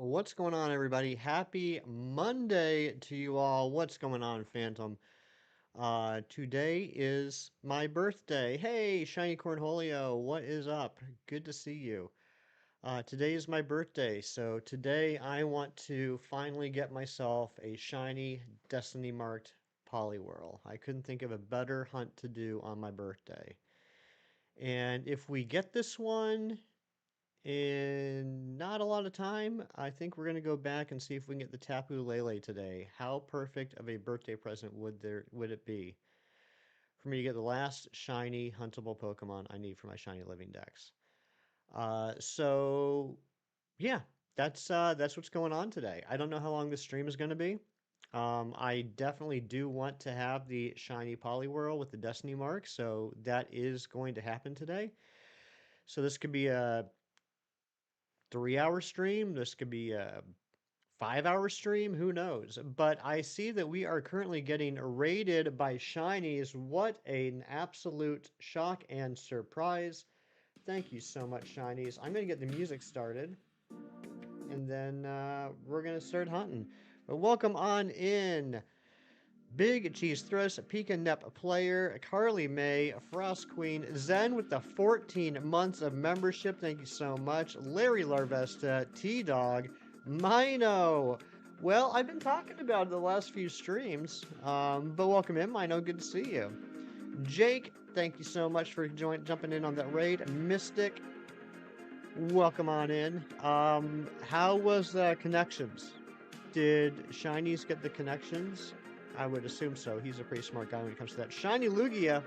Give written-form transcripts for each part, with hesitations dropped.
What's going on, everybody? Happy Monday to you all. What's going on, Phantom? Today is my birthday. Hey, Shiny Cornholio, what is up? Good to see you. Today is my birthday, so today I want to finally get myself a shiny Destiny marked Poliwhirl. I couldn't think of a better hunt to do on my birthday. And if we get this one, in not a lot of time, I think we're gonna go back and see if we can get the Tapu Lele today. How perfect of a birthday present would it be for me to get the last shiny huntable Pokemon I need for my shiny living dex? So yeah, that's what's going on today. I don't know how long this stream is gonna be. I definitely do want to have the shiny Poliwhirl with the Destiny mark, so that is going to happen today. So this could be a 3 hour stream. This could be a 5 hour stream. Who knows? But I see that we are currently getting raided by shinies. What an absolute shock and surprise. Thank you so much, shinies. I'm going to get the music started and then we're going to start hunting. But welcome on in. Big Cheese Thrust, Pika Nep Player, Carly May, Frost Queen, Zen with the 14 months of membership. Thank you so much. Larry Larvesta, T Dog, Mino. Well, I've been talking about it the last few streams, but welcome in, Mino. Good to see you. Jake, thank you so much for jumping in on that raid. Mystic, welcome on in. How was connections? Did Shinies get the connections? I would assume so. He's a pretty smart guy when it comes to that. Shiny Lugia,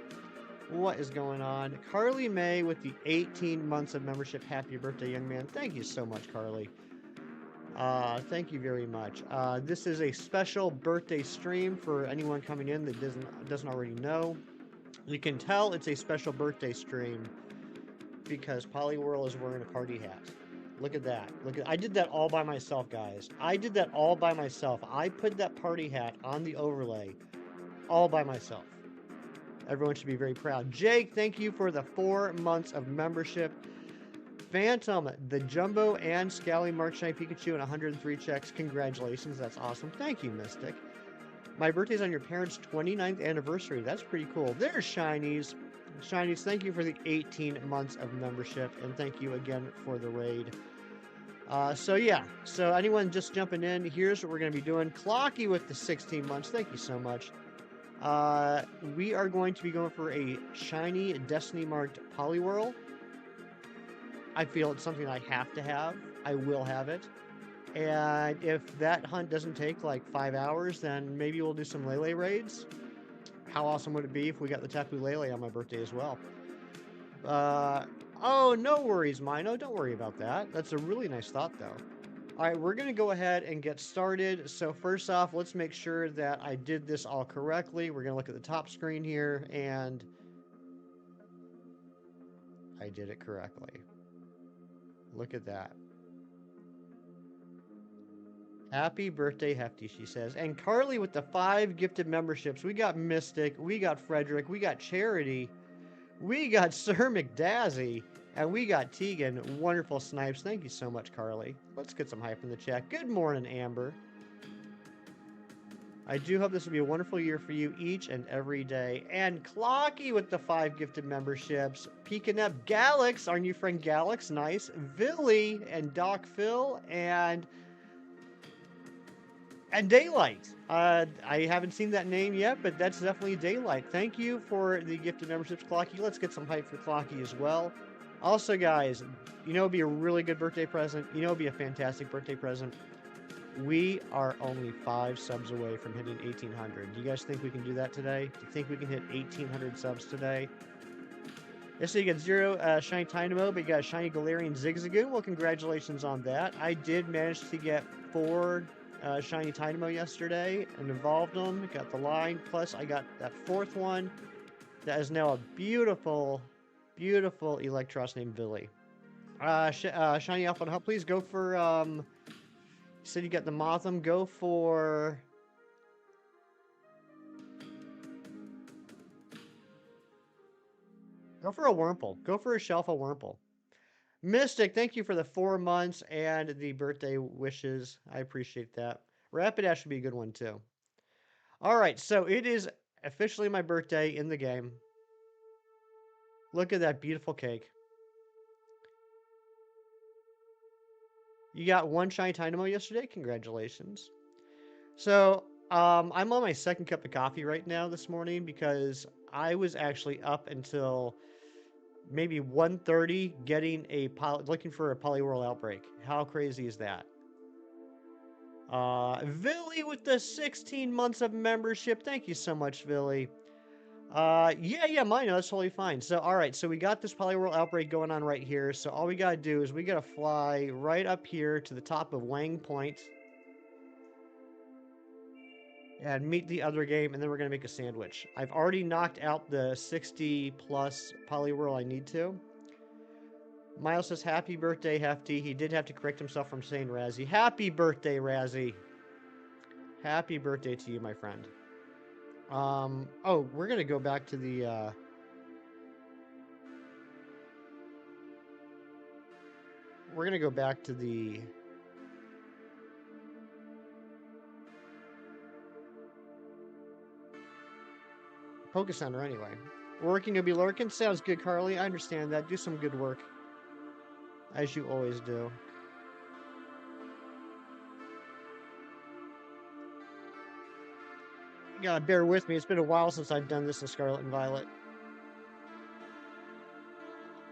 what is going on? Carly May with the 18 months of membership. Happy birthday, young man. Thank you so much, Carly. Thank you very much. This is a special birthday stream for anyone coming in that doesn't already know. You can tell it's a special birthday stream because Poliwhirl is wearing a party hat. Look at that. I did that all by myself, guys. I did that all by myself. I put that party hat on the overlay all by myself. Everyone should be very proud. Jake, thank you for the 4 months of membership. Phantom, the Jumbo and Scally Mark Shiny Pikachu and 103 checks. Congratulations. That's awesome. Thank you, Mystic. My birthday's on your parents' 29th anniversary. That's pretty cool. There's Shinies. Shinies, thank you for the 18 months of membership, and thank you again for the raid. So anyone just jumping in, here's what we're going to be doing. Clocky with the 16 months, thank you so much. We are going to be going for a shiny Destiny marked Poliwhirl. I feel it's something I have to have. I will have it. And if that hunt doesn't take like 5 hours, then maybe we'll do some Lele raids. How awesome would it be if we got the Tapu Lele on my birthday as well? Oh, no worries, Mino. Don't worry about that. That's a really nice thought, though. All right, we're going to go ahead and get started. So first off, let's make sure that I did this all correctly. We're going to look at the top screen here, and I did it correctly. Look at that. Happy birthday, Hefty, she says. And Carly with the 5 gifted memberships. We got Mystic, we got Frederick, we got Charity, we got Sir McDazzy, and we got Tegan. Wonderful snipes. Thank you so much, Carly. Let's get some hype in the chat. Good morning, Amber. I do hope this will be a wonderful year for you each and every day. And Clocky with the 5 gifted memberships. Peeking up Galax, our new friend Galax. Nice. Villy and Doc Phil and Daylight. I haven't seen that name yet, but that's definitely Daylight. Thank you for the gifted memberships, Clocky. Let's get some hype for Clocky as well. Also, guys, you know, it'd be a really good birthday present. You know, it'd be a fantastic birthday present. We are only 5 subs away from hitting 1,800. Do you guys think we can do that today? Do you think we can hit 1,800 subs today? Yes, so you get 0 Shiny Dynamo, but you got a Shiny Galarian Zigzagoon. Well, congratulations on that. I did manage to get 4 Shiny Dynamo yesterday and evolved them. Got the line, plus I got that 4th one. That is now a beautiful, beautiful Electros named Billy. Shiny Alpha and Hub, please go for, you said you got the Motham, go for... Go for a Wurmple. Go for a Shelfa Wurmple. Mystic, thank you for the 4 months and the birthday wishes. I appreciate that. Rapidash should be a good one too. All right, so it is officially my birthday in the game. Look at that beautiful cake. You got 1 shiny Dynamo yesterday? Congratulations. So, I'm on my 2nd cup of coffee right now this morning because I was actually up until maybe 1:30 getting looking for a Poliwhirl outbreak. How crazy is that? Villy with the 16 months of membership. Thank you so much, Villy. Yeah, mine. That's totally fine. So, all right. So we got this Poliwhirl outbreak going on right here. So all we gotta do is we gotta fly right up here to the top of Wang Point and meet the other game, and then we're gonna make a sandwich. I've already knocked out the 60 plus Poliwhirl I need to. Miles says, happy birthday, Hefty. He did have to correct himself from saying Razzie. Happy birthday, Razzie. Happy birthday to you, my friend. Oh, we're gonna go back to the, we're gonna go back to the Poke Center anyway. Working, you'll be lurking? Sounds good, Carly. I understand that. Do some good work. As you always do. You gotta bear with me. It's been a while since I've done this in Scarlet and Violet.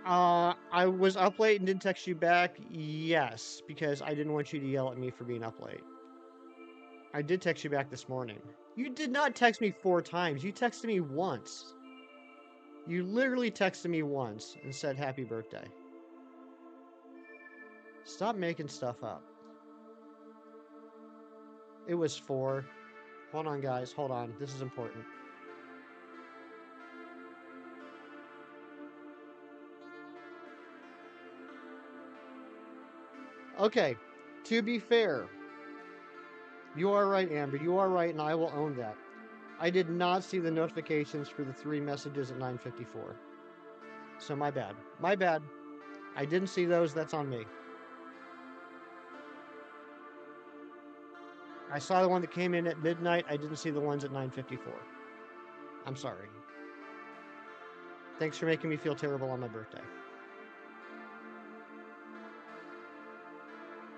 I was up late and didn't text you back. Yes, because I didn't want you to yell at me for being up late. I did text you back this morning. You did not text me 4 times. You texted me once. You literally texted me once and said happy birthday. Stop making stuff up. It was 4. Hold on, guys. Hold on. This is important. Okay. To be fair, you are right, Amber. You are right, and I will own that. I did not see the notifications for the 3 messages at 9:54. So my bad. My bad. I didn't see those. That's on me. I saw the one that came in at midnight. I didn't see the ones at 9:54. I'm sorry. Thanks for making me feel terrible on my birthday.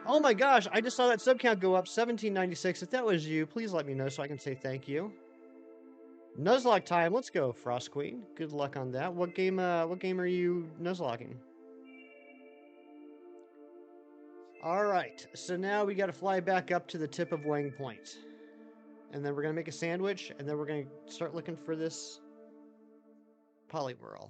Oh my gosh, I just saw that sub count go up, 1796. If that was you, please let me know so I can say thank you. Nuzlocke time, let's go, Frost Queen. Good luck on that. What game are you nuzlocking? Alright, so now we gotta fly back up to the tip of Wang Point. And then we're gonna make a sandwich, and then we're gonna start looking for this Poliwhirl.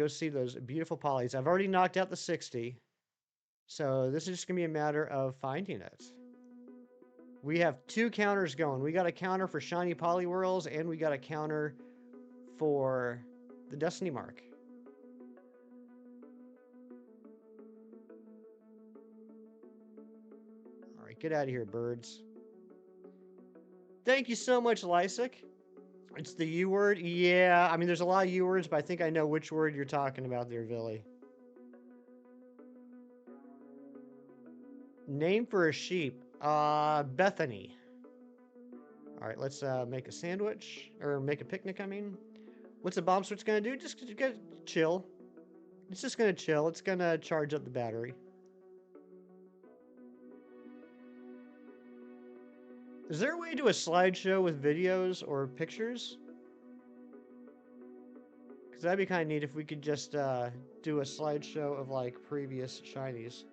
go see those beautiful polys. I've already knocked out the 60, so this is just going to be a matter of finding it. We have 2 counters going. We got a counter for shiny Poliwhirls, and we got a counter for the Destiny Mark. All right, get out of here, birds. Thank you so much, Lysic. It's the U word? Yeah, I mean, there's a lot of U words, but I think I know which word you're talking about there, Billy. Name for a sheep? Bethany. All right, let's make a sandwich, or make a picnic, I mean. What's the bomb switch going to do? Just chill. It's just going to chill. It's going to charge up the battery. Is there a way to do a slideshow with videos or pictures? Because that'd be kind of neat if we could just do a slideshow of, like, previous shinies.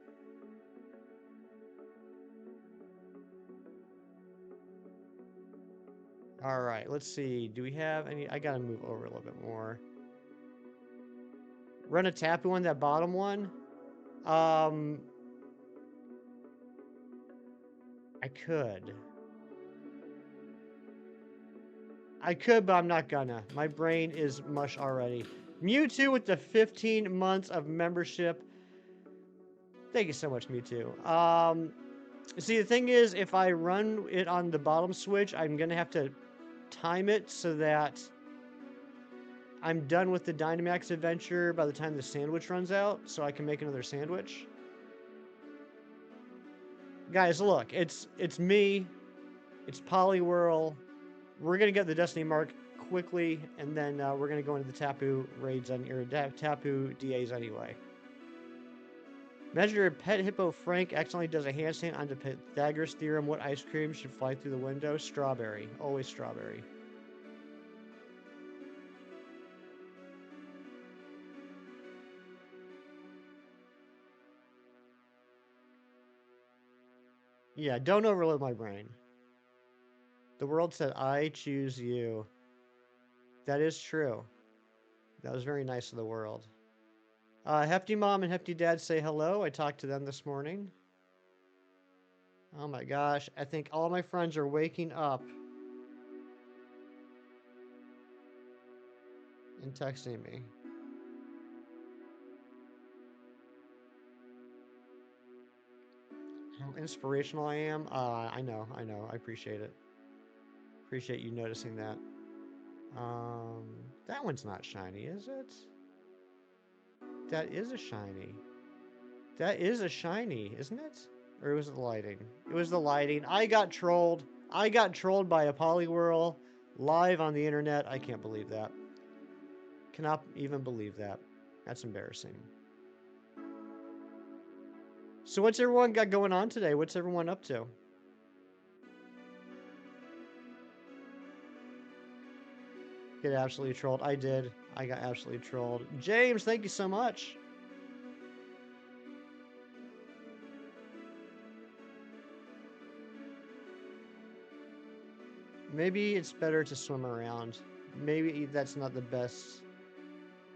All right, let's see. Do we have any? I gotta move over a little bit more. Run a Tapu on that bottom one? I could. I could, but I'm not gonna. My brain is mush already. Mewtwo with the 15 months of membership. Thank you so much, Mewtwo. See, the thing is, if I run it on the bottom switch, I'm gonna have to time it so that I'm done with the Dynamax adventure by the time the sandwich runs out, so I can make another sandwich. Guys, look, it's me, it's Poliwhirl. We're gonna get the Destiny Mark quickly, and then we're gonna go into the Tapu raids or Tapu DAs anyway. Measure Pet Hippo Frank accidentally does a handstand on the Pythagoras theorem. What ice cream should fly through the window? Strawberry. Always strawberry. Yeah, don't overload my brain. The world said, I choose you. That is true. That was very nice of the world. Hefty Mom and Hefty Dad say hello. I talked to them this morning. Oh my gosh, I think all my friends are waking up and texting me. How inspirational I am. I know. I appreciate it. Appreciate you noticing that. That one's not shiny, is it? That is a shiny. That is a shiny, isn't it? Or was it the lighting? It was the lighting. I got trolled. I got trolled by a Poliwhirl live on the internet. I can't believe that. Cannot even believe that. That's embarrassing. So what's everyone got going on today? What's everyone up to? Get absolutely trolled. I did. I got absolutely trolled. James, thank you so much. Maybe it's better to swim around. Maybe that's not the best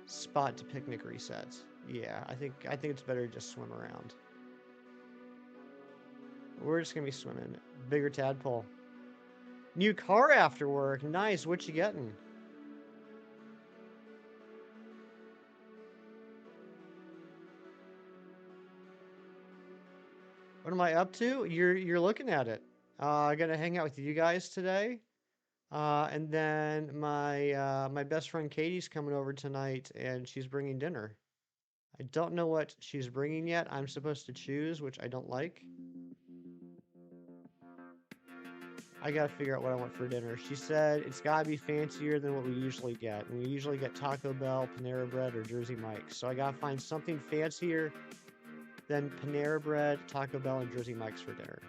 spot to picnic reset. Yeah, I think it's better to just swim around. We're just gonna be swimming. Bigger tadpole. New car after work. Nice. What you getting? What am I up to? You're looking at it. I'm gonna hang out with you guys today, and then my best friend Katie's coming over tonight, and she's bringing dinner. I don't know what she's bringing yet. I'm supposed to choose, which I don't like. I gotta figure out what I want for dinner. She said it's gotta be fancier than what we usually get. And we usually get Taco Bell, Panera Bread, or Jersey Mike's. So I gotta find something fancier than Panera Bread, Taco Bell, and Jersey Mike's for dinner.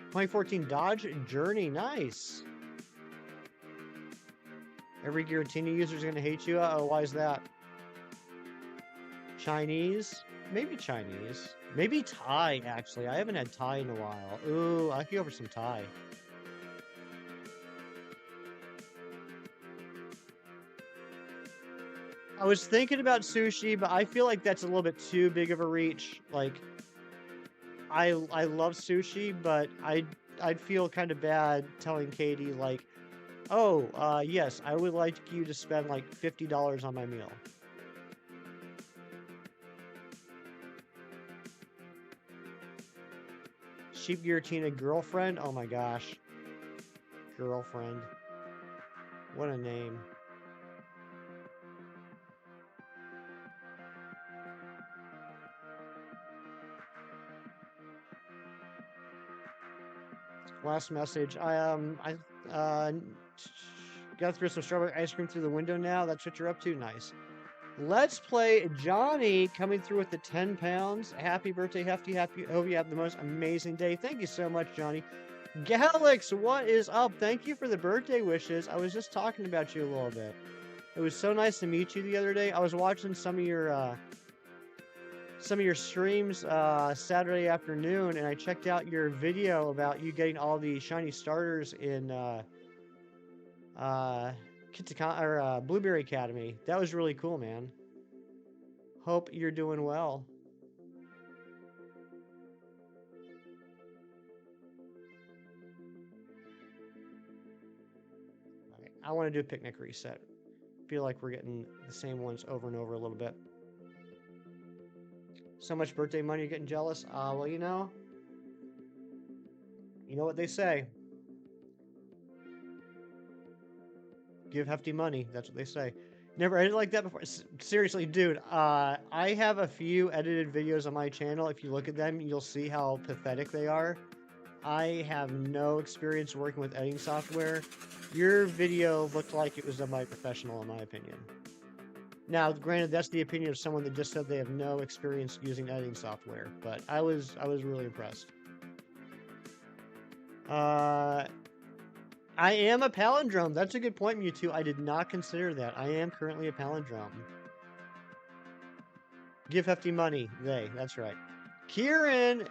2014 Dodge Journey, nice. Every Giratina user is gonna hate you. Uh-oh, why is that? Chinese? Maybe Chinese. Maybe Thai, actually. I haven't had Thai in a while. Ooh, I could go for some Thai. I was thinking about sushi, but I feel like that's a little bit too big of a reach. Like, I love sushi, but I'd feel kind of bad telling Katie like, oh, yes, I would like you to spend like $50 on my meal. Sheep Guillotine girlfriend? Oh my gosh. Girlfriend. What a name. Last message. I got through some strawberry ice cream through the window now. That's what you're up to. Nice. Let's play Johnny coming through with the 10 pounds. Happy birthday, Hefty. Happy. Hope you have the most amazing day. Thank you so much, Johnny. Galax, what is up? Thank you for the birthday wishes. I was just talking about you a little bit. It was so nice to meet you the other day. I was watching some of your streams Saturday afternoon, and I checked out your video about you getting all the shiny starters in Blueberry Academy. That was really cool, man. Hope you're doing well. Right, I want to do a picnic reset. Feel like we're getting the same ones over and over a little bit. So much birthday money, you're getting jealous? Well, you know what they say. Give Hefty money. That's what they say. Never edited like that before. Seriously, dude, I have a few edited videos on my channel. If you look at them, you'll see how pathetic they are. I have no experience working with editing software. Your video looked like it was done by a professional, in my opinion. Now, granted, that's the opinion of someone that just said they have no experience using editing software, but I was really impressed. I am a palindrome. That's a good point, Mewtwo. I did not consider that. I am currently a palindrome. Give Hefty money. That's right. Kieran!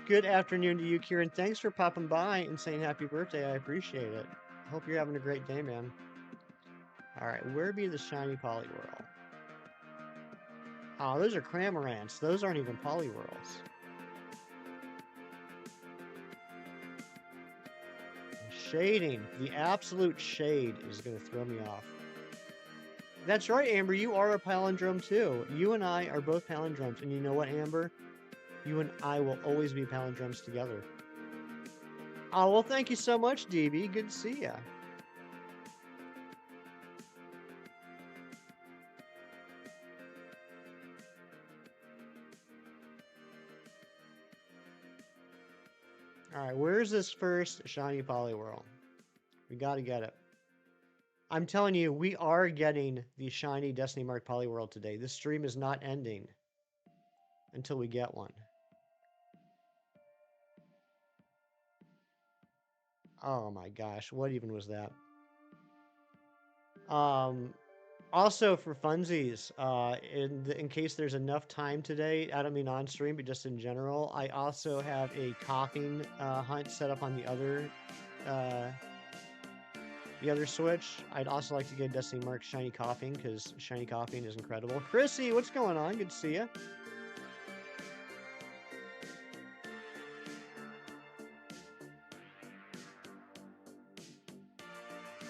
Good afternoon to you, Kieran. Thanks for popping by and saying happy birthday. I appreciate it. Hope you're having a great day, man. Alright, where be the shiny Poliwhirl? Oh, those are Cramorants. Those aren't even Poliwhirls. Shading. The absolute shade is going to throw me off. That's right, Amber. You are a palindrome, too. You and I are both palindromes. And you know what, Amber? You and I will always be palindromes together. Oh, well, thank you so much, DB. Good to see ya. Alright, where's this first shiny Poliwhirl? We gotta get it. I'm telling you, we are getting the shiny Destiny Mark Poliwhirl today. This stream is not ending until we get one. Oh my gosh, what even was that? Also for funsies, in case there's enough time today, I don't mean on stream, but just in general, I also have a coughing hunt set up on the other switch. I'd also like to get Destiny Mark Shiny Coughing, because Shiny Coughing is incredible. Chrissy, what's going on? Good to see you.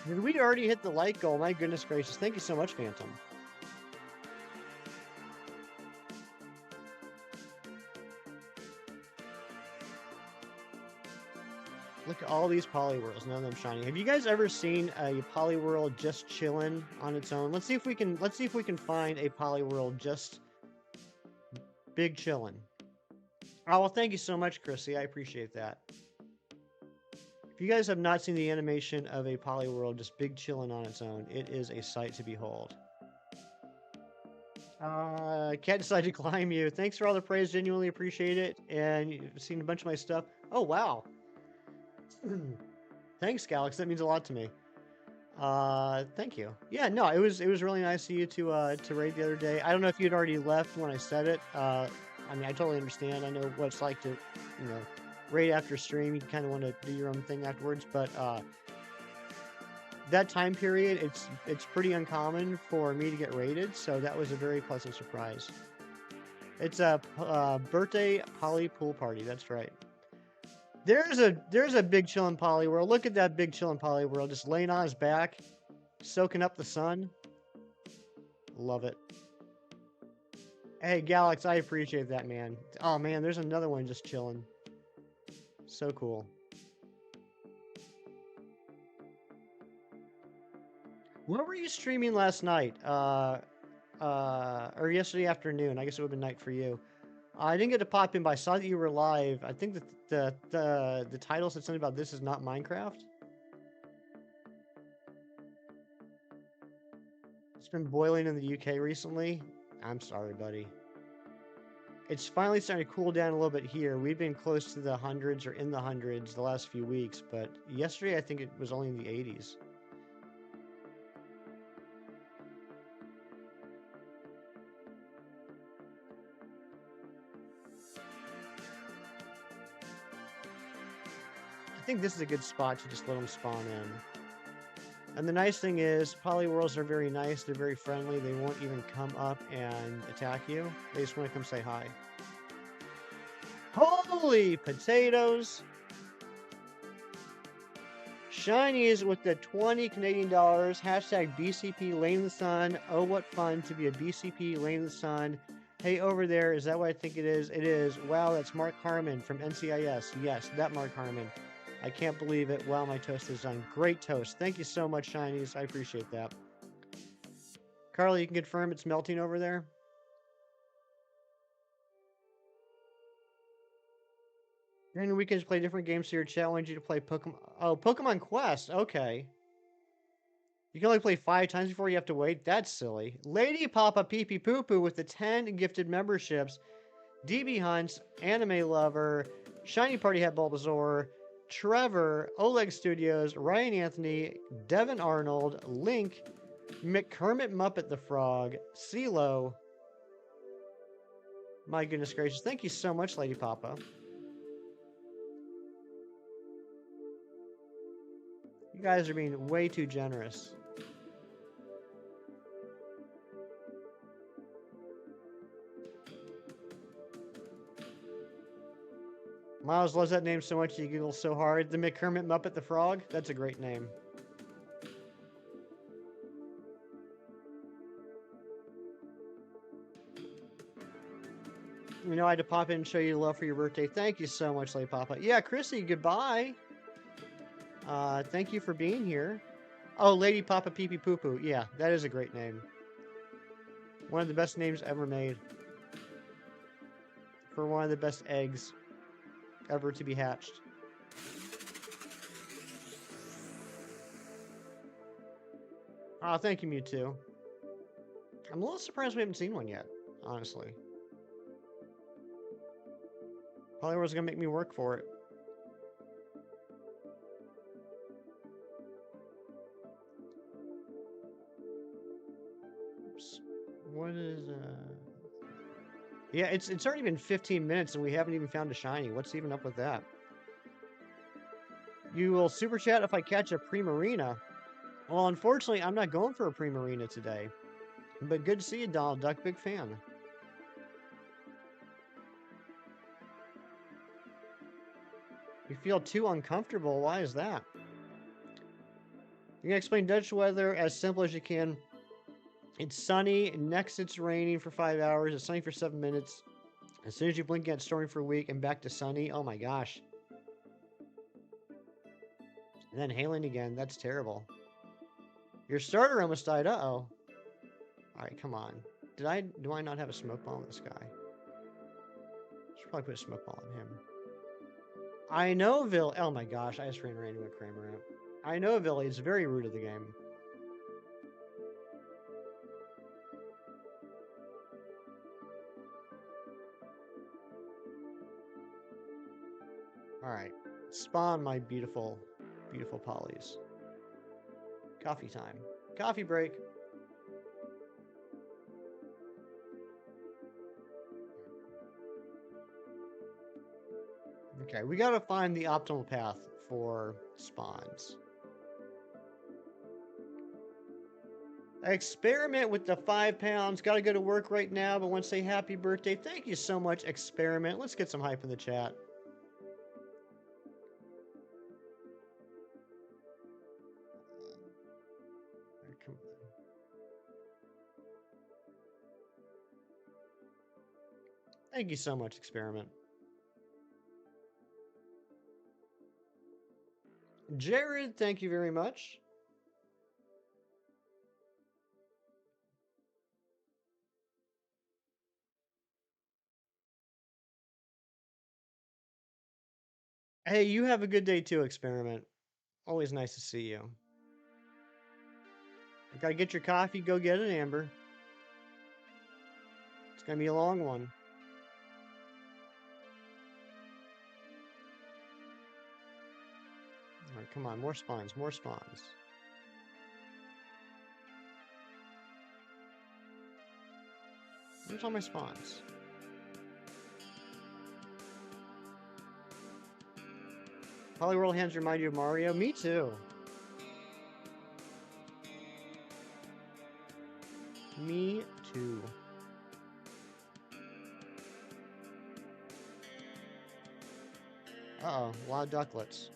Did we already hit the like goal? My goodness gracious. Thank you so much, Phantom. Look at all these Poliwhirls, none of them shiny. Have you guys ever seen a Poliwhirl just chilling on its own? Let's see if we can find a Poliwhirl just big chillin'. Oh, well, thank you so much, Chrissy. I appreciate that. If you guys have not seen the animation of a Poliwhirl just big chillin' on its own, it is a sight to behold. Can't decide to climb you. Thanks for all the praise. Genuinely appreciate it. And you've seen a bunch of my stuff. Oh, wow. Thanks, Galax. That means a lot to me. Thank you. Yeah, no, it was really nice of you to raid the other day. I don't know if you'd already left when I said it. I mean, I totally understand. I know what it's like to, raid after stream. You kind of want to do your own thing afterwards, but that time period, it's pretty uncommon for me to get raided, so that was a very pleasant surprise. It's a birthday poly pool party. That's right. There's a big chillin' Poliwhirl. Look at that big chillin' Poliwhirl just laying on his back, soaking up the sun. Love it. Hey, Galax, I appreciate that, man. Oh man, there's another one just chilling. So cool. What were you streaming last night? Or yesterday afternoon. I guess it would have been night for you. I didn't get to pop in, but I saw that you were live. I think that the title said something about this is not Minecraft. It's been boiling in the UK recently. I'm sorry, buddy. It's finally starting to cool down a little bit here. We've been close to the hundreds or in the hundreds the last few weeks, but yesterday I think it was only in the 80s. I think this is a good spot to just let them spawn in. And the nice thing is, Poliwhirls are very nice. They're very friendly. They won't even come up and attack you. They just want to come say hi. Holy potatoes! Shinies with the 20 Canadian dollars. Hashtag BCP Lane in the Sun. Oh, what fun to be a BCP Lane in the Sun. Hey, over there, is that what I think it is? It is. Wow, that's Mark Harmon from NCIS. Yes, that Mark Harmon. I can't believe it. Wow, my toast is done. Great toast. Thank you so much, Shinies. I appreciate that. Carly, you can confirm it's melting over there? During the weekends, play different games to your chat. I wanted you to play Pokemon. Oh, Pokemon Quest. Okay. You can only play 5 times before you have to wait. That's silly. Lady Papa Pee Pee Poo Poo with the 10 gifted memberships. DB Hunts, Anime Lover, Shiny Party Hat Bulbasaur, Trevor, Oleg Studios, Ryan Anthony, Devin Arnold, Link, McKermit Muppet the Frog, CeeLo. My goodness gracious. Thank you so much, Lady Papa. You guys are being way too generous. Miles loves that name so much he giggles so hard. The McKermit Muppet the Frog? That's a great name. You know, I had to pop in and show you love for your birthday. Thank you so much, Lady Papa. Yeah, Chrissy, goodbye. Thank you for being here. Oh, Lady Papa Pee Pee Poo Poo. Yeah, that is a great name. One of the best names ever made. For one of the best eggs ever to be hatched. Oh, thank you, Mewtwo. I'm a little surprised we haven't seen one yet, honestly. Poliwhirl's gonna make me work for it. Oops. What is, Yeah, it's already been 15 minutes and we haven't even found a shiny. What's even up with that? You will super chat if I catch a Primarina. Well, unfortunately, I'm not going for a Primarina today. But good to see you, Donald Duck. Big fan. You feel too uncomfortable. Why is that? You can explain Dutch weather as simple as you can. It's sunny. Next, it's raining for 5 hours. It's sunny for 7 minutes. As soon as you blink, it's storming for a week and back to sunny. Oh my gosh. And then hailing again. That's terrible. Your starter almost died. Uh-oh. Alright, come on. Do I not have a smoke ball in this guy? Should probably put a smoke ball on him. I know oh my gosh, I just ran right into a Kramer. I know Villy is very rude of the game. Alright. Spawn my beautiful, beautiful polys. Coffee time. Coffee break. Okay, we gotta find the optimal path for spawns. Experiment with the 5 pounds. Got to go to work right now, but want to say happy birthday. Thank you so much, Experiment. Let's get some hype in the chat. Thank you so much, Experiment. Jared, thank you very much. Hey, you have a good day too, Experiment. Always nice to see you. Gotta get your coffee, go get it, Amber. It's gonna be a long one. Alright, come on, more spawns, more spawns. Where's all my spawns? Poliwhirl hands remind you of Mario? Me too. Me too. Uh-oh, a lot of ducklets.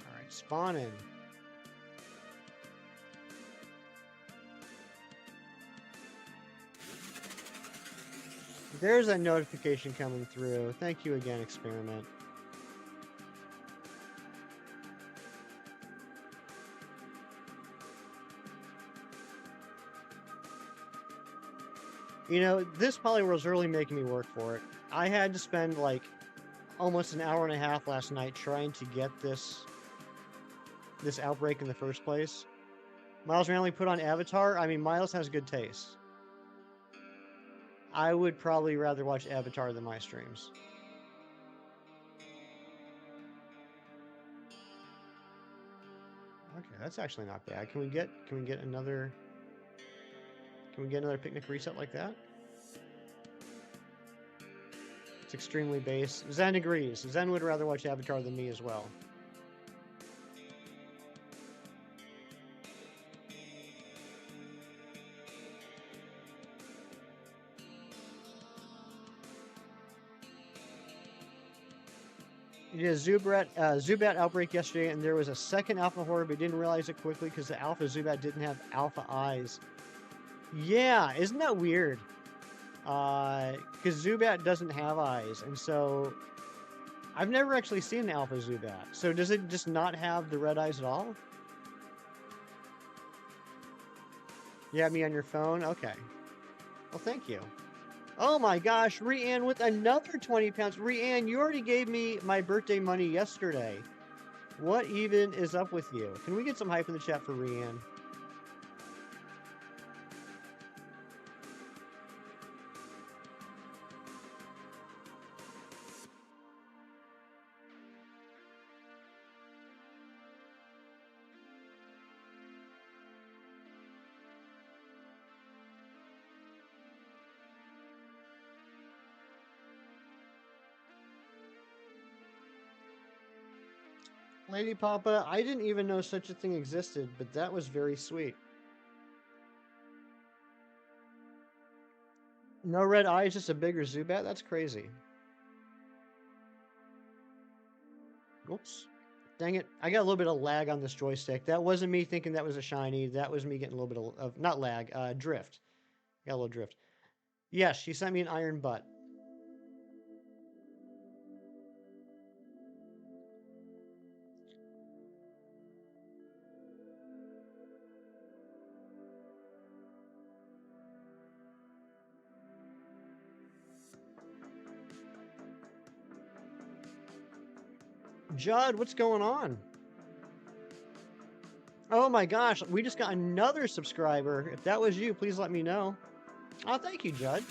Alright, spawning. There's a notification coming through. Thank you again, Experiment. You know, this Poliwhirl's really making me work for it. I had to spend like almost an hour and a half last night trying to get this outbreak in the first place. Miles randomly put on Avatar. I mean, Miles has good taste. I would probably rather watch Avatar than my streams. Okay, that's actually not bad. Can we get another picnic reset like that? It's extremely base. Zen agrees. Zen would rather watch Avatar than me as well. Yeah, Zubat outbreak yesterday, and there was a second alpha horde, but didn't realize it quickly because the alpha Zubat didn't have alpha eyes. Yeah, isn't that weird? Because Zubat doesn't have eyes, and so I've never actually seen an alpha Zubat. So does it just not have the red eyes at all? You have me on your phone? Okay. Well, thank you. Oh my gosh, Rianne with another 20 pounds. Rianne, you already gave me my birthday money yesterday. What even is up with you? Can we get some hype in the chat for Rianne? Lady Papa, I didn't even know such a thing existed, but that was very sweet. No red eyes, just a bigger Zubat? That's crazy. Oops. Dang it. I got a little bit of lag on this joystick. That wasn't me thinking that was a shiny. That was me getting a little bit of not lag, drift. Got a little drift. Yes, she sent me an iron butt. Judd, what's going on? Oh my gosh, we just got another subscriber. If that was you, please let me know. Oh, thank you, Judd.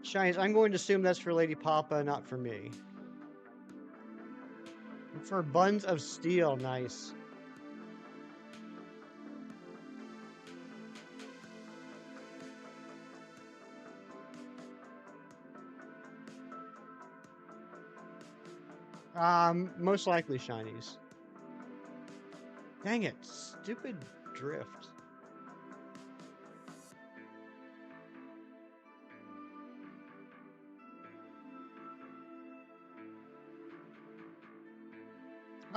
Shinies, I'm going to assume that's for Lady Papa, not for me. For Buns of Steel, nice. Most likely Shinies. Dang it, stupid drift.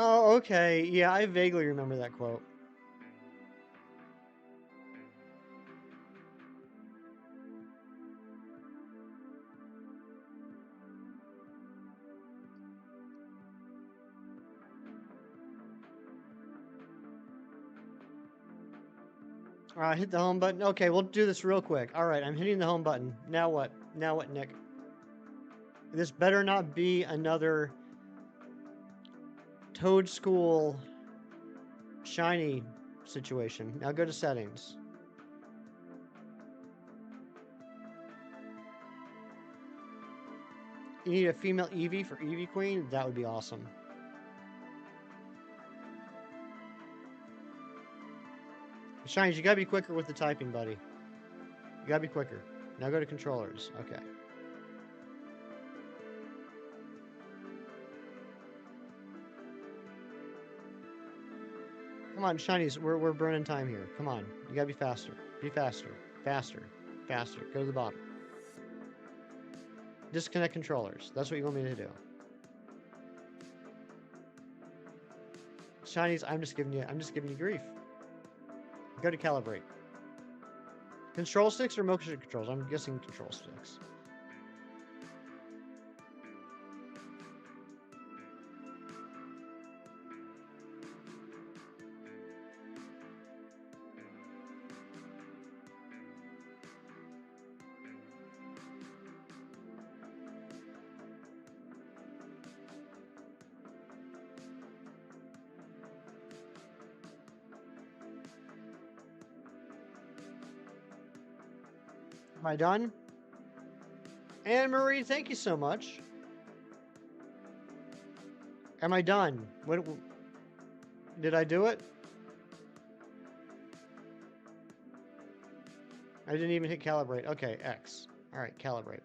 Oh, okay. Yeah, I vaguely remember that quote. Hit the home button. Okay, we'll do this real quick. All right, I'm hitting the home button. Now what? Now what, Nick? This better not be another Toad School shiny situation. Now go to settings. You need a female Eevee for Eevee Queen? That would be awesome. Shinies, you gotta be quicker with the typing, buddy. You gotta be quicker. Now go to controllers. Okay. Come on, Shinies, we're burning time here. Come on. You gotta be faster. Be faster. Faster. Faster. Go to the bottom. Disconnect controllers. That's what you want me to do. Shinies, I'm just giving you grief. Go to calibrate. Control sticks or motion controls? I'm guessing control sticks. Am I done? Anne Marie, thank you so much. Am I done? What did I do it? I didn't even hit calibrate. Okay, X. All right, calibrate.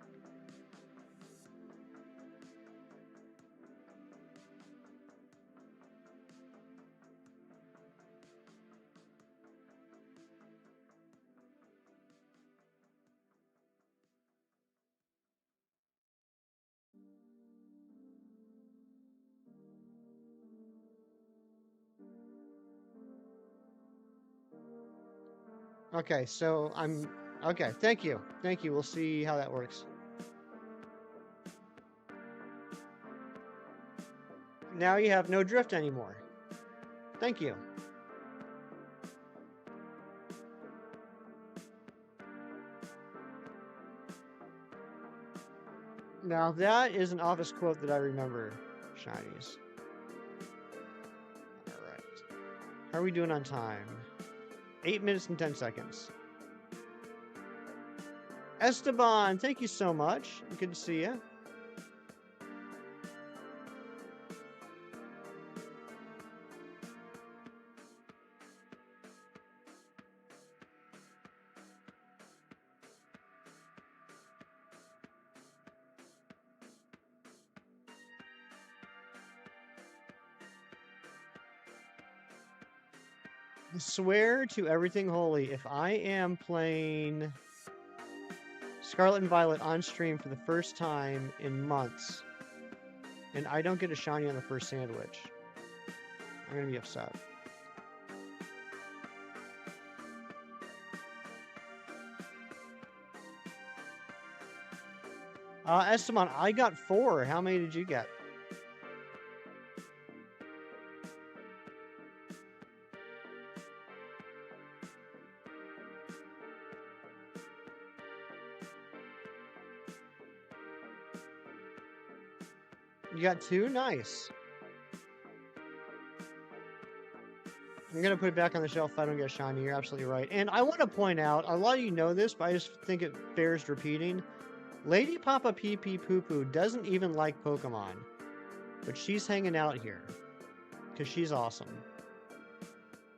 Okay, so I'm... Okay, thank you. Thank you. We'll see how that works. Now you have no drift anymore. Thank you. Now that is an office quote that I remember, Shinies. Alright. How are we doing on time? 8 minutes and 10 seconds. Esteban, thank you so much. Good to see you. I swear to everything holy, if I am playing Scarlet and Violet on stream for the first time in months, and I don't get a shiny on the first sandwich, I'm gonna be upset. Esteban, I got 4. How many did you get? You got 2? Nice. I'm going to put it back on the shelf if I don't get a shiny. You're absolutely right. And I want to point out, a lot of you know this, but I just think it bears repeating. Lady Papa Pee Pee Poo Poo doesn't even like Pokemon, but she's hanging out here because she's awesome.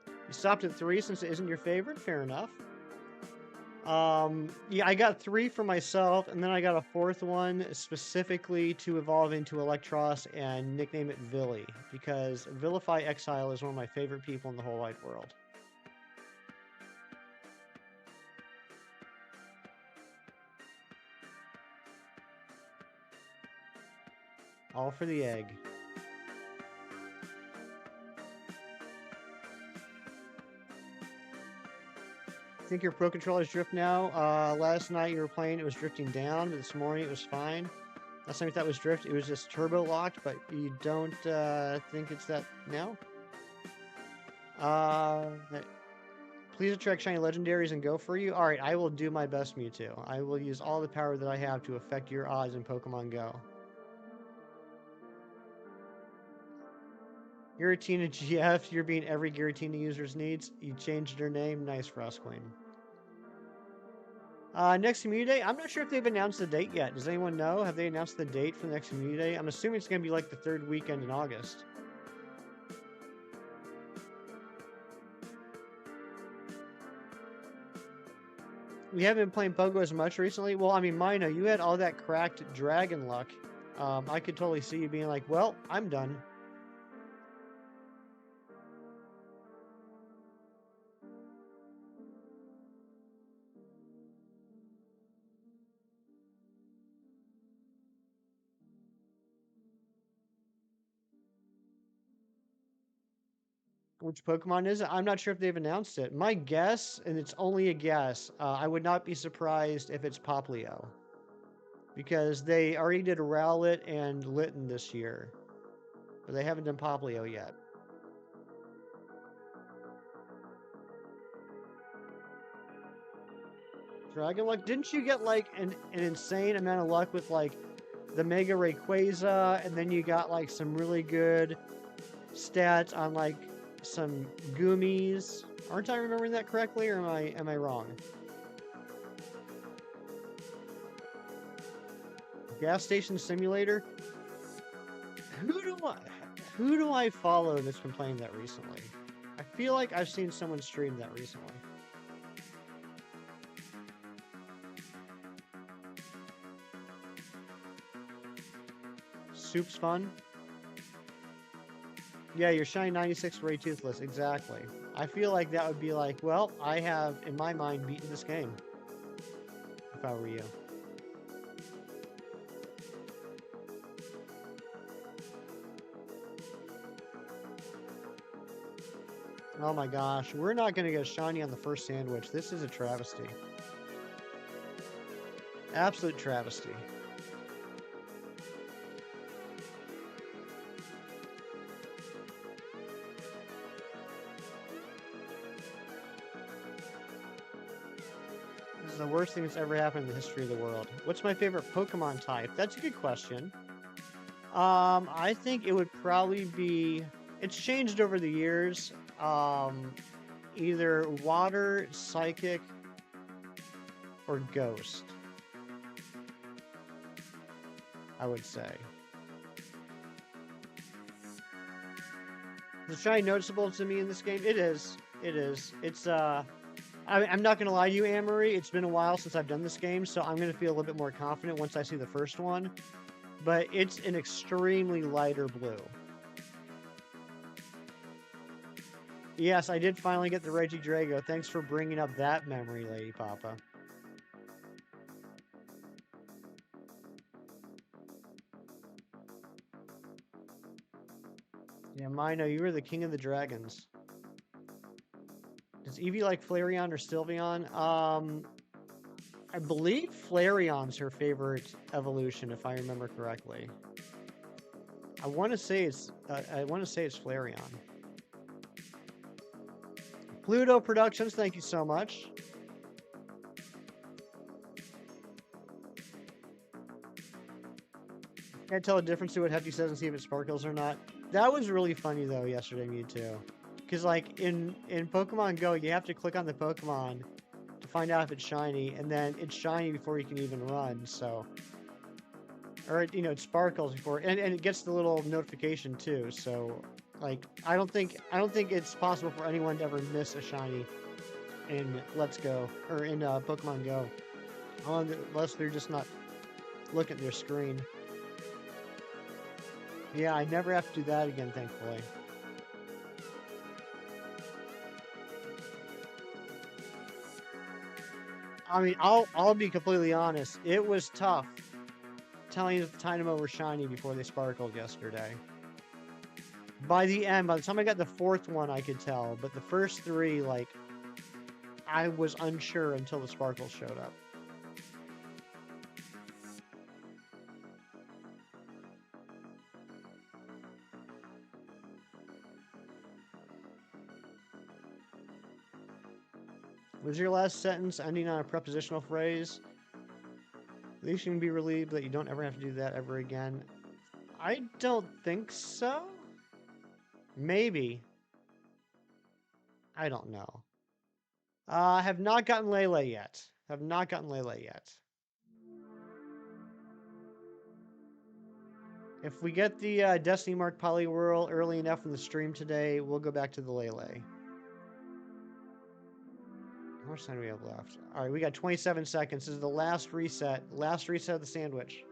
You stopped at 3 since it isn't your favorite? Fair enough. Yeah, I got 3 for myself, and then I got a 4th one specifically to evolve into Electros and nickname it Villy, because Vilify Exile is one of my favorite people in the whole wide world. All for the egg. Think your Pro Controller's drift now? Last night you were playing, it was drifting down, but this morning it was fine. Last time you thought it was drift, it was just turbo locked, but you don't think it's that now? Please attract shiny legendaries and go for you. Alright, I will do my best, Mewtwo. I will use all the power that I have to affect your odds in Pokemon Go. Giratina GF, you're being every Giratina user's needs. You changed your name. Nice, Frostqueen. Next Community Day, I'm not sure if they've announced the date yet. Does anyone know? Have they announced the date for the next Community Day? I'm assuming it's going to be like the 3rd weekend in August. We haven't been playing Pogo as much recently. Well, I mean, Mino, you had all that cracked dragon luck. I could totally see you being like, well, I'm done. Which Pokemon is it? I'm not sure if they've announced it. My guess, and it's only a guess, I would not be surprised if it's Poplio. Because they already did Rowlet and Litten this year. But they haven't done Poplio yet. Dragon luck? Didn't you get like an insane amount of luck with like the Mega Rayquaza, and then you got like some really good stats on like some Goomies? Aren't I remembering that correctly, or am I wrong? Gas Station Simulator? Who do I follow that's been playing that recently? I feel like I've seen someone stream that recently. Soup's fun. Yeah, you're shiny 96 Ray Toothless, exactly. I feel like that would be like, well, I have, in my mind, beaten this game. If I were you. Oh my gosh, we're not going to get shiny on the first sandwich. This is a travesty. Absolute travesty. This is the worst thing that's ever happened in the history of the world. What's my favorite Pokemon type? That's a good question. I think it would probably be... It's changed over the years. Either water, psychic, or ghost. I would say. Is the shiny noticeable to me in this game? It is. It is. It's, I'm not going to lie to you, Anne-Marie. It's been a while since I've done this game, so I'm going to feel a little bit more confident once I see the first one. But it's an extremely lighter blue. Yes, I did finally get the Regidrago. Thanks for bringing up that memory, Lady Papa. Yeah, Mino, you were the king of the dragons. Does Eevee like Flareon or Sylveon? I believe Flareon's her favorite evolution, if I remember correctly. I want to say it's Flareon. Pluto Productions, thank you so much. Can't tell the difference to what Hefty says and see if it sparkles or not. That was really funny though yesterday, Mewtwo. Because like in Pokemon Go, you have to click on the Pokemon to find out if it's shiny, and then it's shiny before you can even run, so... Or, it sparkles before, and it gets the little notification too, so... Like, I don't think it's possible for anyone to ever miss a shiny in Let's Go, or in Pokemon Go. Unless they're just not looking at their screen. Yeah, I never have to do that again, thankfully. I mean, I'll be completely honest. It was tough telling you the Dynamo were shiny before they sparkled yesterday. By the end, by the time I got the fourth one, I could tell. But the first three, like, I was unsure until the sparkles showed up. Was your last sentence ending on a prepositional phrase? At least you can be relieved that you don't ever have to do that ever again. I don't think so. Maybe. I don't know. I have not gotten Lele yet. Have not gotten Lele yet. If we get the Destiny Mark Poliwhirl early enough in the stream today, we'll go back to the Lele. How much time do we have left? All right, we got 27 seconds. This is the last reset. Last reset of the sandwich.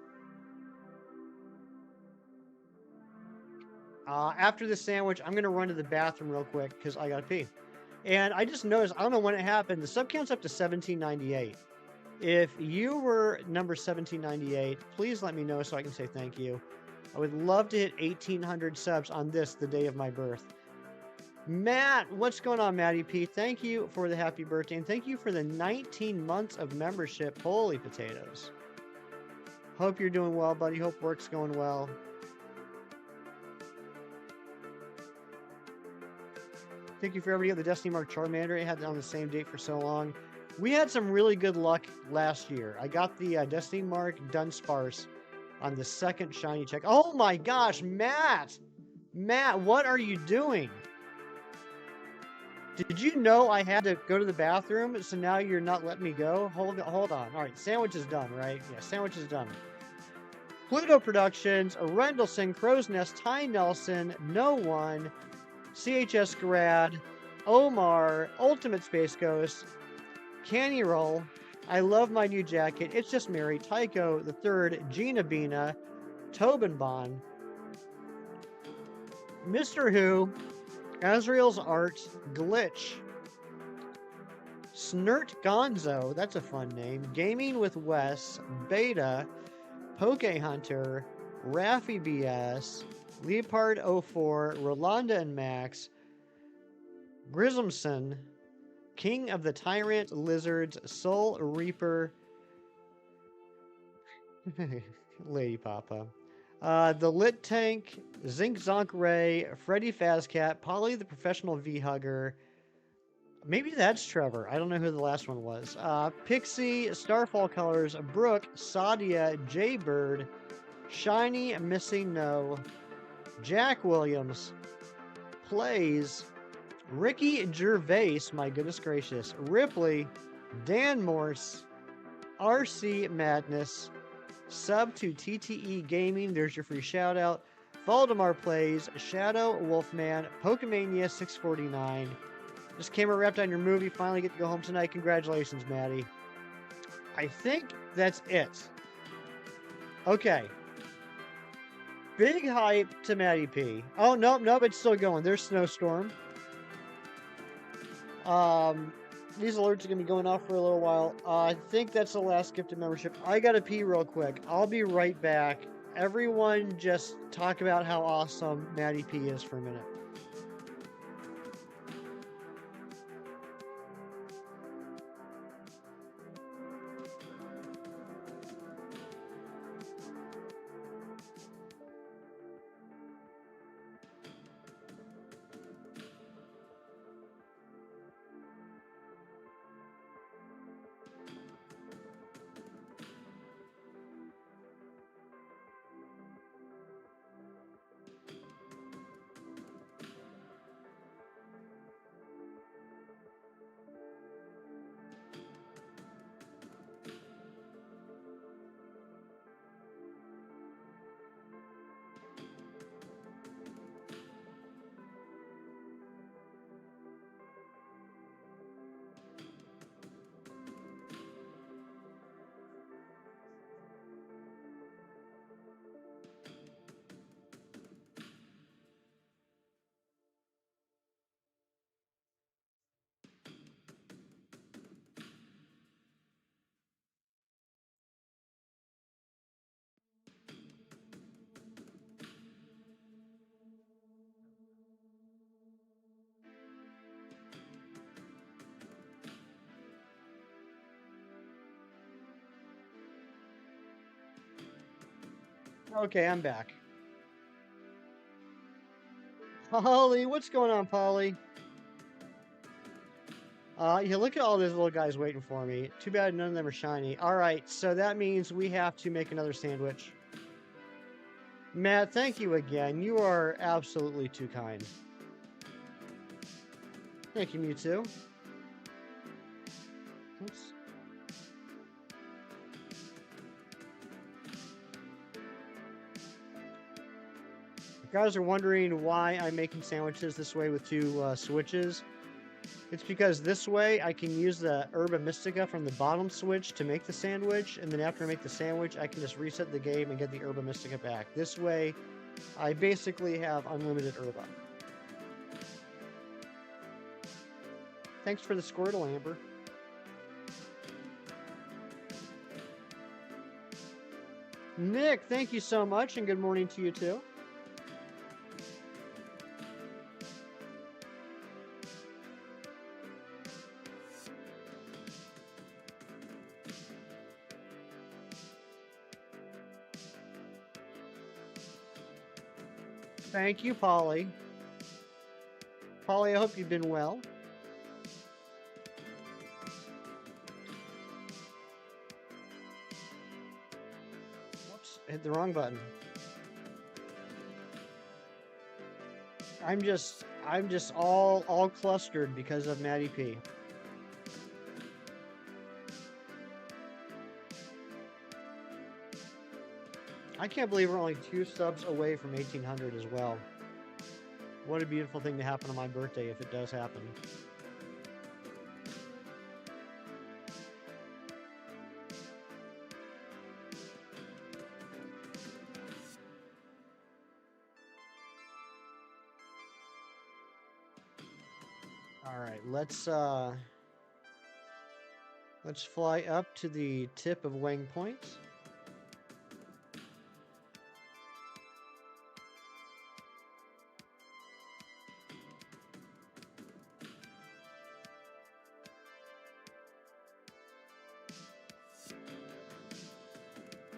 After the sandwich, I'm going to run to the bathroom real quick because I got to pee. And I just noticed, I don't know when it happened, the sub count's up to 1798. If you were number 1798, please let me know so I can say thank you. I would love to hit 1,800 subs on this, the day of my birth. Matt, what's going on, Matty P? Thank you for the happy birthday, and thank you for the 19 months of membership. Holy potatoes. Hope you're doing well, buddy. Hope work's going well. Thank you for everybody at the Destiny Mark Charmander. I had it on the same date for so long. We had some really good luck last year. I got the Destiny Mark Dunsparce on the second shiny check. Oh my gosh, Matt! Matt, what are you doing? Did you know I had to go to the bathroom, so now you're not letting me go? Hold on. All right, sandwich is done, right? Yeah, sandwich is done. Pluto Productions, Rendleston, Crow's Nest, Ty Nelson, No One, CHS Grad, Omar, Ultimate Space Ghost, Canny Roll, I Love My New Jacket, It's Just Mary, Tycho the Third, Gina Bina, Tobin Bond, Mr. Who, Azrael's Art, Glitch, Snert Gonzo, that's a fun name, Gaming with Wes, Beta, Poke Hunter, Raffy BS, Leopard04, Rolanda and Max, Grismson, King of the Tyrant Lizards, Soul Reaper, Lady Papa, the Lit Tank, Zinc Zonk Ray, Freddy Fazcat, Polly the Professional V-Hugger. Maybe that's Trevor. I don't know who the last one was. Pixie, Starfall Colors, Brooke, Sadia, Jaybird, Shiny, Missing No, Jack Williams, Plays, Ricky Gervais, my goodness gracious, Ripley, Dan Morse, RC Madness, sub to TTE Gaming, there's your free shout out, Valdemar Plays, Shadow Wolfman, Pokemania 649, just camera wrapped on your movie, finally get to go home tonight, congratulations, Maddie. I think that's it. Okay. Big hype to Maddie P. Oh, nope, it's still going. There's Snowstorm. These alerts are going to be going off for a little while. I think that's the last gifted membership. I got to pee real quick. I'll be right back. Everyone just talk about how awesome Maddie P is for a minute. Okay, I'm back. Polly, what's going on, Polly? Yeah, look at all those little guys waiting for me. Too bad none of them are shiny. All right, so that means we have to make another sandwich. Matt, thank you again. You are absolutely too kind. Thank you, Mewtwo. Oops. If you guys are wondering why I'm making sandwiches this way with two switches, it's because this way I can use the Herba Mystica from the bottom switch to make the sandwich, and then after I make the sandwich, I can just reset the game and get the Herba Mystica back. This way, I basically have unlimited Herba. Thanks for the Squirtle, Amber. Nick, thank you so much, and good morning to you too. Thank you, Polly. Polly, I hope you've been well. Whoops, I hit the wrong button. I'm just all clustered because of Maddie P. I can't believe we're only 2 subs away from 1800 as well. What a beautiful thing to happen on my birthday if it does happen. All right, let's fly up to the tip of Wang Point.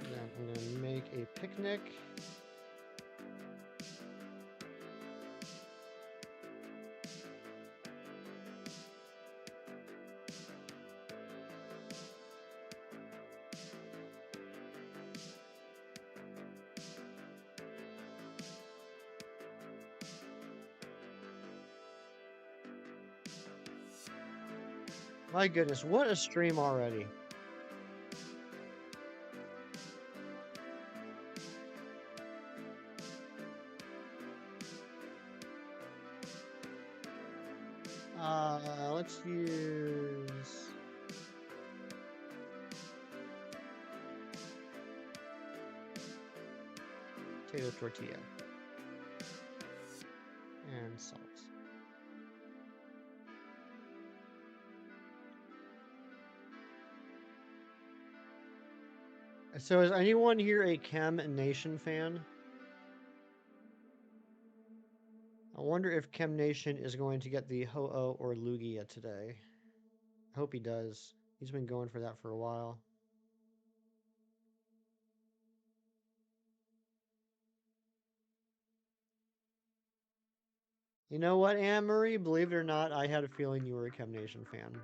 Then I'm gonna make a picnic. My goodness, what a stream already. Let's use... potato tortilla. And salt. So is anyone here a Chem Nation fan? I wonder if Chem Nation is going to get the Ho-Oh or Lugia today. I hope he does. He's been going for that for a while. You know what, Anne-Marie? Believe it or not, I had a feeling you were a Chem Nation fan.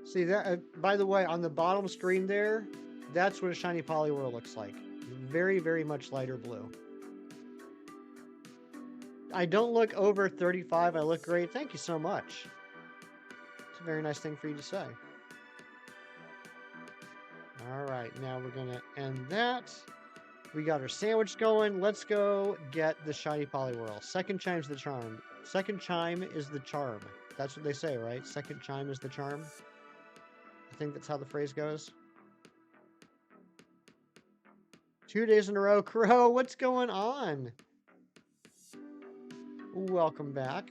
See that? By the way, on the bottom screen there, that's what a shiny Poliwhirl looks like. Very, very much lighter blue. I don't look over 35. I look great. Thank you so much. It's a very nice thing for you to say. All right, now we're gonna end that. We got our sandwich going. Let's go get the shiny Poliwhirl. Second chime's the charm. Second chime is the charm. That's what they say, right? Second chime is the charm. I think that's how the phrase goes. 2 days in a row. Crow, what's going on? Welcome back.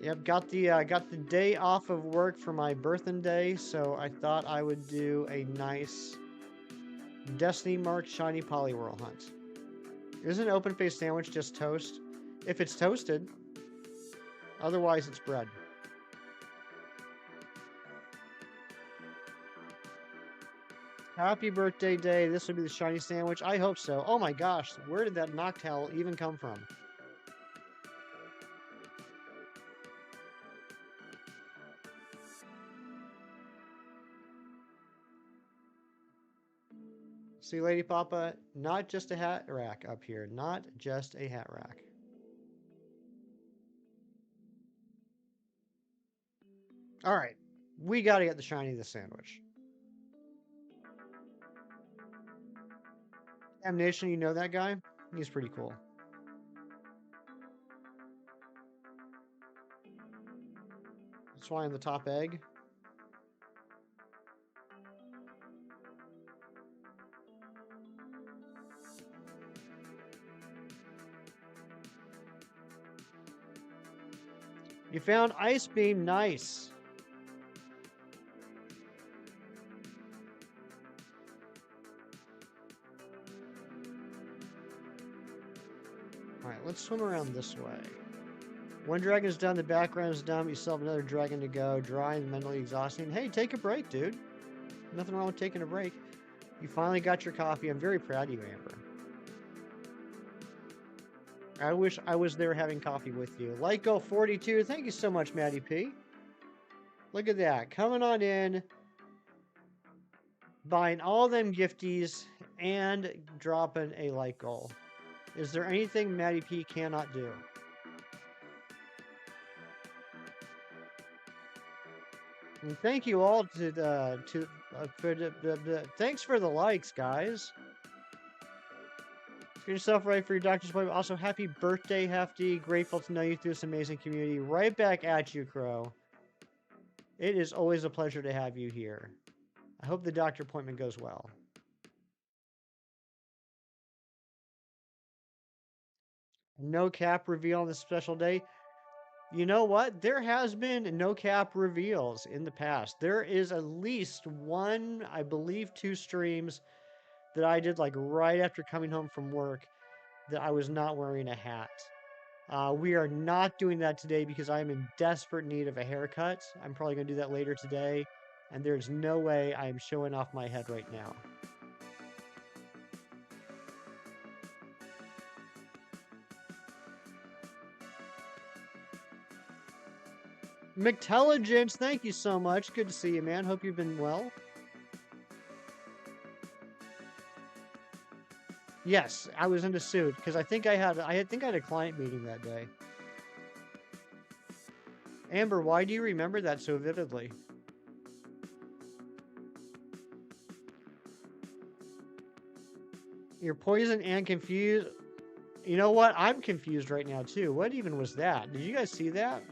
Yep, got the day off of work for my birthday, so I thought I would do a nice Destiny Mark shiny Poliwhirl hunt. Isn't an open-faced sandwich just toast? If it's toasted. Otherwise, it's bread. Happy birthday day. This will be the shiny sandwich. I hope so. Oh my gosh. Where did that noctowl even come from? See, Lady Papa, not just a hat rack up here. Not just a hat rack. All right. We got to get the shiny of the sandwich. Damnation, you know that guy? He's pretty cool. That's why I'm the top egg. You found Ice Beam. Nice. Alright, let's swim around this way. One dragon is done, the background is done, you still have another dragon to go. Dry and mentally exhausting. Hey, take a break, dude. Nothing wrong with taking a break. You finally got your coffee. I'm very proud of you, Amber. I wish I was there having coffee with you. Lyco42, thank you so much, Maddie P. Look at that. Coming on in, buying all them gifties, and dropping a like goal. Is there anything Maddie P cannot do? And thank you all thanks for the likes, guys. Get yourself ready for your doctor's appointment. Also, happy birthday, Hefty. Grateful to know you through this amazing community. Right back at you, Crow. It is always a pleasure to have you here. I hope the doctor appointment goes well. No cap reveal on this special day. You know what? There has been no cap reveals in the past. There is at least one, I believe 2 streams that I did like right after coming home from work that I was not wearing a hat. We are not doing that today because I'm in desperate need of a haircut. I'm probably going to do that later today, and there's no way I'm showing off my head right now. McTelligence, thank you so much. Good to see you, man. Hope you've been well. Yes, I was in a suit because I think I had a client meeting that day. Amber, why do you remember that so vividly? You're poisoned and confused. You know what? I'm confused right now too. What even was that? Did you guys see that?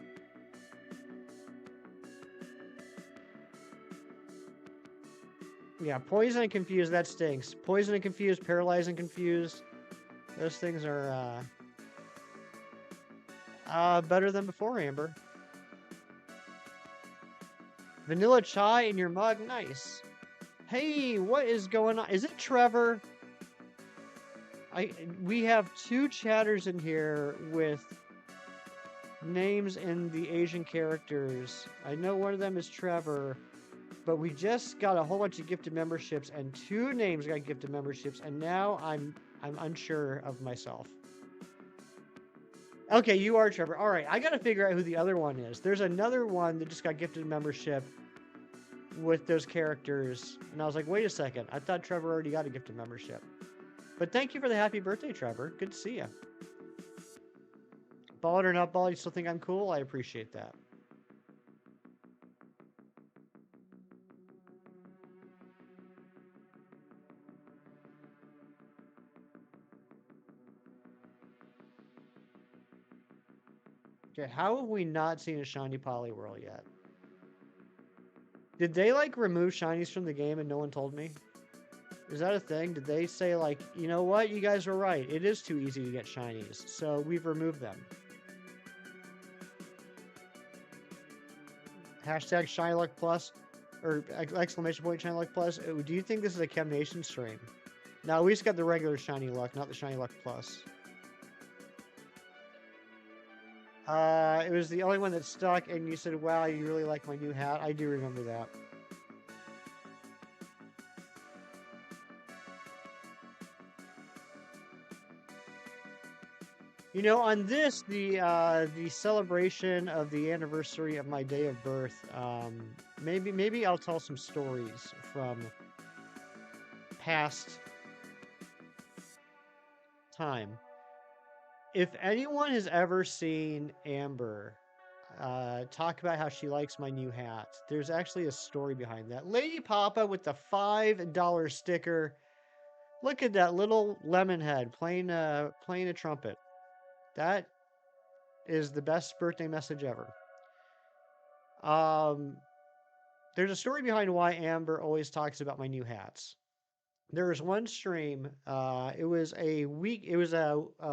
Yeah, poison and confused, that stinks. Poison and confused, paralyzed and confused. Those things are better than before, Amber. Vanilla chai in your mug, nice. Hey, what is going on? Is it Trevor? We have 2 chatters in here with names in the Asian characters. I know one of them is Trevor, but we just got a whole bunch of gifted memberships, and 2 names got gifted memberships, and now I'm unsure of myself. Okay, you are Trevor. All right, I got to figure out who the other one is. There's another one that just got gifted membership with those characters, and I was like, wait a second. I thought Trevor already got a gifted membership. But thank you for the happy birthday, Trevor. Good to see you. Bald or not bald, you still think I'm cool? I appreciate that. Okay, how have we not seen a shiny Poliwhirl yet? Did they, like, remove shinies from the game and no one told me? Is that a thing? Did they say, like, you know what? You guys were right. It is too easy to get shinies, so we've removed them. Hashtag ShinyLuck Plus, or exclamation point ShinyLuck Plus. Do you think this is a Chem Nation stream? No, we just got the regular shiny luck, not the shiny luck plus. It was the only one that stuck, and you said, wow, you really like my new hat. I do remember that. You know, on this, the celebration of the anniversary of my day of birth, maybe I'll tell some stories from past time. If anyone has ever seen Amber talk about how she likes my new hat, there's actually a story behind that. Lady Papa with the $5 sticker. Look at that little lemon head playing a trumpet. That is the best birthday message ever. There's a story behind why Amber always talks about my new hats. There was one stream. It was a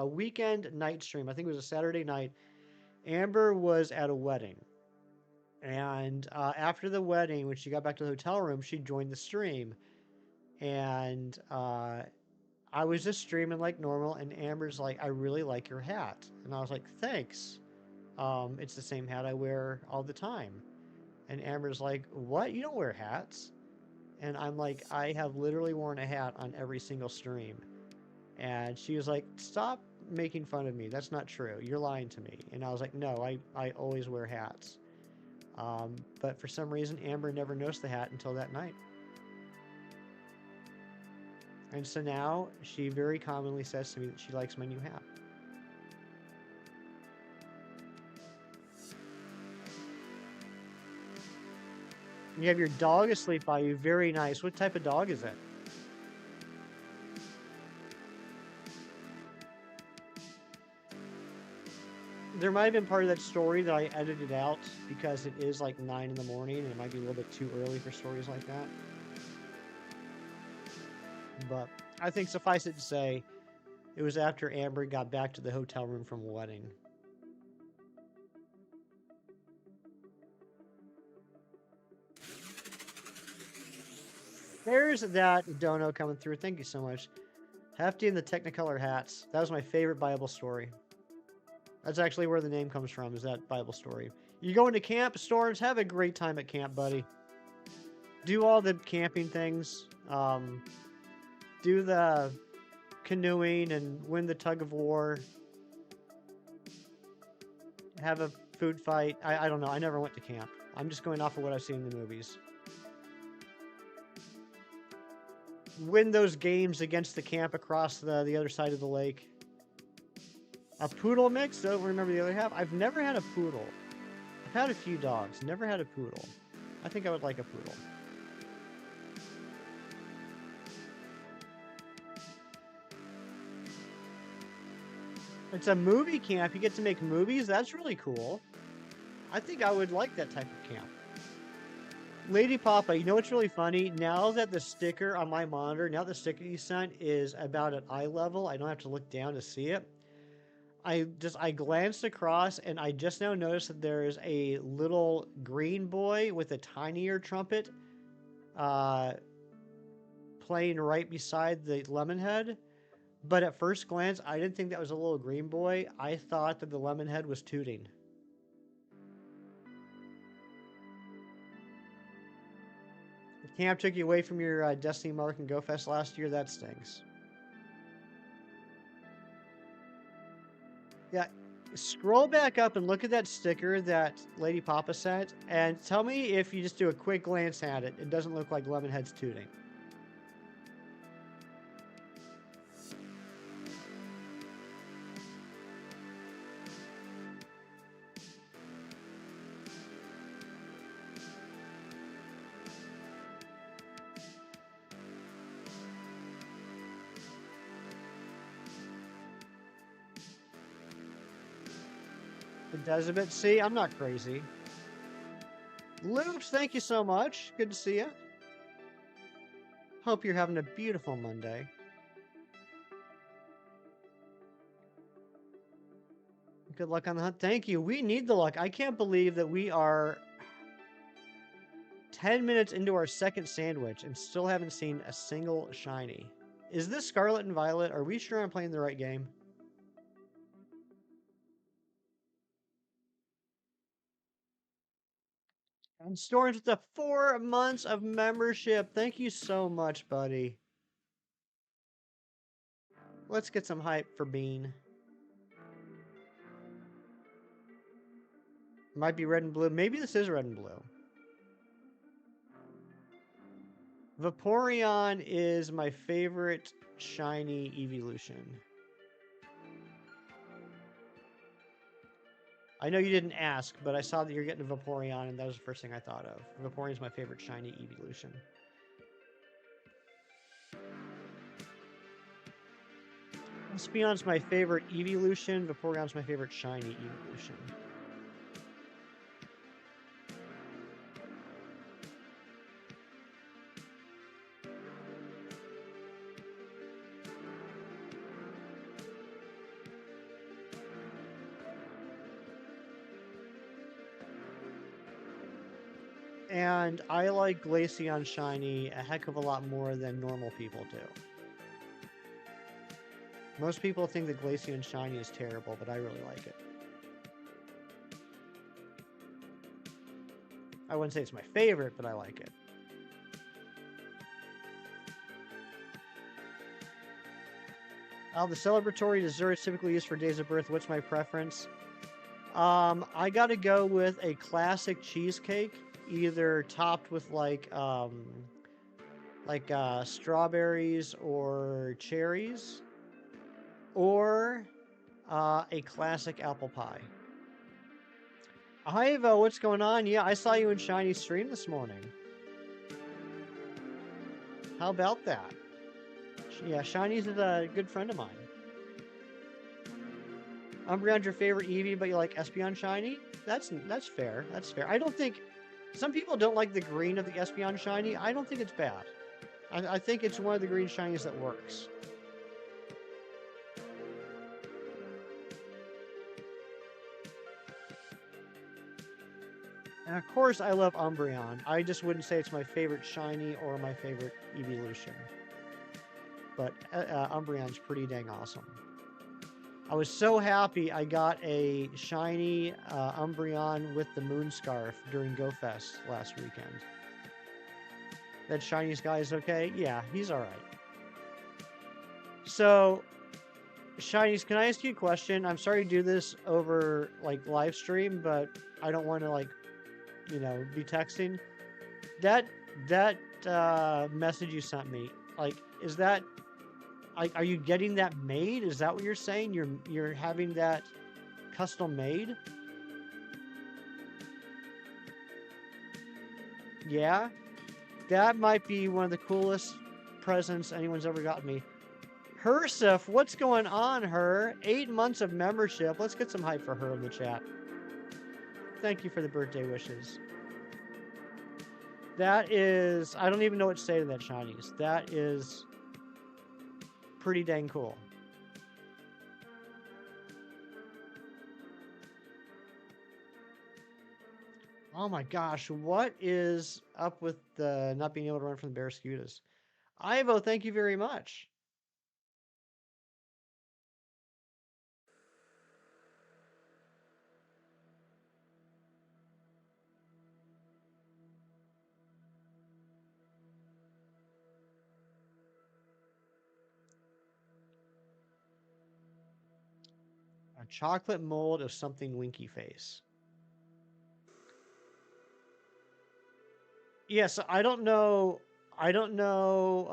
weekend night stream. I think it was a Saturday night. Amber was at a wedding, and after the wedding, when she got back to the hotel room, she joined the stream, and I was just streaming like normal, and Amber's like, "I really like your hat," and I was like, "Thanks. It's the same hat I wear all the time." And Amber's like, "What? You don't wear hats?" And I'm like, "I have literally worn a hat on every single stream." And she was like, "Stop making fun of me. That's not true. You're lying to me." And I was like, "No, I always wear hats." But for some reason, Amber never noticed the hat until that night. And so now she very commonly says to me that she likes my new hat. You have your dog asleep by you. Very nice. What type of dog is it? There might have been part of that story that I edited out because it is like 9 in the morning and it might be a little bit too early for stories like that. But I think suffice it to say, it was after Amber got back to the hotel room from a wedding. There's that dono coming through. Thank you so much. Hefty and the Technicolor hats. That was my favorite Bible story. That's actually where the name comes from, is that Bible story. You going to camp, Storms? Have a great time at camp, buddy. Do all the camping things. Do the canoeing and win the tug of war. Have a food fight. I don't know. I never went to camp. I'm just going off of what I've seen in the movies. Win those games against the camp across the other side of the lake. A poodle mix? Don't remember the other half. I've never had a poodle. I've had a few dogs. Never had a poodle. I think I would like a poodle. It's a movie camp. You get to make movies. That's really cool. I think I would like that type of camp. Lady Papa, you know what's really funny? Now that the sticker on my monitor, now the sticker you sent is about at eye level, I don't have to look down to see it. I glanced across and I just now noticed that there is a little green boy with a tinier trumpet playing right beside the lemon head. But at first glance, I didn't think that was a little green boy. I thought that the lemon head was tooting. The camp took you away from your Destiny Mark and Go Fest last year. That stings. Yeah, scroll back up and look at that sticker that Lady Papa sent, and tell me if you just do a quick glance at it, it doesn't look like Lemonhead's tooting. It does a bit. See, I'm not crazy. Loops, thank you so much. Good to see you. Hope you're having a beautiful Monday. Good luck on the hunt. Thank you. We need the luck. I can't believe that we are 10 minutes into our second sandwich and still haven't seen a single shiny. Is this Scarlet and Violet? Are we sure I'm playing the right game? And Storms with the 4 months of membership. Thank you so much, buddy. Let's get some hype for Bean. Might be red and blue. Maybe this is red and blue. Vaporeon is my favorite shiny evolution. I know you didn't ask, but I saw that you're getting a Vaporeon, and that was the first thing I thought of. Vaporeon is my favorite shiny evolution. Espeon's my favorite evolution. Vaporeon's my favorite shiny evolution. And I like Glaceon shiny a heck of a lot more than normal people do. Most people think that Glaceon shiny is terrible, but I really like it. I wouldn't say it's my favorite, but I like it. The celebratory desserts typically used for days of birth. What's my preference? I gotta go with a classic cheesecake, either topped with like strawberries or cherries, or a classic apple pie. Hi, Evo, what's going on? Yeah, I saw you in Shiny stream this morning. How about that? Yeah, Shiny's a good friend of mine. Umbreon's your favorite Eevee, but you like Espeon Shiny? That's fair. That's fair. I don't think... Some people don't like the green of the Espeon Shiny. I don't think it's bad. I think it's one of the green shinies that works. And of course I love Umbreon. I just wouldn't say it's my favorite shiny or my favorite evolution. But Umbreon's pretty dang awesome. I was so happy I got a shiny Umbreon with the Moonscarf during GoFest last weekend. That shiny guy is okay? Yeah, he's alright. So, Shinies, can I ask you a question? I'm sorry to do this over, like, live stream, but I don't want to, like, you know, be texting. That message you sent me, like, is that... Like, are you getting that made? Is that what you're saying? You're having that custom made? Yeah? That might be one of the coolest presents anyone's ever gotten me. Hersif, what's going on, Her? 8 months of membership. Let's get some hype for her in the chat. Thank you for the birthday wishes. That is... I don't even know what to say to that, Shinies. That is... pretty dang cool. Oh my gosh, what is up with the not being able to run from the Barraskewdas? Ivo, thank you very much. A chocolate mold of something winky face. Yes, I don't know. I don't know.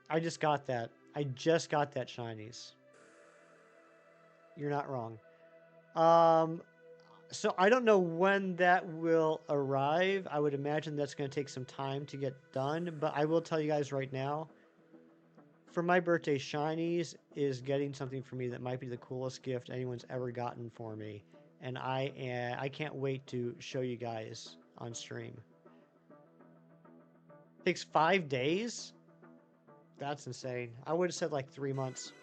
I just got that. I just got that Shinies. You're not wrong. So I don't know when that will arrive. I would imagine that's going to take some time to get done, but I will tell you guys right now, for my birthday, Shinies is getting something for me that might be the coolest gift anyone's ever gotten for me, and I can't wait to show you guys on stream. It takes 5 days? That's insane. I would have said like 3 months.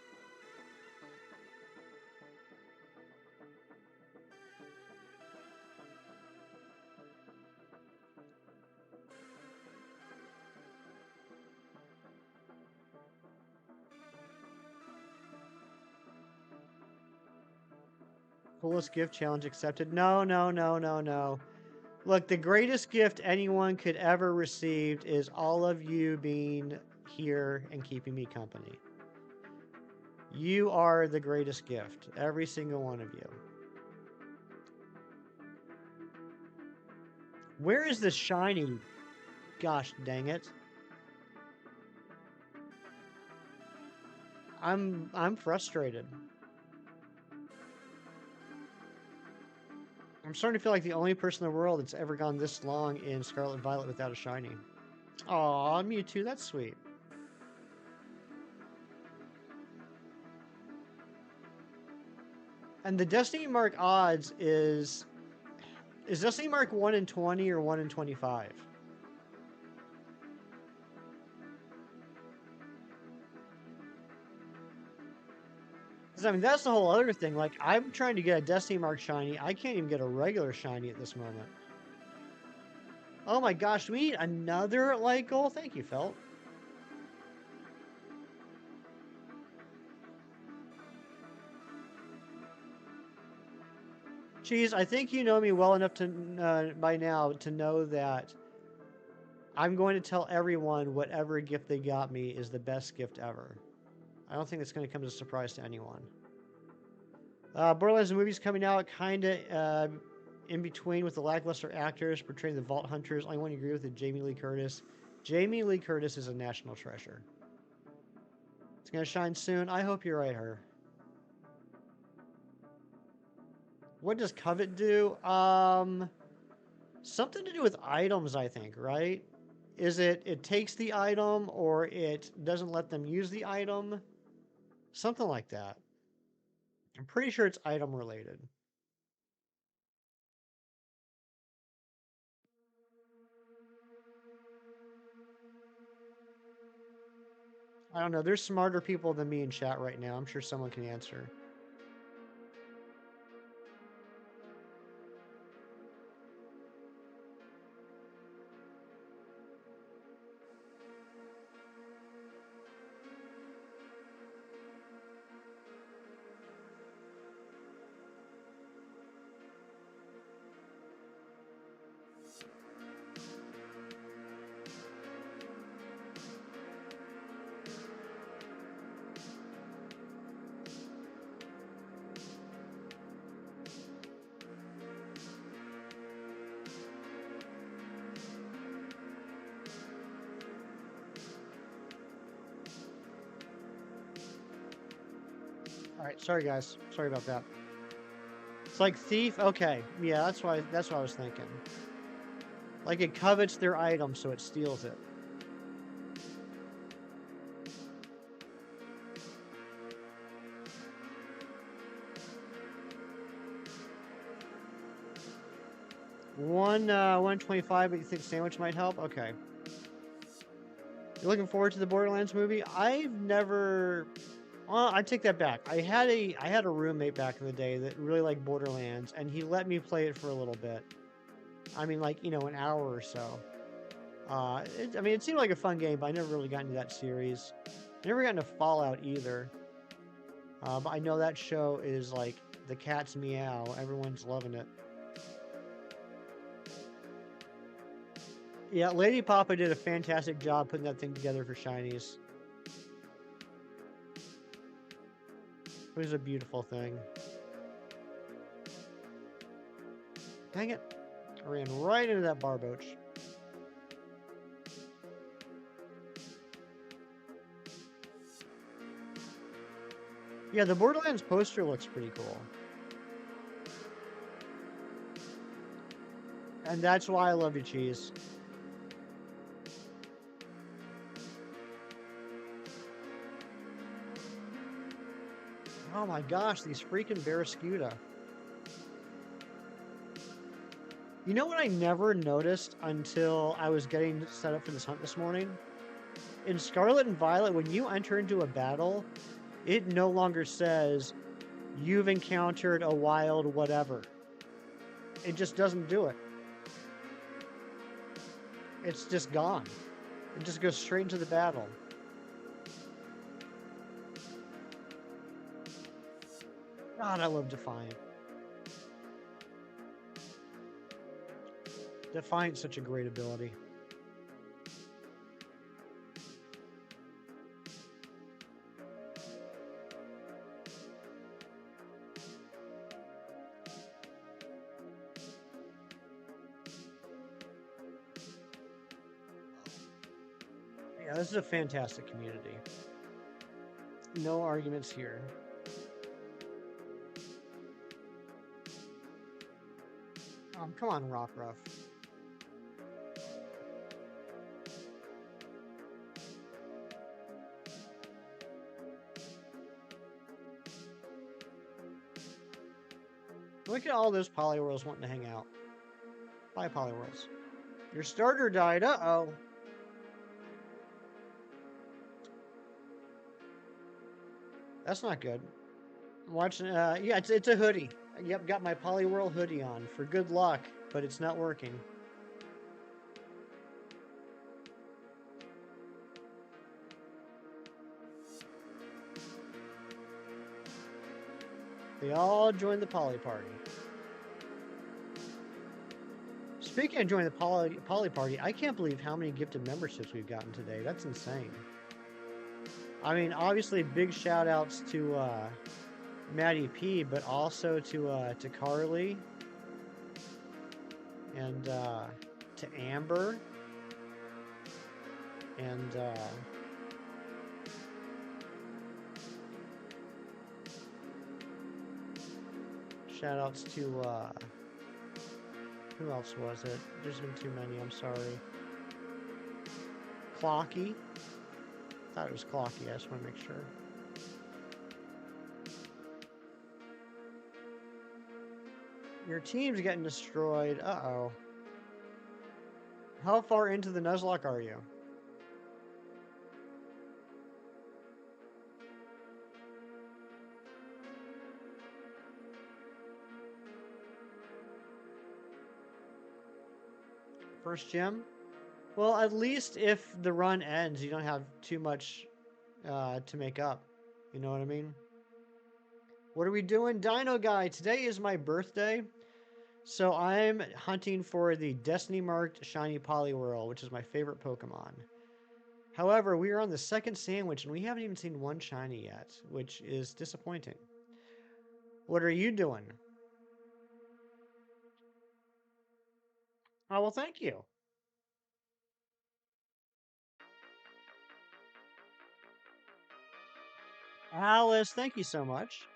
Coolest gift challenge accepted. No, no, no, no, no. Look, the greatest gift anyone could ever receive is all of you being here and keeping me company. You are the greatest gift. Every single one of you. Where is the shiny? Gosh dang it. I'm frustrated. I'm starting to feel like the only person in the world that's ever gone this long in Scarlet and Violet without a shiny. Aw, Mewtwo, that's sweet. And the Destiny Mark odds is Destiny Mark 1 in 20 or 1 in 25? Because, I mean, that's the whole other thing. Like, I'm trying to get a Destiny Mark shiny. I can't even get a regular shiny at this moment. Oh my gosh, we need another light goal? Thank you, Felt. Cheese, I think you know me well enough to by now to know that I'm going to tell everyone whatever gift they got me is the best gift ever. I don't think it's going to come as a surprise to anyone. Borderlands movie's coming out kind of in between with the lackluster actors portraying the Vault Hunters. I want to agree with it. Jamie Lee Curtis. Jamie Lee Curtis is a national treasure. It's going to shine soon. I hope you're right, her. What does Covet do? Something to do with items, I think, right? Is it takes the item or it doesn't let them use the item? Something like that. I'm pretty sure it's item related. I don't know. There's smarter people than me in chat right now. I'm sure someone can answer. All right, sorry guys. Sorry about that. It's like thief. Okay, yeah, that's what I was thinking. Like it covets their item, so it steals it. One 125, but you think sandwich might help? Okay. You're looking forward to the Borderlands movie? I've never. Well, I take that back. I had a roommate back in the day that really liked Borderlands, and he let me play it for a little bit. I mean, like, an hour or so. I mean, it seemed like a fun game, but I never really got into that series. I never got into Fallout either. But I know that show is like the cat's meow. Everyone's loving it. Yeah, Lady Papa did a fantastic job putting that thing together for shinies. It was a beautiful thing. Dang it. I ran right into that barboach. Yeah, the Borderlands poster looks pretty cool. And that's why I love you, Cheese. Oh my gosh, these freaking Barraskewda. You know what I never noticed until I was getting set up for this hunt this morning? In Scarlet and Violet, when you enter into a battle, it no longer says, you've encountered a wild whatever. It just doesn't do it. It's just gone. It just goes straight into the battle. God, I love Defiant. Defiant's such a great ability. Yeah, this is a fantastic community. No arguments here. Come on, Rockruff. Look at all those Poliwhirls wanting to hang out. Bye, Poliwhirls. Your starter died. Uh-oh. That's not good. I'm watching, yeah, it's a hoodie. Yep, got my Poliwhirl hoodie on for good luck, but it's not working. They all joined the Poly Party. Speaking of joining the Poly Party, I can't believe how many gifted memberships we've gotten today. That's insane. I mean, obviously, big shout outs to Maddie P, but also to Carly and to Amber and shout outs to who else was it? There's been too many, I'm sorry. Clocky. Thought it was Clocky, I just want to make sure. Your team's getting destroyed. Uh-oh. How far into the Nuzlocke are you? First gym? Well, at least if the run ends, you don't have too much to make up. You know what I mean? What are we doing? Dino Guy, today is my birthday. So I'm hunting for the Destiny Marked Shiny Poliwhirl, which is my favorite Pokemon. However, we are on the second sandwich and we haven't even seen one shiny yet, which is disappointing. What are you doing? Oh, well, thank you. Alice, thank you so much.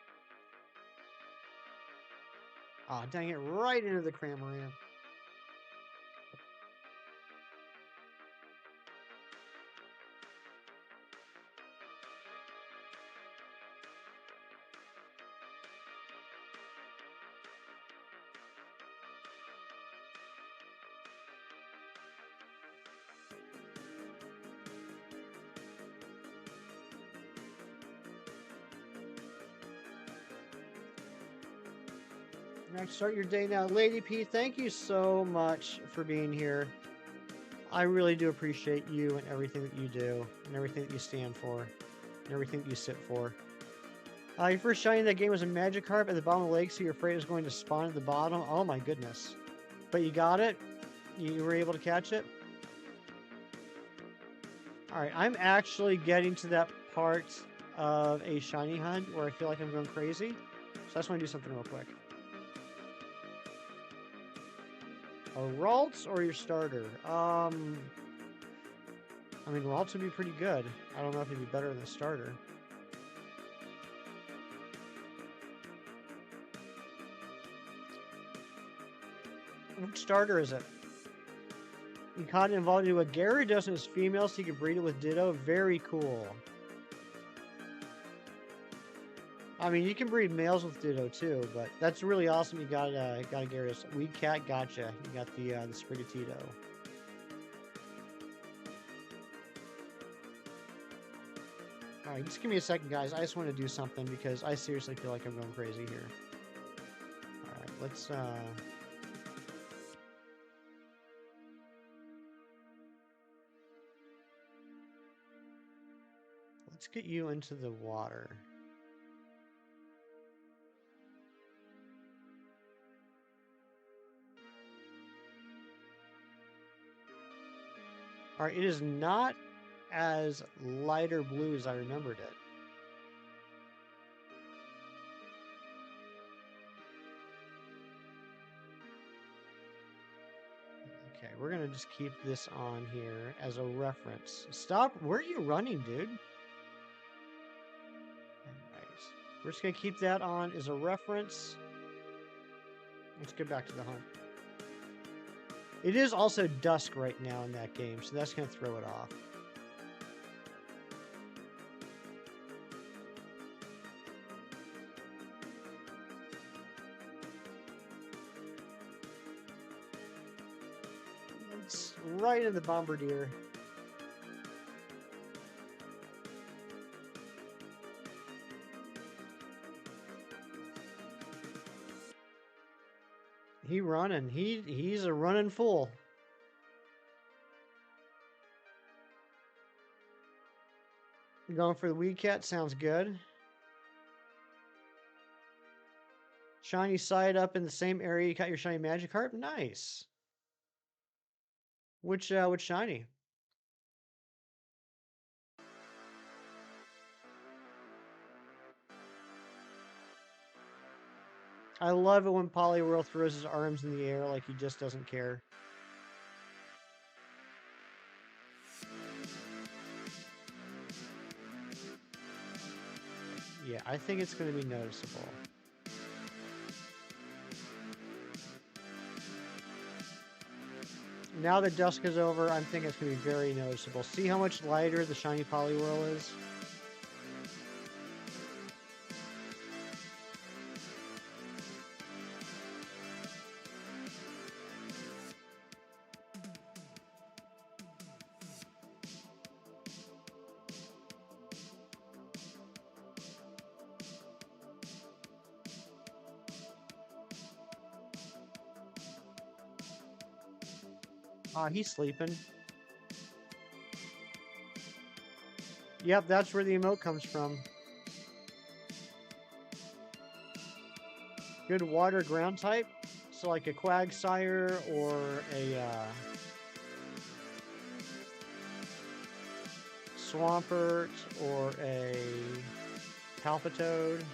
Oh, dang it, right into the Cramorant. Next, start your day now. Lady P, thank you so much for being here. I really do appreciate you and everything that you do, and everything that you stand for, and everything that you sit for. Your first shiny in that game was a Magikarp at the bottom of the lake, so you're afraid it was going to spawn at the bottom. Oh my goodness. But you got it? You were able to catch it? Alright, I'm actually getting to that part of a shiny hunt where I feel like I'm going crazy. So I just want to do something real quick. A Ralts or your starter? I mean, Ralts would be pretty good. I don't know if it'd be better than the starter. Which starter is it? You caught it involved into a Gyarados is female, so you can breed it with Ditto. Very cool. I mean, you can breed males with Ditto too, but that's really awesome. You got a Gyarados. Weed Cat, gotcha. You got the Sprigatito. All right, just give me a second, guys. I just want to do something because I seriously feel like I'm going crazy here. All right, let's get you into the water. All right, it is not as lighter blue as I remembered it. Okay, we're gonna just keep this on here as a reference. Stop, where are you running, dude? Alright, we're just gonna keep that on as a reference. Let's get back to the hunt. It is also dusk right now in that game, so that's gonna throw it off. It's right in the bombardier. He running. He's a running fool. Going for the weed cat sounds good. Shiny side up in the same area you got your shiny Magikarp. Nice. Which shiny? I love it when Poliwhirl throws his arms in the air like he just doesn't care. Yeah, I think it's going to be noticeable. Now that dusk is over, I'm thinking it's going to be very noticeable. See how much lighter the shiny Poliwhirl is? He's sleeping. Yep, that's where the emote comes from. Good water ground type. So like a Quagsire or a Swampert or a Palpitoad.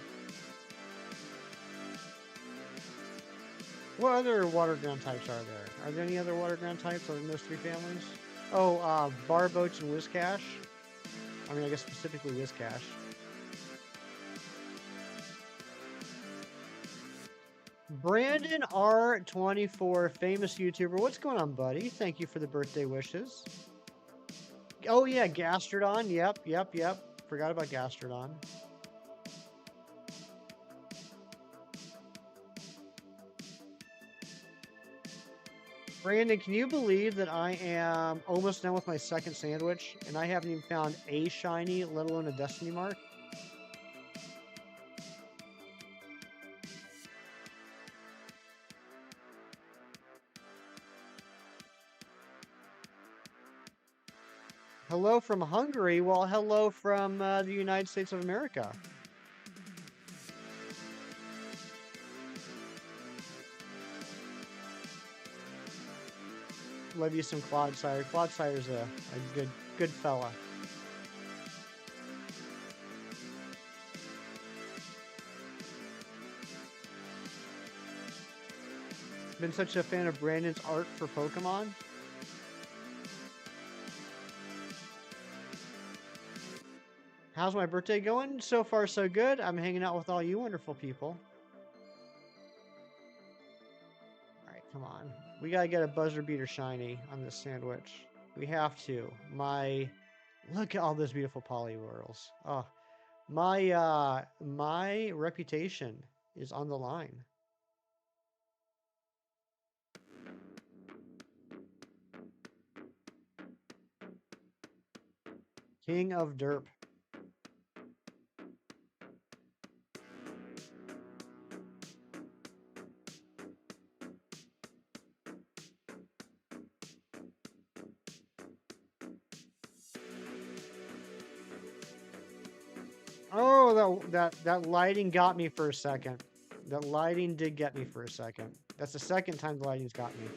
What other water ground types are there? Are there any other water ground types other than those three families? Oh, Barboach and Whiscash. I mean, I guess specifically Whiscash. Brandon R24, famous YouTuber. What's going on, buddy? Thank you for the birthday wishes. Oh, yeah, Gastrodon. Yep. Forgot about Gastrodon. Brandon, can you believe that I am almost done with my second sandwich and I haven't even found a shiny, let alone a destiny mark? Hello from Hungary? Well, hello from the United States of America. Love you some Clodsire. Clodsire's a good fella. Been such a fan of Brandon's art for Pokemon. How's my birthday going? So far, so good. I'm hanging out with all you wonderful people. All right, come on. We gotta get a buzzer beater shiny on this sandwich. We have to. Look at all those beautiful Poliwhirls. Oh, my reputation is on the line. King of Derp. Oh, that lighting got me for a second. That lighting did get me for a second. That's the second time the lighting's got me.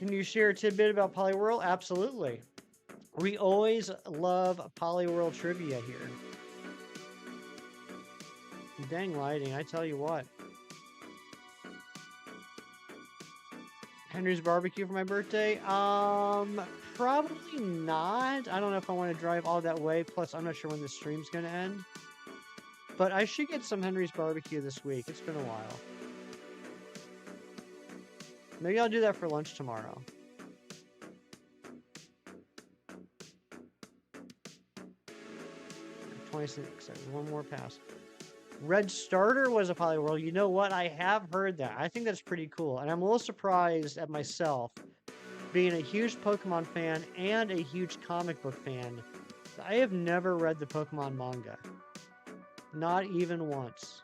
Can you share a tidbit about Poliwhirl? Absolutely. We always love Poliwhirl trivia here. Dang lighting, I tell you what. Henry's barbecue for my birthday? Probably not. I don't know if I want to drive all that way. Plus, I'm not sure when the stream's going to end. But I should get some Henry's barbecue this week. It's been a while. Maybe I'll do that for lunch tomorrow. One more pass. Red Starter was a Poliwhirl. You know what? I have heard that. I think that's pretty cool. And I'm a little surprised at myself, being a huge Pokemon fan and a huge comic book fan. I have never read the Pokemon manga. Not even once.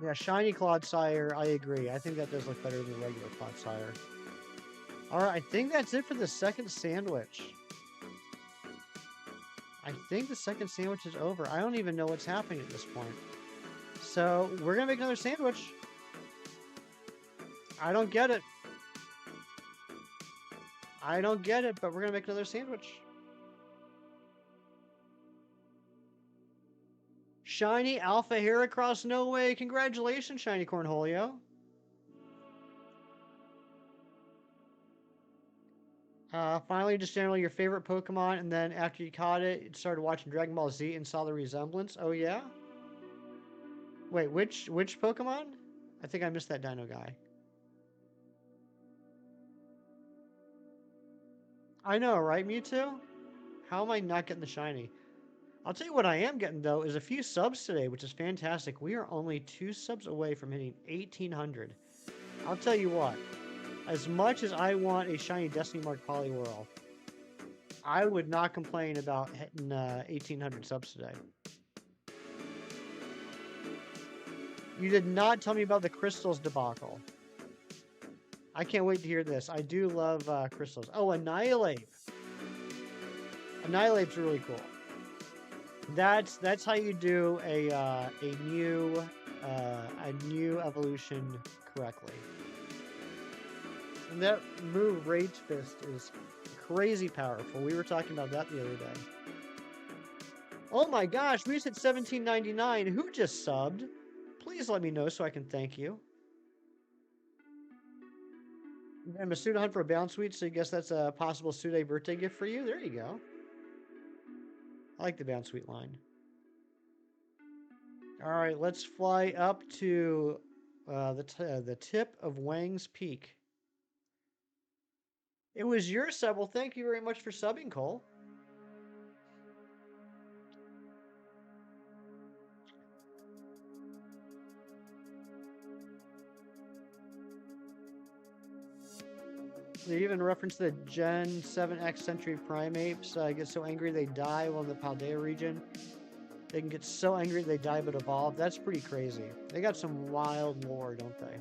Yeah, shiny Clodsire, I agree. I think that does look better than the regular Clodsire. Alright, I think that's it for the second sandwich. I think the second sandwich is over. I don't even know what's happening at this point. So, we're gonna make another sandwich. I don't get it. I don't get it, but we're gonna make another sandwich. Shiny Alpha Heracross, no way. Congratulations, Shiny Cornholio. Finally, just generally your favorite Pokemon, and then after you caught it, you started watching Dragon Ball Z and saw the resemblance. Oh, yeah? Wait, which Pokemon? I think I missed that Dino guy. I know, right, Mewtwo? How am I not getting the shiny? I'll tell you what I am getting, though, is a few subs today, which is fantastic. We are only 2 subs away from hitting 1,800. I'll tell you what. As much as I want a shiny Destiny Mark Poliwhirl, I would not complain about hitting 1,800 subs today. You did not tell me about the crystals debacle. I can't wait to hear this. I do love crystals. Oh, Annihilate. Annihilate's really cool. That's how you do a new evolution correctly. And that move, Rage Fist, is crazy powerful. We were talking about that the other day. Oh my gosh, we just hit $17.99. Who just subbed? Please let me know so I can thank you. I'm a Suda hunt for a Bounce Suite, so I guess that's a possible Suda birthday gift for you. There you go. I like the Bounce Suite line. Alright, let's fly up to the tip of Wang's Peak. It was your sub. Well, thank you very much for subbing, Cole. They even reference the Gen 7X Century Primates get so angry they die while in the Paldea region. They can get so angry they die but evolve. That's pretty crazy. They got some wild lore, don't they?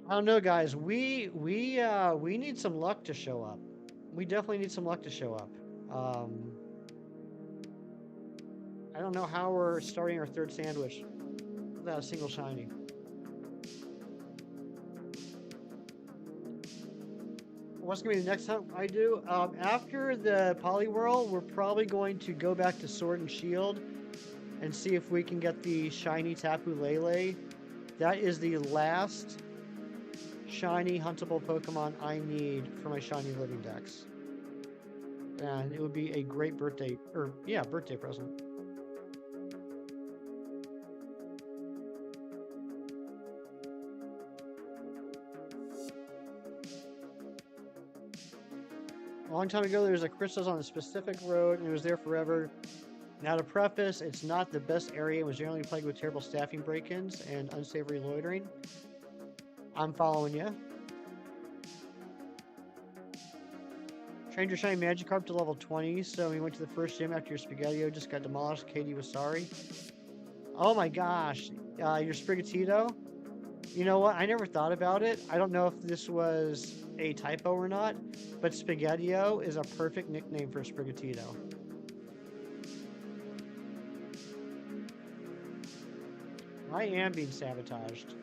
I don't know, guys. We need some luck to show up. We definitely need some luck to show up. I don't know how we're starting our third sandwich without a single shiny. What's going to be the next time I do? After the Poliwhirl, we're probably going to go back to Sword and Shield and see if we can get the shiny Tapu Lele. That is the last shiny huntable Pokemon I need for my shiny living dex. And it would be a great birthday present. A long time ago, there was a crystals on a specific road, and it was there forever. Now, to preface, it's not the best area and was generally plagued with terrible staffing break-ins and unsavory loitering. I'm following you. Trained your shiny Magikarp to level 20, so he went to the first gym after your Spaghettio just got demolished. Katie was sorry. Oh my gosh. Your Sprigatito? You know what? I never thought about it. I don't know if this was a typo or not, but Spaghettio is a perfect nickname for Sprigatito. I am being sabotaged.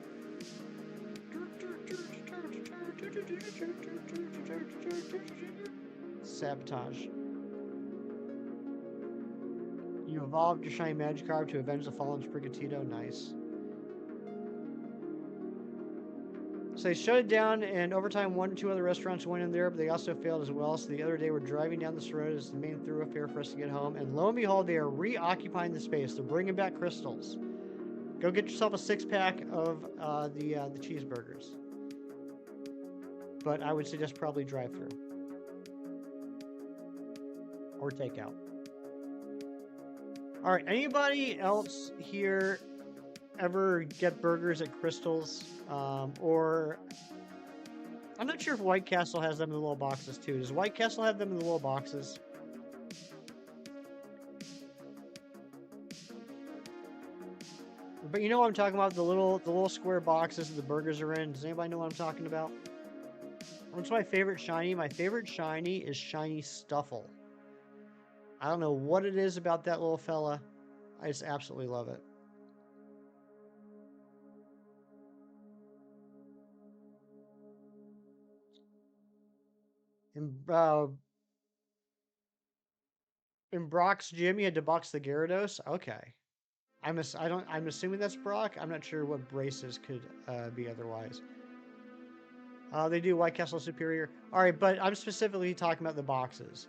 Sabotage. You evolved your shiny Magikarp to avenge the fallen Sprigatito. Nice. So they shut it down, and over time, 1 or 2 other restaurants went in there, but they also failed as well. So the other day, we're driving down this road as the main thoroughfare for us to get home, and lo and behold, they are reoccupying the space. They're bringing back crystals. Go get yourself a 6-pack of the cheeseburgers. But I would suggest probably drive-through or takeout. All right, anybody else here ever get burgers at Crystal's? Or I'm not sure if White Castle has them in the little boxes too. Does White Castle have them in the little boxes? But you know what I'm talking about? The little square boxes the burgers are in. Does anybody know what I'm talking about? What's my favorite shiny? My favorite shiny is Shiny Stuffle. I don't know what it is about that little fella. I just absolutely love it. In Brock's gym, you had to box the Gyarados. Okay, I'm assuming that's Brock. I'm not sure what braces could be otherwise. They do White Castle Superior. All right, but I'm specifically talking about the boxes.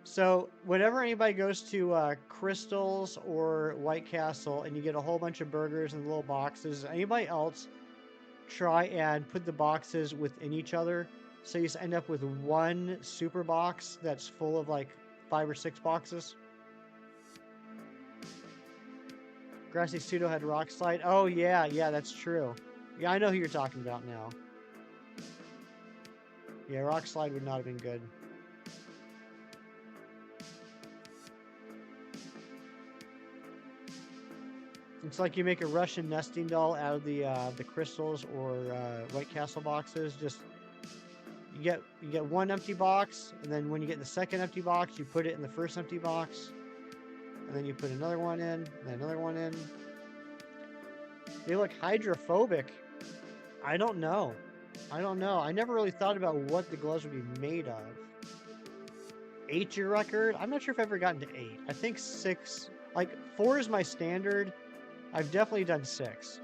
So whenever anybody goes to Crystals or White Castle and you get a whole bunch of burgers in the little boxes, anybody else try and put the boxes within each other, so you just end up with one super box that's full of like 5 or 6 boxes. Grassy Pseudo had Rock Slide. Oh yeah, that's true. Yeah, I know who you're talking about now. Yeah, Rock Slide would not have been good. It's like you make a Russian nesting doll out of the crystals or White Castle boxes. Just you get one empty box, and then when you get the second empty box, you put it in the first empty box, and then you put another one in, and then another one in. They look hydrophobic. I don't know. I never really thought about what the gloves would be made of. 8 your record? I'm not sure if I've ever gotten to 8. I think 6. Like 4 is my standard. I've definitely done 6.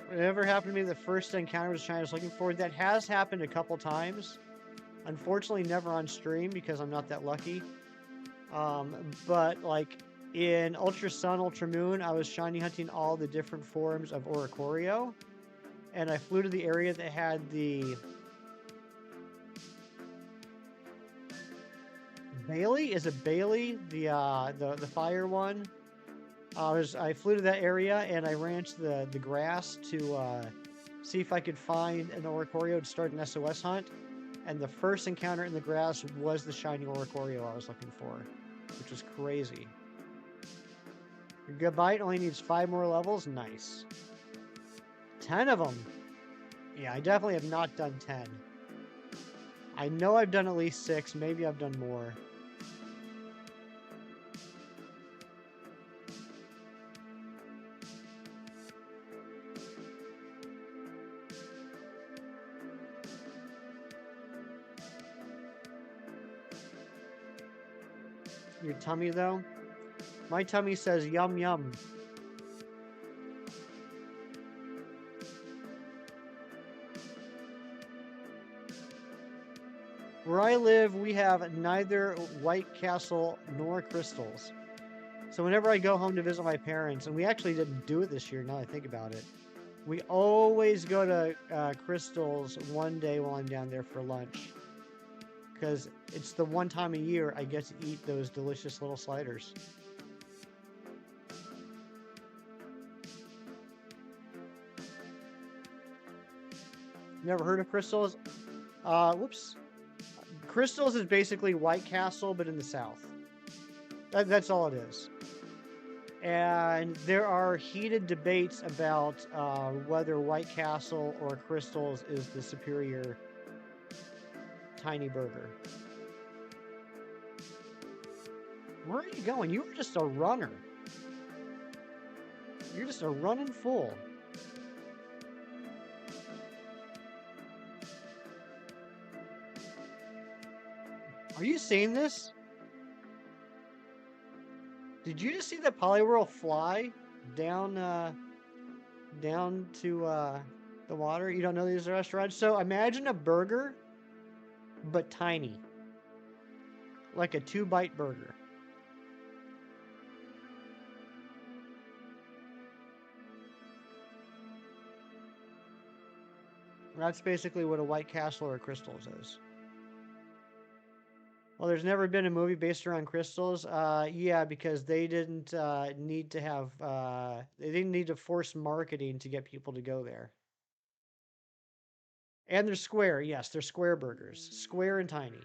Whatever happened to me the first encounter was China I was looking for. That has happened a couple times. Unfortunately, never on stream because I'm not that lucky. But like in Ultra Sun, Ultra Moon, I was shiny hunting all the different forms of Oricorio, and I flew to the area that had the Bailey. Is it Bailey? The fire one. I flew to that area and I ranched the grass to see if I could find an Oricorio to start an SOS hunt. And the first encounter in the grass was the shiny Oricorio I was looking for, which was crazy. Your Gabite only needs 5 more levels. Nice. 10 of them. Yeah, I definitely have not done 10. I know I've done at least 6. Maybe I've done more. Your tummy, though? My tummy says yum yum. Where I live, we have neither White Castle nor Crystals. So whenever I go home to visit my parents, and we actually didn't do it this year, now I think about it, we always go to Crystals one day while I'm down there for lunch. Because it's the one time a year I get to eat those delicious little sliders. Never heard of Crystals? Whoops. Crystals is basically White Castle, but in the south. That's all it is. And there are heated debates about whether White Castle or Crystals is the superior tiny burger. Where are you going? You were just a runner. You're just a running fool. Are you seeing this? Did you just see the Poliwhirl fly down down to the water? You don't know these restaurants? So imagine a burger, but tiny. Like a 2-bite burger. That's basically what a White Castle or a Crystals is. Well, there's never been a movie based around crystals. Yeah, because they didn't need to have they didn't need to force marketing to get people to go there. And they're square. Yes, they're square burgers, square and tiny.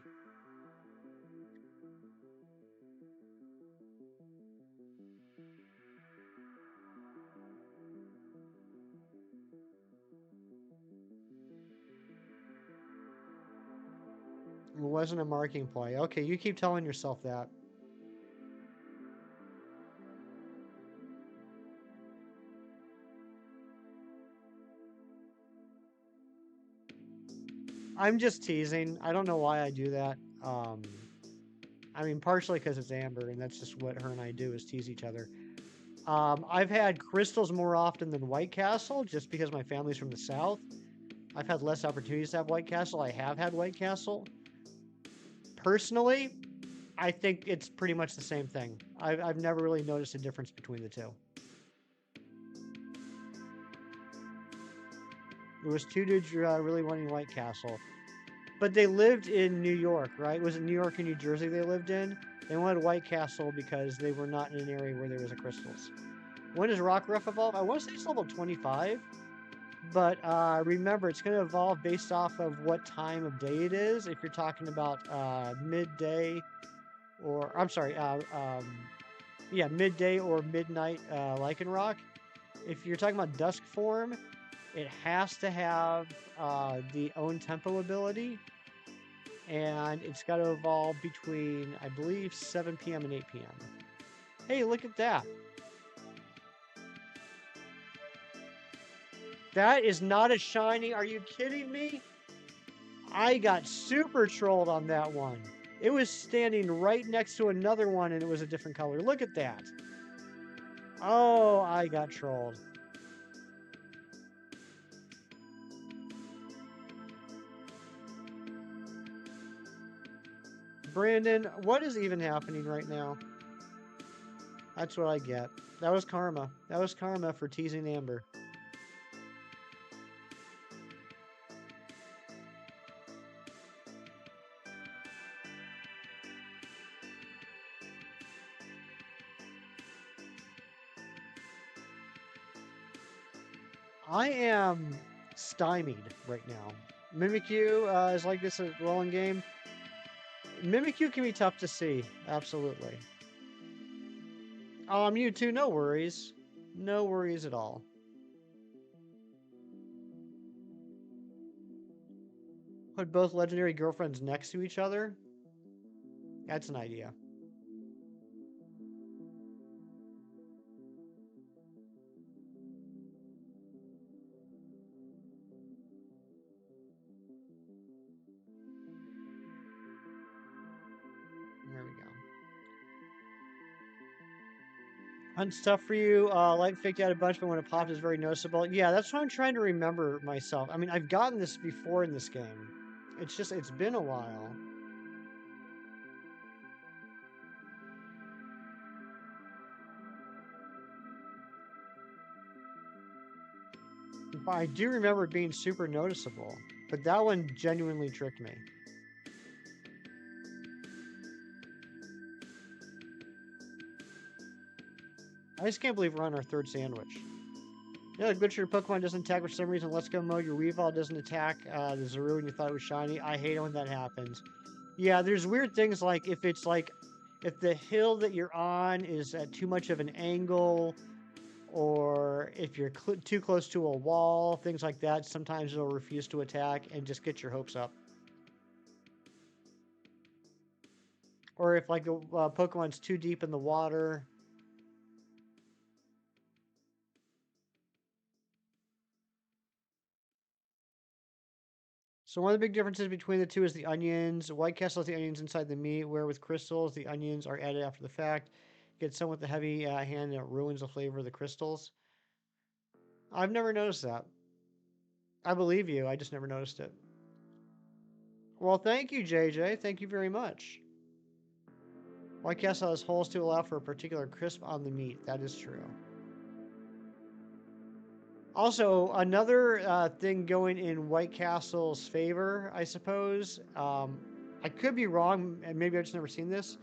It wasn't a marketing play. Okay, you keep telling yourself that. I'm just teasing. I don't know why I do that. I mean, partially because it's Amber, and that's just what her and I do is tease each other. I've had crystals more often than White Castle, just because my family's from the South. I've had less opportunities to have White Castle. I have had White Castle. Personally, I think it's pretty much the same thing. I've never really noticed a difference between the two. There was two dudes really wanting White Castle. But they lived in New York, right? Was it New York and New Jersey they lived in? They wanted White Castle because they were not in an area where there was a crystals. When does Rockruff evolve? I want to say it's level 25. But remember, it's going to evolve based off of what time of day it is. If you're talking about midday, or I'm sorry, yeah, midday or midnight Lycanroc. If you're talking about dusk form, it has to have the own tempo ability, and it's got to evolve between, I believe, 7 p.m. and 8 p.m. Hey, look at that. That is not a shiny. Are you kidding me? I got super trolled on that one. It was standing right next to another one, and it was a different color. Look at that. Oh, I got trolled. Brandon, what is even happening right now? That's what I get. That was karma. That was karma for teasing Amber. I am stymied right now. Mimikyu is like this a rolling game. Mimikyu can be tough to see, absolutely. Mewtwo, no worries. No worries at all. Put both legendary girlfriends next to each other? That's an idea. There we go. Hunt's tough for you. Light faked out a bunch, but when it popped, it's very noticeable. Yeah, that's what I'm trying to remember myself. I mean, I've gotten this before in this game. It's just, it's been a while. But I do remember it being super noticeable. But that one genuinely tricked me. I just can't believe we're on our third sandwich. Yeah, the glitch your Pokemon doesn't attack for some reason. Let's Go mode. Your Weavile doesn't attack the Zaru and you thought it was shiny. I hate it when that happens. Yeah, there's weird things like if it's like if the hill that you're on is at too much of an angle, or if you're too close to a wall, things like that, sometimes it'll refuse to attack and just get your hopes up. Or if like the Pokemon's too deep in the water. So one of the big differences between the two is the onions. White Castle has the onions inside the meat, where with crystals, the onions are added after the fact. Get some with the heavy hand and it ruins the flavor of the crystals. I've never noticed that. I believe you. I just never noticed it. Well, thank you, JJ. Thank you very much. White Castle has holes to allow for a particular crisp on the meat. That is true. Also, another thing going in White Castle's favor, I suppose. I could be wrong, and maybe I've just never seen this.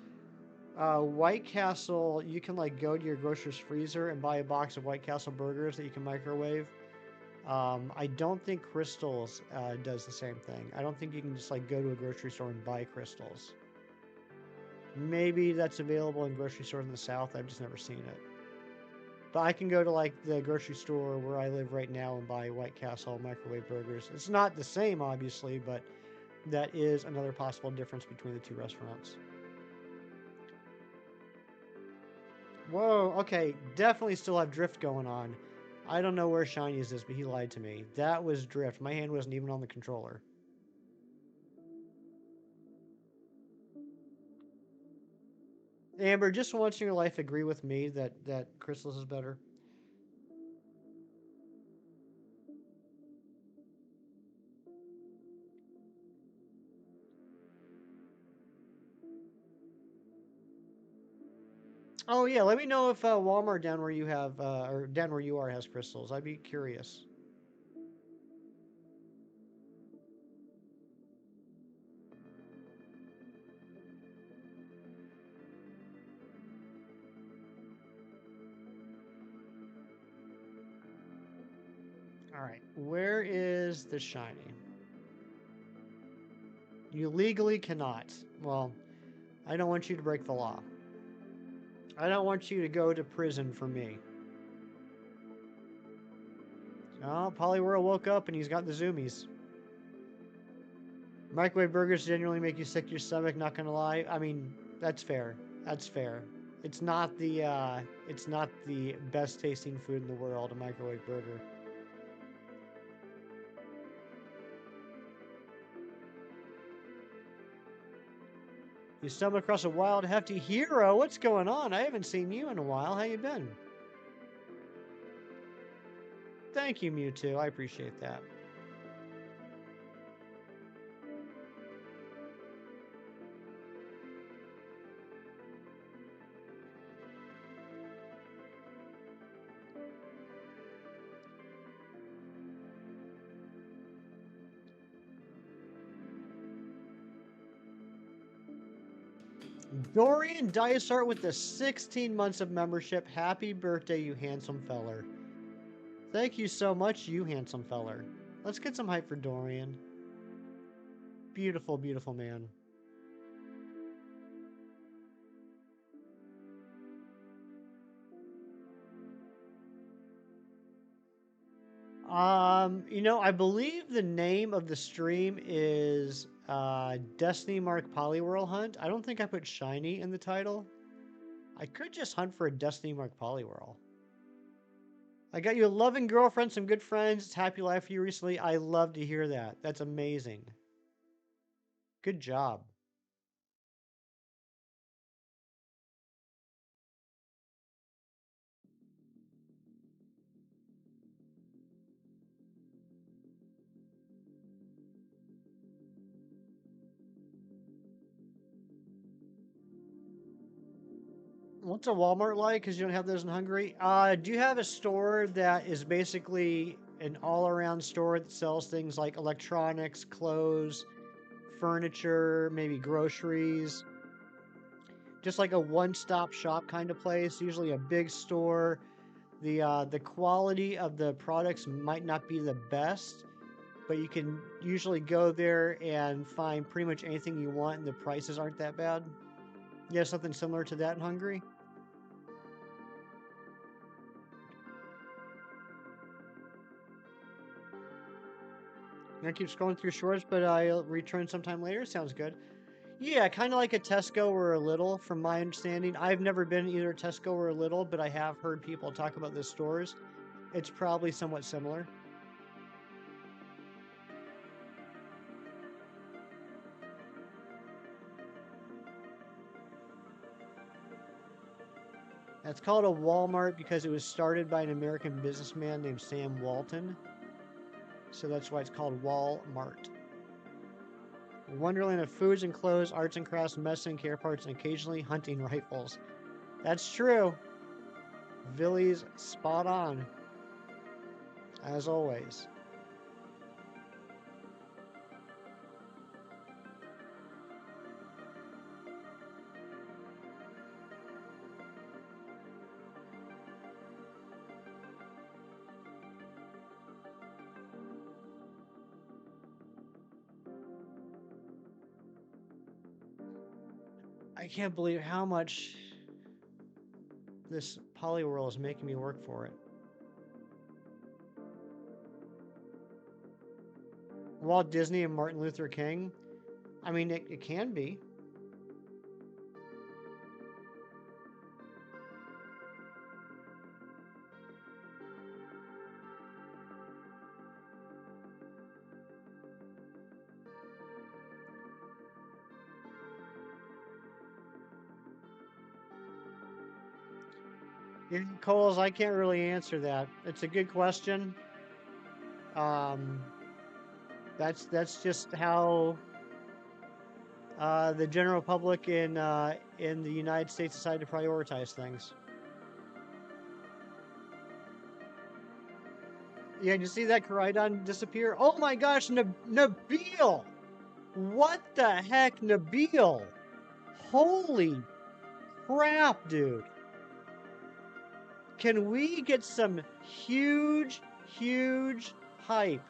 White Castle, you can like go to your grocer's freezer and buy a box of White Castle burgers that you can microwave. I don't think Crystals does the same thing. I don't think you can just like go to a grocery store and buy Crystals. Maybe that's available in grocery stores in the South. I've just never seen it. But I can go to like the grocery store where I live right now and buy White Castle microwave burgers. It's not the same, obviously, but that is another possible difference between the two restaurants. Whoa, okay, definitely still have drift going on. I don't know where Shiny's is, but he lied to me. That was drift. My hand wasn't even on the controller. Amber, just once in your life, agree with me that Crystals is better. Oh yeah, let me know if Walmart down where you have or down where you are has Crystals. I'd be curious. All right, where is the shiny? You legally cannot. Well, I don't want you to break the law. I don't want you to go to prison for me. Oh, Poliwhirl woke up and he's got the zoomies. Microwave burgers generally make you sick to your stomach, not gonna lie. I mean, that's fair. That's fair. It's not the best tasting food in the world, a microwave burger. You stumbled across a wild, hefty hero. What's going on? I haven't seen you in a while. How you been? Thank you, Mewtwo. I appreciate that. Dorian Dysart with the 16 months of membership. Happy birthday, you handsome feller. Thank you so much, you handsome feller. Let's get some hype for Dorian. Beautiful, beautiful man. I believe the name of the stream is Destiny Mark Poliwhirl Hunt. I don't think I put shiny in the title. I could just hunt for a Destiny Mark Poliwhirl. I got you a loving girlfriend, some good friends. It's happy life for you recently. I love to hear that. That's amazing. Good job. What's a Walmart like? Because you don't have those in Hungary. Do you have a store that is basically an all-around store that sells things like electronics, clothes, furniture, maybe groceries? Just like a one-stop shop kind of place. Usually a big store. The quality of the products might not be the best, but you can usually go there and find pretty much anything you want, and the prices aren't that bad. Yeah, something similar to that in Hungary. I keep scrolling through shorts, but I'll return sometime later. Sounds good. Yeah, kind of like a Tesco or a Lidl, from my understanding. I've never been either a Tesco or a Lidl, but I have heard people talk about the stores. It's probably somewhat similar. It's called a Walmart because it was started by an American businessman named Sam Walton. So that's why it's called Walmart. Wonderland of foods and clothes, arts and crafts, medicine, care parts, and occasionally hunting rifles. That's true. Villy's spot on, as always. I can't believe how much this Poliwhirl is making me work for it. Walt Disney and Martin Luther King. I mean, it can be. Yeah, Coles, I can't really answer that. It's a good question. Um, that's just how the general public in the United States decided to prioritize things. Yeah, did you see that Koraidon disappear? Oh my gosh, Nabil! What the heck, Nabil? Holy crap, dude. Can we get some huge, huge hype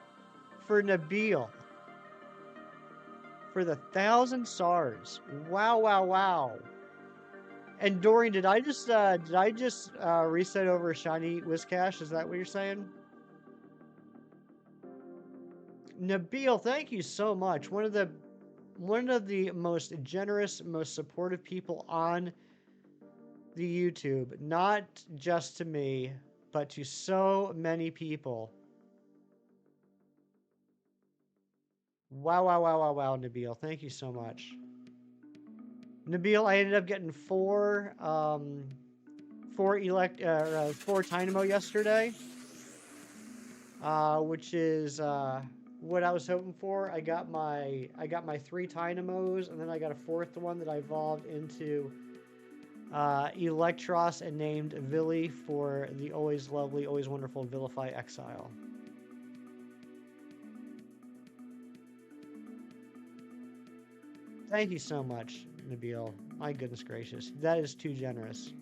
for Nabil? For the 1,000 stars. Wow, wow, wow. And Dorian, did I just reset over shiny Whiscash? Is that what you're saying? Nabil, thank you so much. One of the most generous, most supportive people on the YouTube, not just to me, but to so many people. Wow, wow, wow, wow, wow, Nabil. Thank you so much. Nabil, I ended up getting four Dynamo yesterday, which is what I was hoping for. I got my three Dynamos, and then I got a fourth one that I evolved into Electros and named Villy for the always lovely, always wonderful Vilify Exile. Thank you so much, Nabil. My goodness gracious. That is too generous.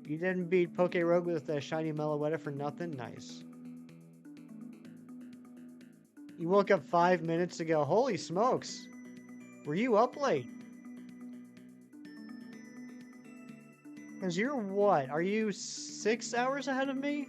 You didn't beat Poke Rogue with a shiny Meloetta for nothing? Nice. You woke up 5 minutes ago. Holy smokes. Were you up late? Because you're what? Are you 6 hours ahead of me?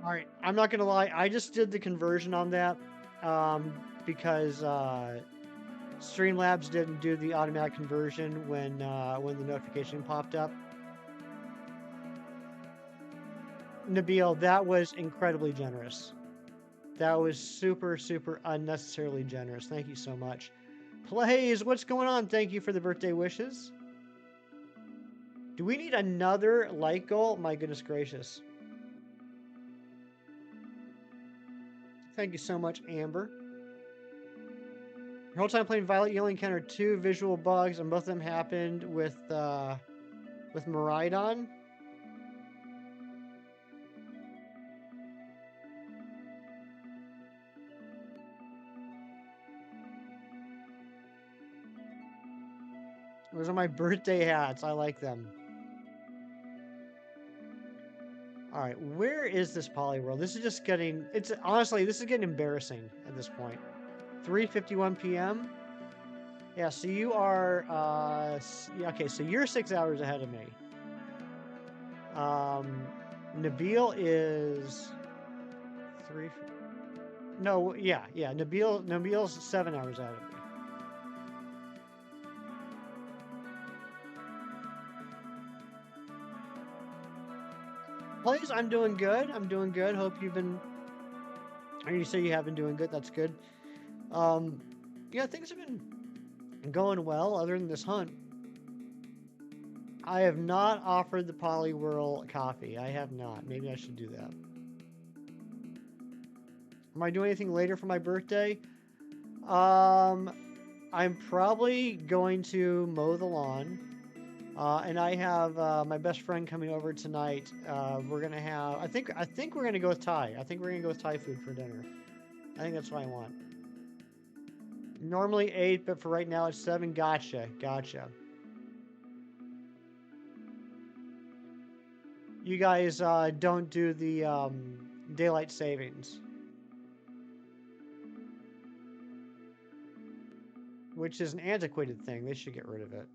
All right, I'm not gonna lie. I just did the conversion on that because Streamlabs didn't do the automatic conversion when the notification popped up. Nabil, that was incredibly generous. That was super, super unnecessarily generous. Thank you so much. Plays, what's going on? Thank you for the birthday wishes. Do we need another like goal? My goodness gracious. Thank you so much, Amber. The whole time playing Violet, you only encountered 2 visual bugs, and both of them happened with Miraidon. Those are my birthday hats. I like them. All right, where is this Poliwhirl? This is just getting, honestly, this is getting embarrassing at this point. 3:51 p.m. Yeah, so you are, yeah, okay, so you're 6 hours ahead of me. Nabil is 3, no, yeah, Nabil's 7 hours ahead of me. Please, I'm doing good. I'm doing good. Hope you've been. Or you say you have been doing good. That's good. Yeah, things have been going well. Other than this hunt, I have not offered the Poliwhirl coffee. I have not. Maybe I should do that. Am I doing anything later for my birthday? I'm probably going to mow the lawn. And I have my best friend coming over tonight. We're gonna have. I think we're gonna go with Thai. I think we're gonna go with Thai food for dinner. I think that's what I want. Normally 8, but for right now it's 7. Gotcha. You guys don't do the daylight savings, which is an antiquated thing. They should get rid of it.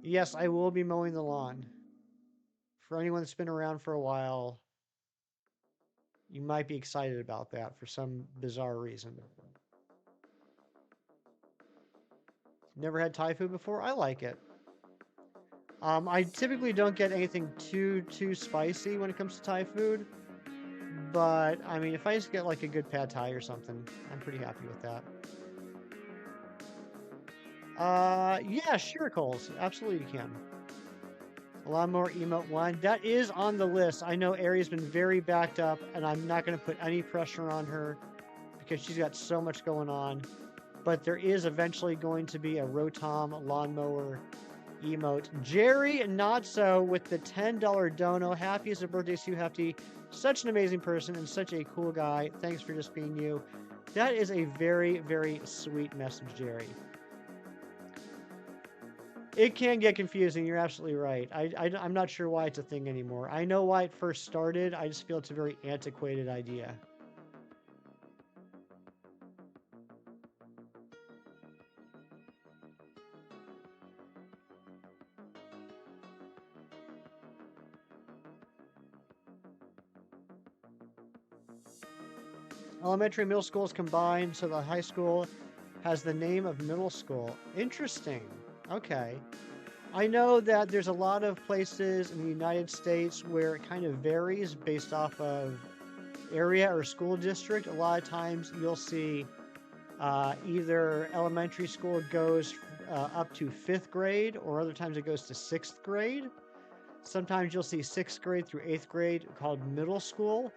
Yes, I will be mowing the lawn. For anyone that's been around for a while, you might be excited about that for some bizarre reason. Never had Thai food before? I like it. I typically don't get anything too spicy when it comes to Thai food. But, I mean, if I just get like a good pad Thai or something, I'm pretty happy with that. Yeah, sure, Coles. Absolutely you can. A lot more emote 1. That is on the list. I know Ari's been very backed up, and I'm not going to put any pressure on her because she's got so much going on. But there is eventually going to be a Rotom lawnmower emote. Jerry Not So with the $10 dono. Happiest of birthday, Sue Hefty. Such an amazing person and such a cool guy. Thanks for just being you. That is a very, very sweet message, Jerry. It can get confusing. You're absolutely right. I'm not sure why it's a thing anymore. I know why it first started. I just feel it's a very antiquated idea. Elementary and middle schools combined, so the high school has the name of middle school. Interesting. Okay. I know that there's a lot of places in the United States where it kind of varies based off of area or school district. A lot of times you'll see either elementary school goes up to 5th grade, or other times it goes to 6th grade. Sometimes you'll see 6th grade through 8th grade called middle school.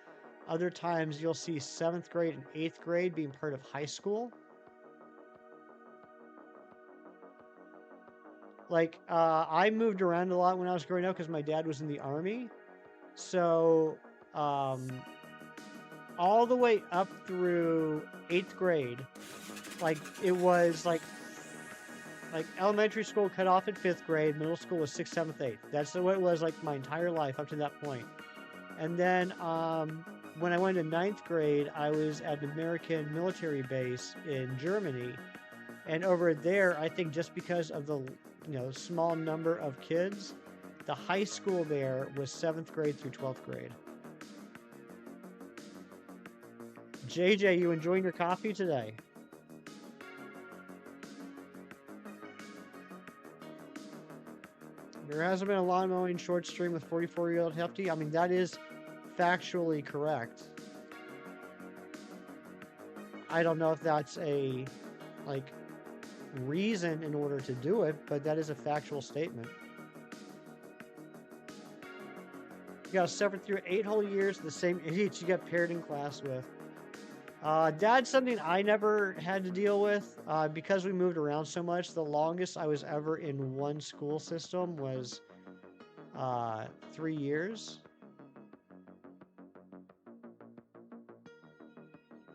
Other times you'll see 7th grade and 8th grade being part of high school. Like, I moved around a lot when I was growing up because my dad was in the Army. So, all the way up through 8th grade, like, it was like elementary school cut off at 5th grade, middle school was 6th, 7th, 8th. That's the way it was like my entire life up to that point. And then, when I went to 9th grade, I was at an American military base in Germany. And over there, I think just because of the small number of kids, the high school there was 7th grade through 12th grade. JJ, you enjoying your coffee today? There hasn't been a lawn mowing short stream with 44-year-old Hefty. I mean, that is factually correct. I don't know if that's a, reason in order to do it, but that is a factual statement. You gotta suffer through 8 whole years of the same idiots you got paired in class with. That's something I never had to deal with because we moved around so much. The longest I was ever in one school system was 3 years.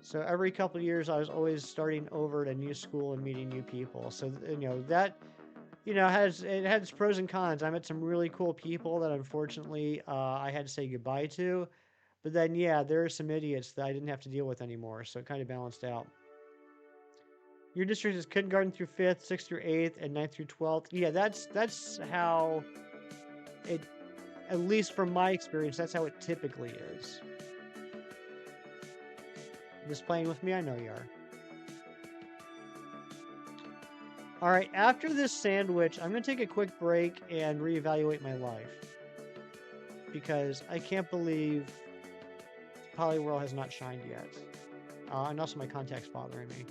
So every couple of years, I was always starting over at a new school and meeting new people. So that has its pros and cons. I met some really cool people that unfortunately I had to say goodbye to. But then, yeah, there are some idiots that I didn't have to deal with anymore, so it kind of balanced out. Your district is kindergarten through 5th, 6th through 8th, and 9th through 12th. Yeah, that's how it, at least from my experience, that's how it typically is. Just playing with me? I know you are. All right, after this sandwich, I'm going to take a quick break and reevaluate my life. Because I can't believe Poliwhirl has not shined yet. And also my contact's bothering me.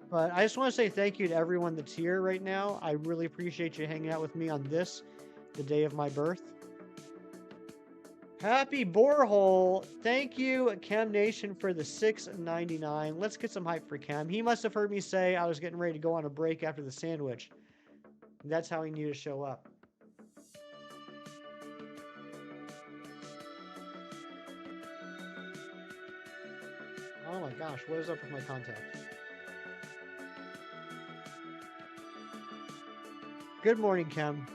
But I just want to say thank you to everyone that's here right now. I really appreciate you hanging out with me on this, the day of my birth. Happy borehole! Thank you, Chem Nation, for the $6.99. Let's get some hype for Chem. He must have heard me say I was getting ready to go on a break after the sandwich. That's how he knew to show up. Oh my gosh, what is up with my contact? Good morning, Chem.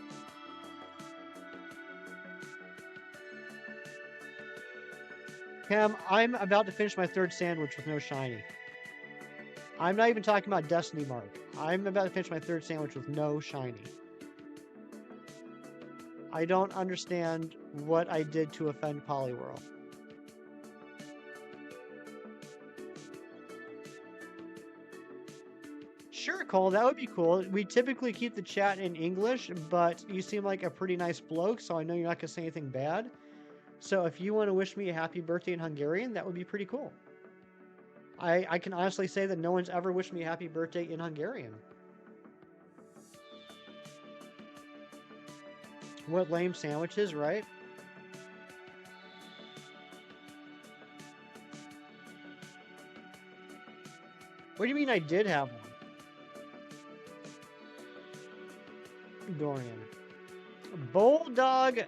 Chem, I'm about to finish my 3rd sandwich with no shiny. I'm not even talking about Destiny Mark. I'm about to finish my 3rd sandwich with no shiny. I don't understand what I did to offend Poliwhirl. Sure, Cole, that would be cool. We typically keep the chat in English, but you seem like a pretty nice bloke, so I know you're not going to say anything bad. So if you want to wish me a happy birthday in Hungarian, that would be pretty cool. I can honestly say that no one's ever wished me a happy birthday in Hungarian. What lame sandwiches, right? What do you mean I did have one? Dorian. Bulldog.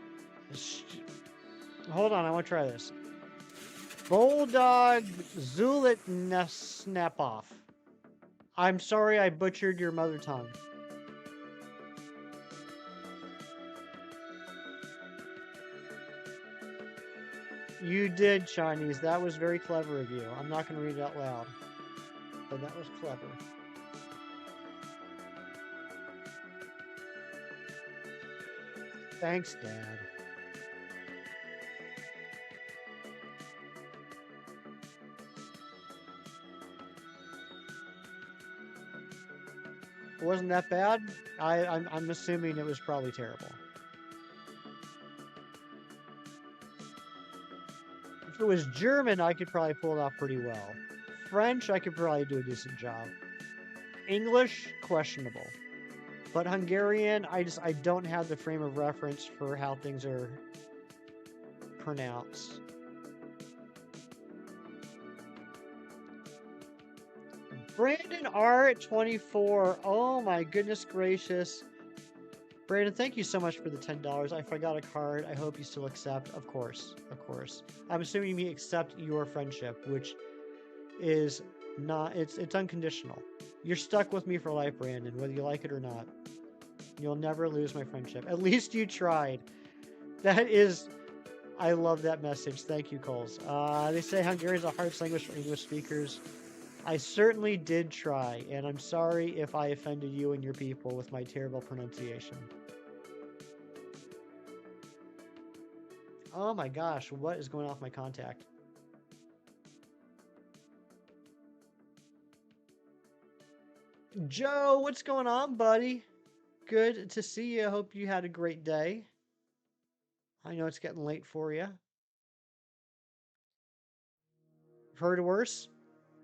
Hold on, I want to try this. Bulldog Zulit Snap Off. I'm sorry I butchered your mother tongue. You did, Chinese. That was very clever of you. I'm not going to read it out loud. But that was clever. Thanks, Dad. It wasn't that bad? I'm assuming it was probably terrible. If it was German, I could probably pull it off pretty well. French, I could probably do a decent job. English, questionable. But Hungarian, I don't have the frame of reference for how things are pronounced. Brandon R at 24. Oh my goodness gracious. Brandon, thank you so much for the $10. I forgot a card. I hope you still accept. Of course. Of course. I'm assuming you mean accept your friendship, which is not, it's unconditional. You're stuck with me for life, Brandon, whether you like it or not. You'll never lose my friendship. At least you tried. That is, I love that message. Thank you, Coles. They say Hungarian is a hard language for English speakers. I certainly did try, and I'm sorry if I offended you and your people with my terrible pronunciation. Oh my gosh, what is going on with my contact? Joe, what's going on, buddy? Good to see you. Hope you had a great day. I know it's getting late for you. Heard worse?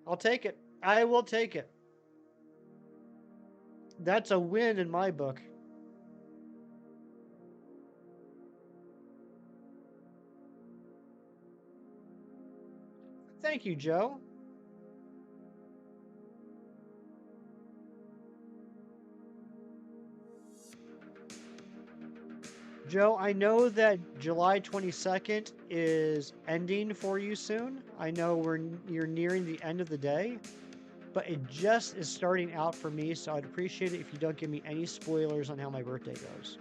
I'll take it. I will take it. That's a win in my book. Thank you, Joe. Joe, I know that July 22nd is ending for you soon. I know you're nearing the end of the day, but it just is starting out for me, so I'd appreciate it if you don't give me any spoilers on how my birthday goes.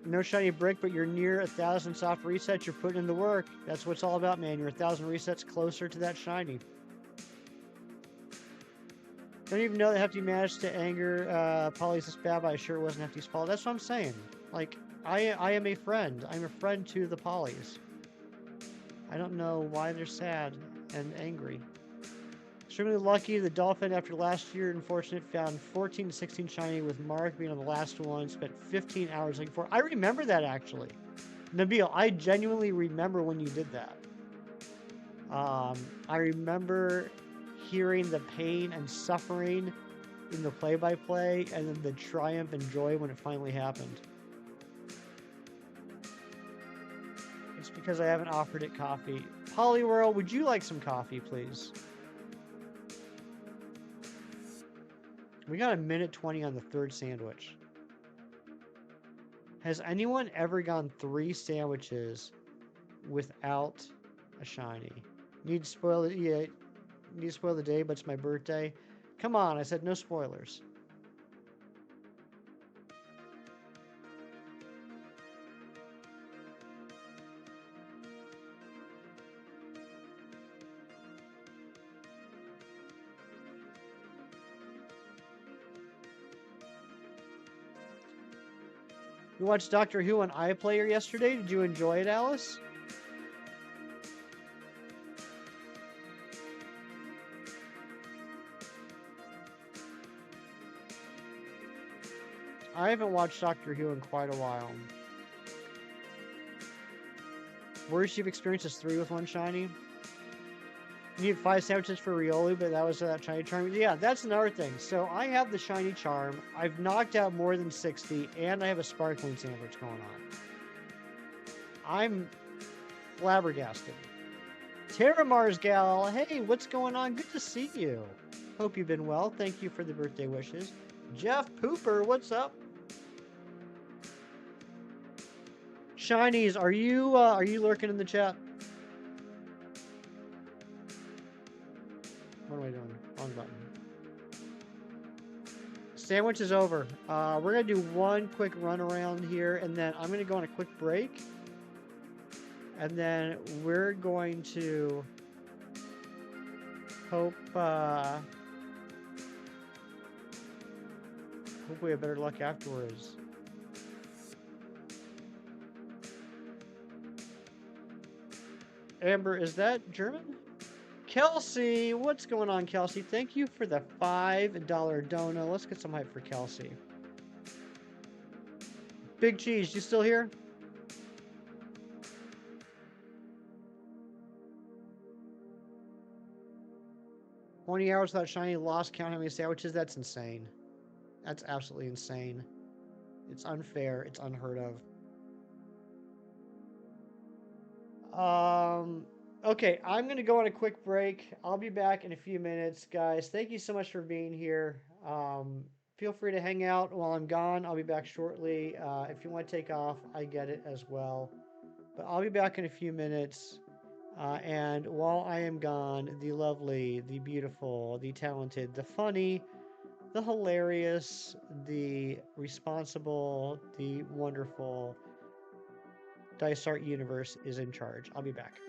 No shiny brick, but you're near 1,000 soft resets. You're putting in the work. That's what it's all about, man. You're 1,000 resets closer to that shiny. Don't even know that Hefty managed to anger Polly's this bad, but I sure it wasn't Hefty's fault. That's what I'm saying. Like, I am a friend. I'm a friend to the Pollys. I don't know why they're sad and angry. Extremely lucky, the Dolphin, after last year, unfortunate, found 14 to 16 shiny, with Mark being on the last one, spent 15 hours looking for it. I remember that, actually. Nabil, I genuinely remember when you did that. I remember hearing the pain and suffering in the play-by-play, and then the triumph and joy when it finally happened. It's because I haven't offered it coffee. Poliwhirl, would you like some coffee, please? We got 1:20 on the third sandwich. Has anyone ever gone 3 sandwiches without a shiny? Need to spoil it? Yeah, need to spoil the day, but it's my birthday. Come on, I said no spoilers. You watched Doctor Who on iPlayer yesterday? Did you enjoy it, Alice? I haven't watched Doctor Who in quite a while. Worst you've experienced is 3 with 1 shiny. You need 5 sandwiches for Riolu, but that was that shiny charm. Yeah, that's another thing. So I have the shiny charm. I've knocked out more than 60, and I have a sparkling sandwich going on. I'm flabbergasted. Terra Mars Gal, hey, what's going on? Good to see you. Hope you've been well. Thank you for the birthday wishes. Jeff Pooper, what's up? Shinies, are you lurking in the chat? What am I doing? Wrong button. Sandwich is over. We're gonna do one quick run around here, and then I'm gonna go on a quick break, and then we're going to hope we have better luck afterwards. Amber, is that German? Kelsey, what's going on, Kelsey? Thank you for the $5 dono. Let's get some hype for Kelsey. Big Cheese, you still here? $20 hours without shiny, lost count how many sandwiches? That's insane. That's absolutely insane. It's unfair. It's unheard of. Okay, I'm going to go on a quick break. I'll be back in a few minutes, guys. Thank you so much for being here. Feel free to hang out while I'm gone. I'll be back shortly. If you want to take off, I get it as well. But I'll be back in a few minutes. And while I am gone, the lovely, the beautiful, the talented, the funny, the hilarious, the responsible, the wonderful Dice Art Universe is in charge. I'll be back.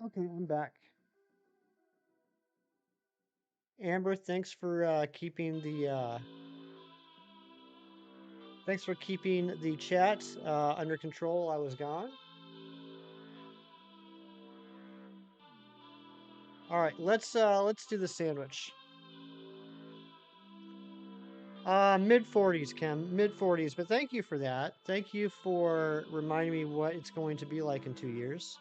Okay, I'm back. Amber, thanks for keeping the chat under control. I was gone. All right, let's do the sandwich. Mid-40s, Kim. Mid-40s, but thank you for that. Thank you for reminding me what it's going to be like in 2 years.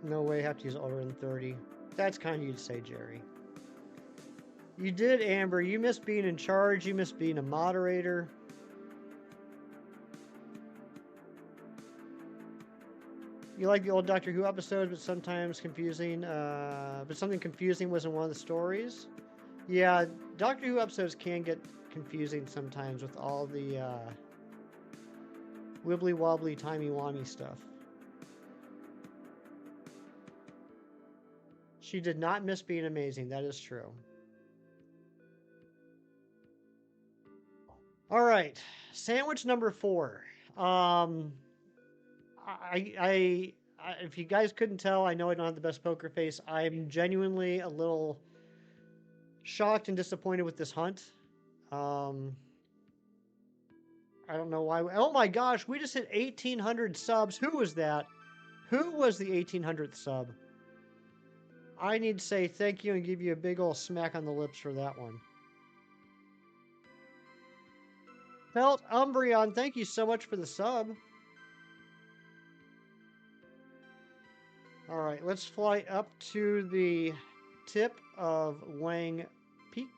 No way I have to use older than 30. That's kind of you to say, Jerry. You did, Amber. You miss being in charge. You miss being a moderator. You like the old Doctor Who episodes, but sometimes confusing. But something confusing was in one of the stories. Yeah, Doctor Who episodes can get confusing sometimes with all the wibbly wobbly timey wimey stuff. She did not miss being amazing. That is true. All right, sandwich number 4. If you guys couldn't tell, I know I don't have the best poker face. I'm genuinely a little shocked and disappointed with this hunt. I don't know why. Oh my gosh, we just hit 1,800 subs. Who was that? Who was the 1,800th sub? I need to say thank you and give you a big old smack on the lips for that one. Felt Umbreon, thank you so much for the sub. All right, let's fly up to the tip of Wang Peak.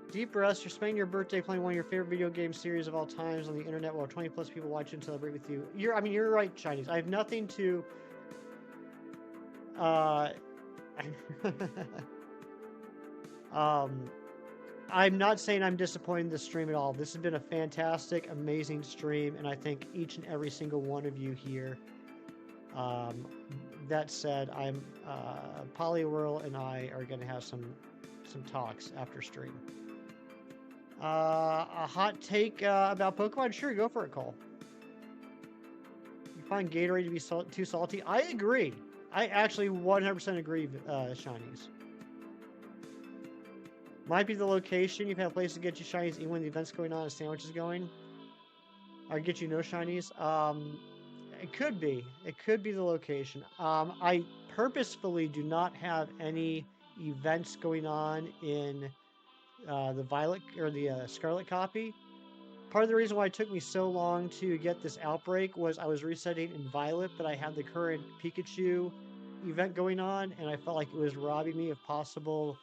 Deep rest. You're spending your birthday playing one of your favorite video game series of all times on the internet while 20 plus people watch and celebrate with you. You're right, Chinese. I have nothing to. I'm not saying I'm disappointed in this stream at all. This has been a fantastic, amazing stream, and I thank each and every single one of you here. That said, I'm Poliwhirl and I are going to have some talks after stream. A hot take about Pokemon? Sure, go for it, Cole. You find Gatorade to be too salty? I agree. I actually 100% agree, Shinies. Might be the location. You've had places to get you Shinies even when the event's going on and sandwich is going. Or get you no Shinies. It could be. It could be the location. I purposefully do not have any events going on in the Violet or the Scarlet copy. Part of the reason why it took me so long to get this outbreak was I was resetting in Violet, but I had the current Pikachu event going on, and I felt like it was robbing me of possible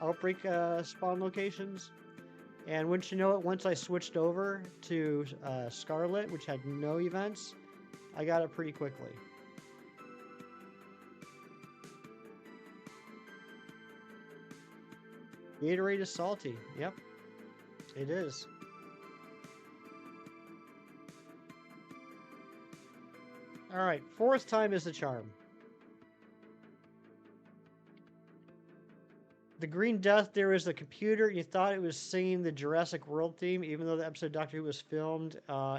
outbreak spawn locations. And wouldn't you know it, once I switched over to Scarlet, which had no events, I got it pretty quickly. Gatorade is salty. Yep, it is. All right, 4th time is the charm. The Green Death, there was a computer, and you thought it was singing the Jurassic World theme, even though the episode of Doctor Who was filmed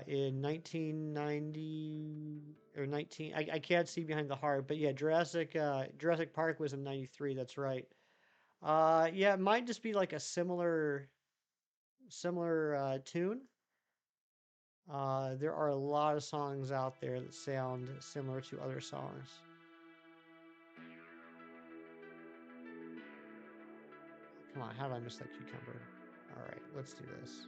in 1990 or 19. I can't see behind the heart, but yeah, Jurassic Park was in 93. That's right. Yeah, it might just be like a similar tune. There are a lot of songs out there that sound similar to other songs. Come on, how did I miss that cucumber? All right, let's do this.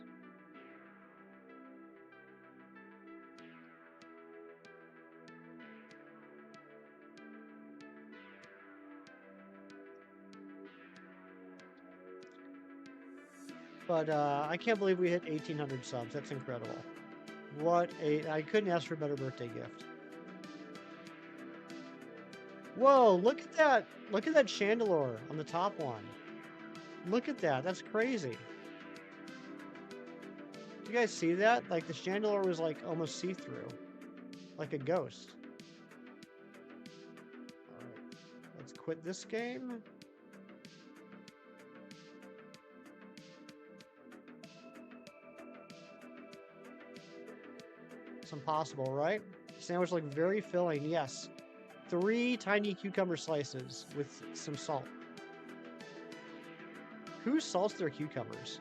But I can't believe we hit 1,800 subs. That's incredible. I couldn't ask for a better birthday gift. Whoa, look at that. Look at that chandelier on the top one. Look at that. That's crazy. Do you guys see that? Like the chandelier was like almost see-through. Like a ghost. Alright. Let's quit this game. It's impossible, right? Sandwich looked very filling, yes. 3 tiny cucumber slices with some salt. Who salts their cucumbers?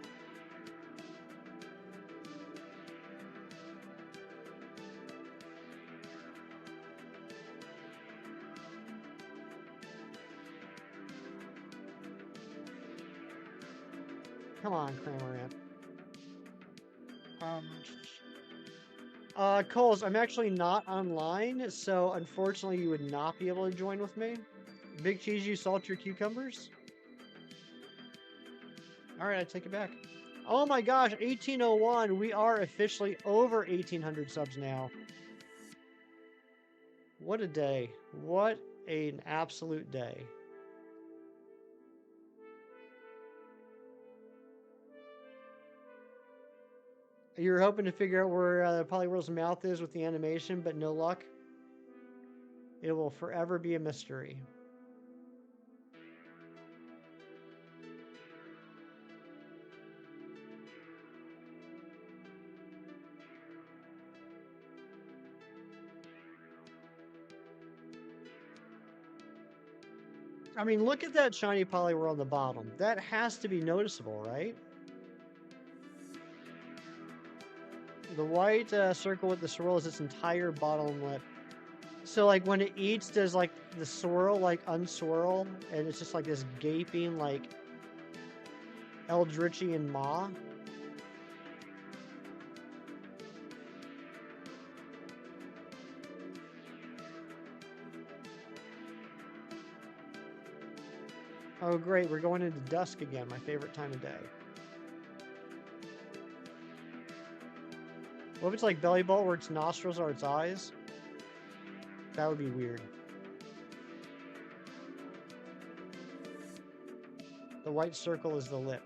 Come on, Cramorant. Coles, I'm actually not online, so unfortunately you would not be able to join with me. Big Cheese, you salt your cucumbers? Alright, I take it back. Oh my gosh, 1801. We are officially over 1800 subs now. What a day. What an absolute day. You were hoping to figure out where Poliwhirl's mouth is with the animation, but no luck. It will forever be a mystery. I mean, look at that shiny Poliwhirl on the bottom. That has to be noticeable, right? The white circle with the swirl is its entire bottom lip. So, like, when it eats, does, like, the swirl, like, unswirl? And it's just, like, this gaping, like, Eldritchian maw? Oh, great. We're going into dusk again, my favorite time of day. What if it's like Belly Bolt where its nostrils are its eyes? That would be weird. The white circle is the lip.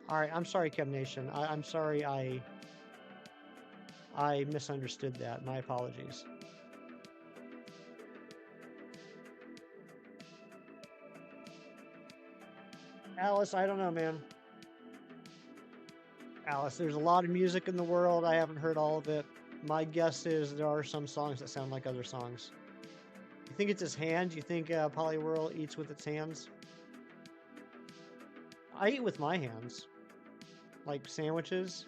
Alright, I'm sorry, Kev Nation. I'm sorry I misunderstood that. My apologies. Alice, I don't know, man. Alice, there's a lot of music in the world. I haven't heard all of it. My guess is there are some songs that sound like other songs. You think it's his hands? You think Poliwhirl eats with its hands? I eat with my hands. Like sandwiches,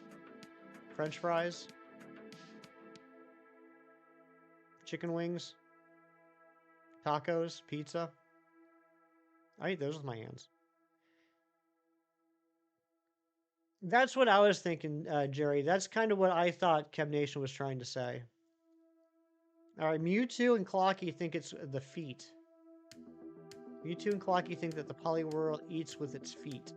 French fries, chicken wings, tacos, pizza. I eat those with my hands. That's what I was thinking, Jerry. That's kind of what I thought Kev Nation was trying to say. Alright, Mewtwo and Clocky think it's the feet. Mewtwo and Clocky think that the Poliwhirl eats with its feet.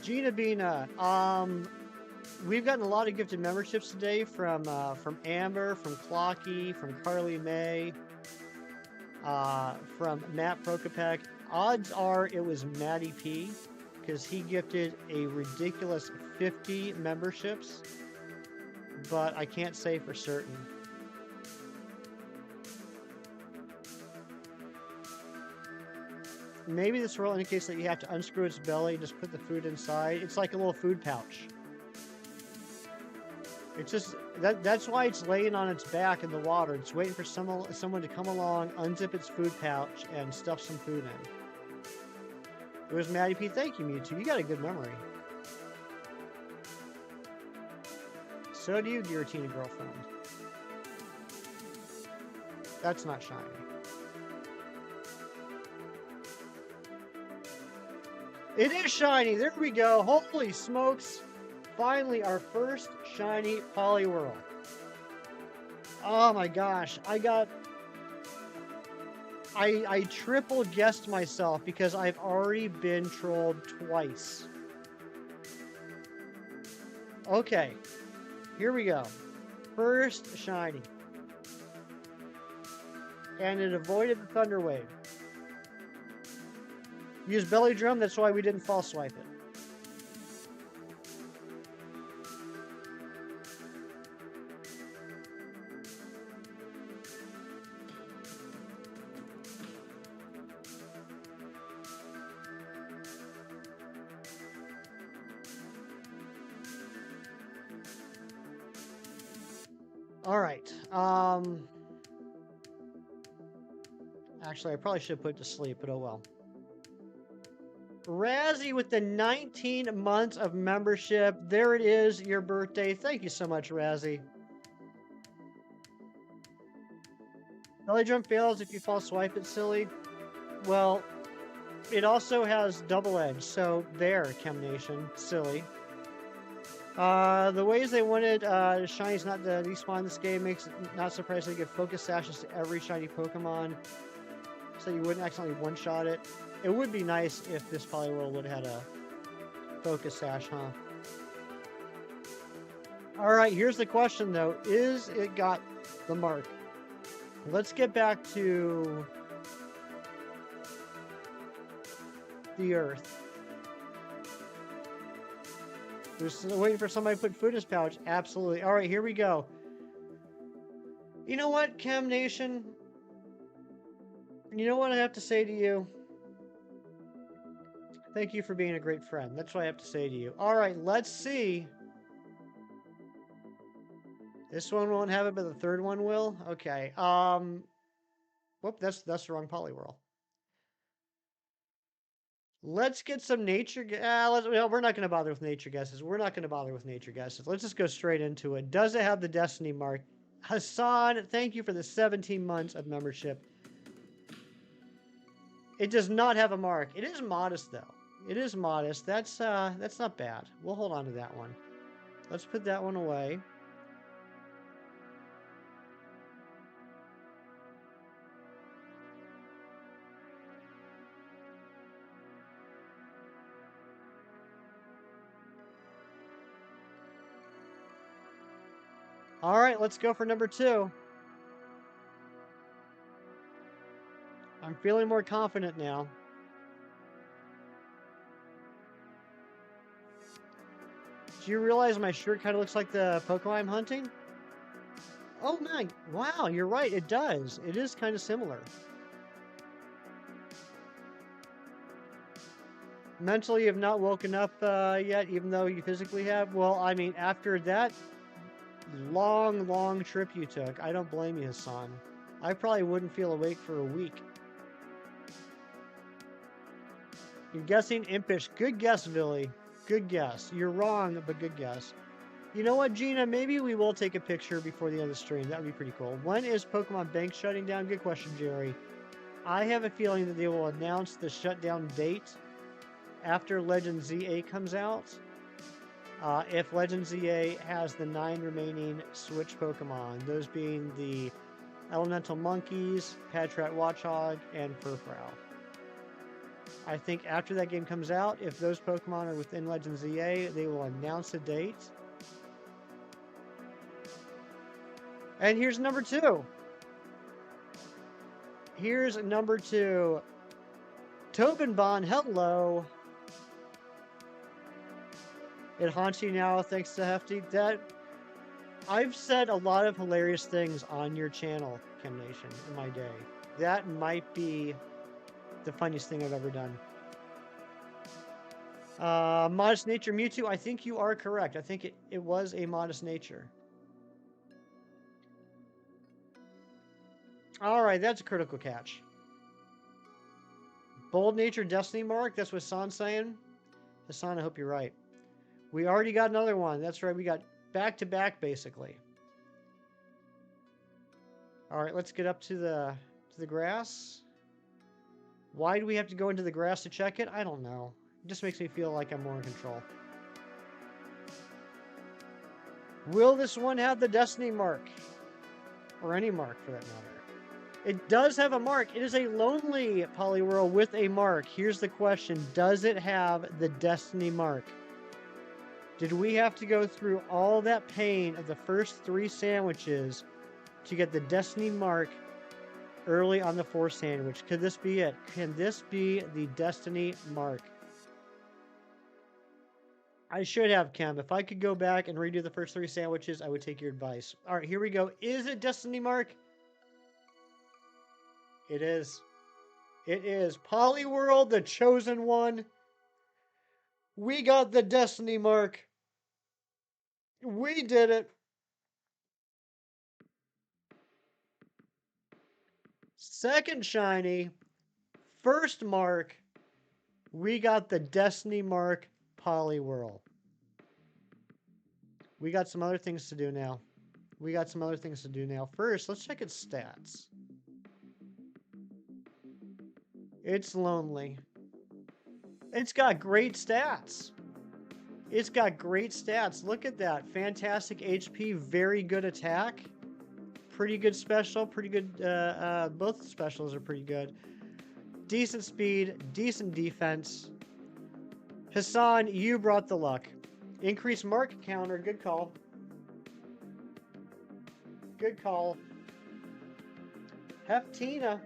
Gina Bina, we've gotten a lot of gifted memberships today from Amber, from Clocky, from Carly May, from Matt Prokopek. Odds are it was Matty P, because he gifted a ridiculous 50 memberships, but I can't say for certain. Maybe this swirl indicates that you have to unscrew its belly, just put the food inside. It's like a little food pouch. It's just that's why it's laying on its back in the water. It's waiting for someone to come along, unzip its food pouch, and stuff some food in. It was Maddie P. Thank you, Mewtwo. You got a good memory. So do you, Giratina girlfriend. That's not shiny. It is shiny. There we go. Holy smokes. Finally, our first shiny Poliwhirl. Oh my gosh. I triple guessed myself because I've already been trolled twice. Okay. Here we go. First shiny. And it avoided the Thunder Wave. Use Belly Drum, that's why we didn't false swipe it. All right. Actually, I probably should have put it to sleep, but oh well. Razzie with the 19 months of membership. There it is, your birthday. Thank you so much, Razzie. Belly Drum fails if you false swipe it, silly. Well, it also has double edge, so there, Chem Nation, silly. The ways they wanted shinies not to despawn this game makes it not surprising to give focus sashes to every shiny Pokemon so you wouldn't accidentally one-shot it. It would be nice if this Poliwhirl would have had a focus sash, huh? Alright, here's the question though. Is it got the mark? Let's get back to the Earth. Just waiting for somebody to put food in his pouch. Absolutely. All right, here we go. You know what, Chem Nation? You know what I have to say to you? Thank you for being a great friend. That's what I have to say to you. All right, let's see. This one won't have it, but the third one will? Okay. Whoop, that's the wrong Poliwhirl. Let's get some nature. Well, we're not going to bother with nature guesses. Let's just go straight into it. Does it have the Destiny mark? Hassan, thank you for the 17 months of membership. It does not have a mark. It is modest, though. It is modest. That's not bad. We'll hold on to that one. Let's put that one away. All right, let's go for number 2. I'm feeling more confident now. Do you realize my shirt kind of looks like the Pokemon I'm hunting? Oh man, wow, you're right, it does. It is kind of similar. Mentally, you have not woken up yet, even though you physically have? Well, I mean, after that long trip you took, I don't blame you, Hassan. I probably wouldn't feel awake for a week. You're guessing impish. Good guess, Billy. Good guess. You're wrong, but good guess. You know what, Gina? Maybe we will take a picture before the end of the stream. That would be pretty cool. When is Pokemon Bank shutting down? Good question, Jerry. I have a feeling that they will announce the shutdown date after Legend ZA comes out. If Legend ZA has the 9 remaining Switch Pokemon, those being the Elemental Monkeys, Patrat Watchog, and Furfrou. I think after that game comes out, if those Pokemon are within Legend ZA, they will announce a date. And here's number 2. Here's number 2. Tobinbon, hello. It haunts you now, thanks to Hefty. I've said a lot of hilarious things on your channel, Chem Nation, in my day. That might be the funniest thing I've ever done. Modest Nature Mewtwo, I think you are correct. I think it was a Modest Nature. All right, that's a critical catch. Bold Nature Destiny Mark. That's what Hassan's saying. Hassan, I hope you're right. We already got another one. That's right. We got back to back, basically. All right, let's get up to the grass. Why do we have to go into the grass to check it? I don't know. It just makes me feel like I'm more in control. Will this one have the Destiny mark? Or any mark, for that matter. It does have a mark. It is a lonely Poliwhirl with a mark. Here's the question. Does it have the Destiny mark? Did we have to go through all that pain of the first 3 sandwiches to get the Destiny mark early on the 4th sandwich? Could this be it? Can this be the Destiny mark? I should have, Kim. If I could go back and redo the first 3 sandwiches, I would take your advice. All right, here we go. Is it Destiny mark? It is. It is. Poliwhirl, the chosen one. We got the Destiny mark. We did it. Second shiny. First mark. We got the Destiny mark Poliwhirl. We got some other things to do now. First, let's check its stats. It's lonely. It's got great stats. Look at that. Fantastic HP, very good attack. Pretty good special, pretty good, both specials are pretty good. Decent speed, decent defense. Hassan, you brought the luck. Increased mark counter, good call. Good call. Heftina.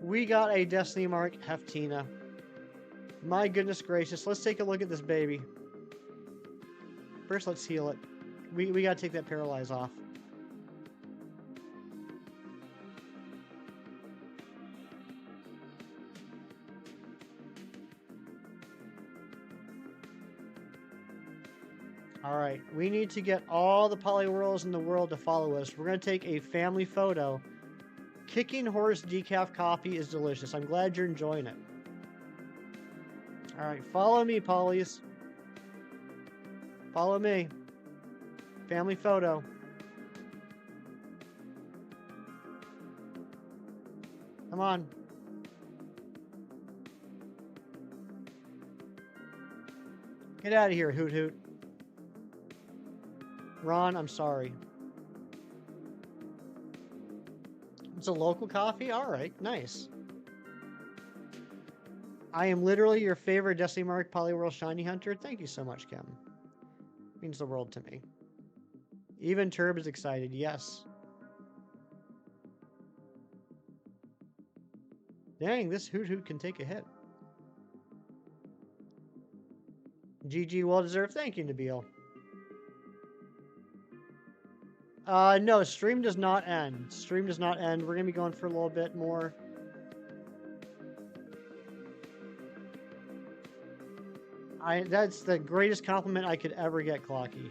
We got a Destiny mark Heftina. My goodness gracious. Let's take a look at this baby. First, let's heal it. We gotta take that paralyze off. Alright, we need to get all the Poliwhirls in the world to follow us. We're going to take a family photo. Kicking Horse decaf coffee is delicious. I'm glad you're enjoying it. Alright, follow me, Pollies. Follow me. Family photo. Come on. Get out of here, Hoot Hoot. Ron, I'm sorry. It's a local coffee? Alright, nice. I am literally your favorite Destiny Mark Poliwhirl Shiny Hunter. Thank you so much, Kim. Means the world to me. Even Turb is excited, yes. Dang, this Hoot Hoot can take a hit. GG, well deserved. Thank you, Nabil. No, stream does not end. Stream does not end. We're going to be going for a little bit more. That's the greatest compliment I could ever get, Clocky.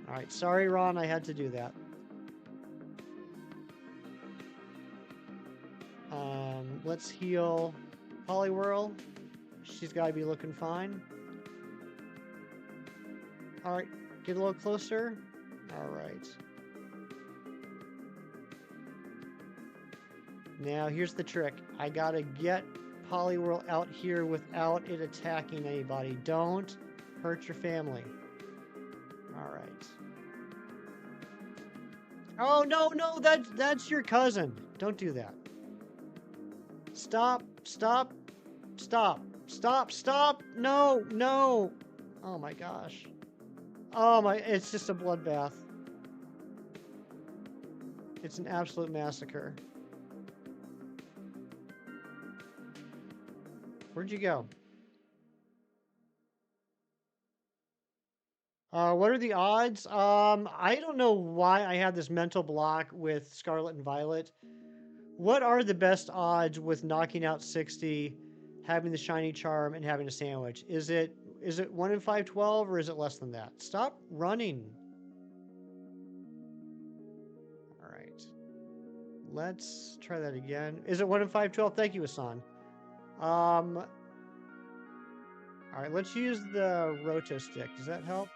Alright, sorry, Ron, I had to do that. Let's heal Poliwhirl. She's got to be looking fine. Alright, get a little closer. Alright. Now, here's the trick. I gotta get Poliwhirl out here without it attacking anybody. Don't hurt your family. Alright. Oh, no, no, that's your cousin. Don't do that. Stop, stop, stop, stop, stop. No, no. Oh my gosh. Oh my, it's just a bloodbath. It's an absolute massacre. Where'd you go? What are the odds? I don't know why I have this mental block with Scarlet and Violet. What are the best odds with knocking out 60, having the shiny charm, and having a sandwich? Is it 1 in 512 or is it less than that? Stop running. All right. let's try that again. Is it 1 in 512? Thank you, Hassan. All right, let's use the roto stick. Does that help?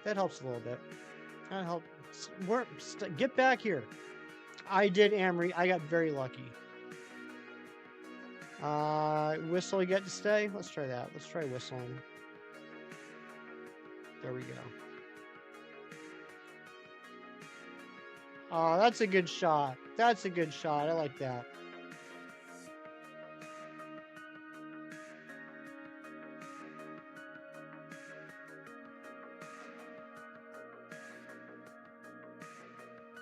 That helps a little bit. That helps. Get back here. I did, Amory. I got very lucky. Whistle, you get to stay? Let's try that. Let's try whistling. There we go. Oh, that's a good shot. That's a good shot. I like that.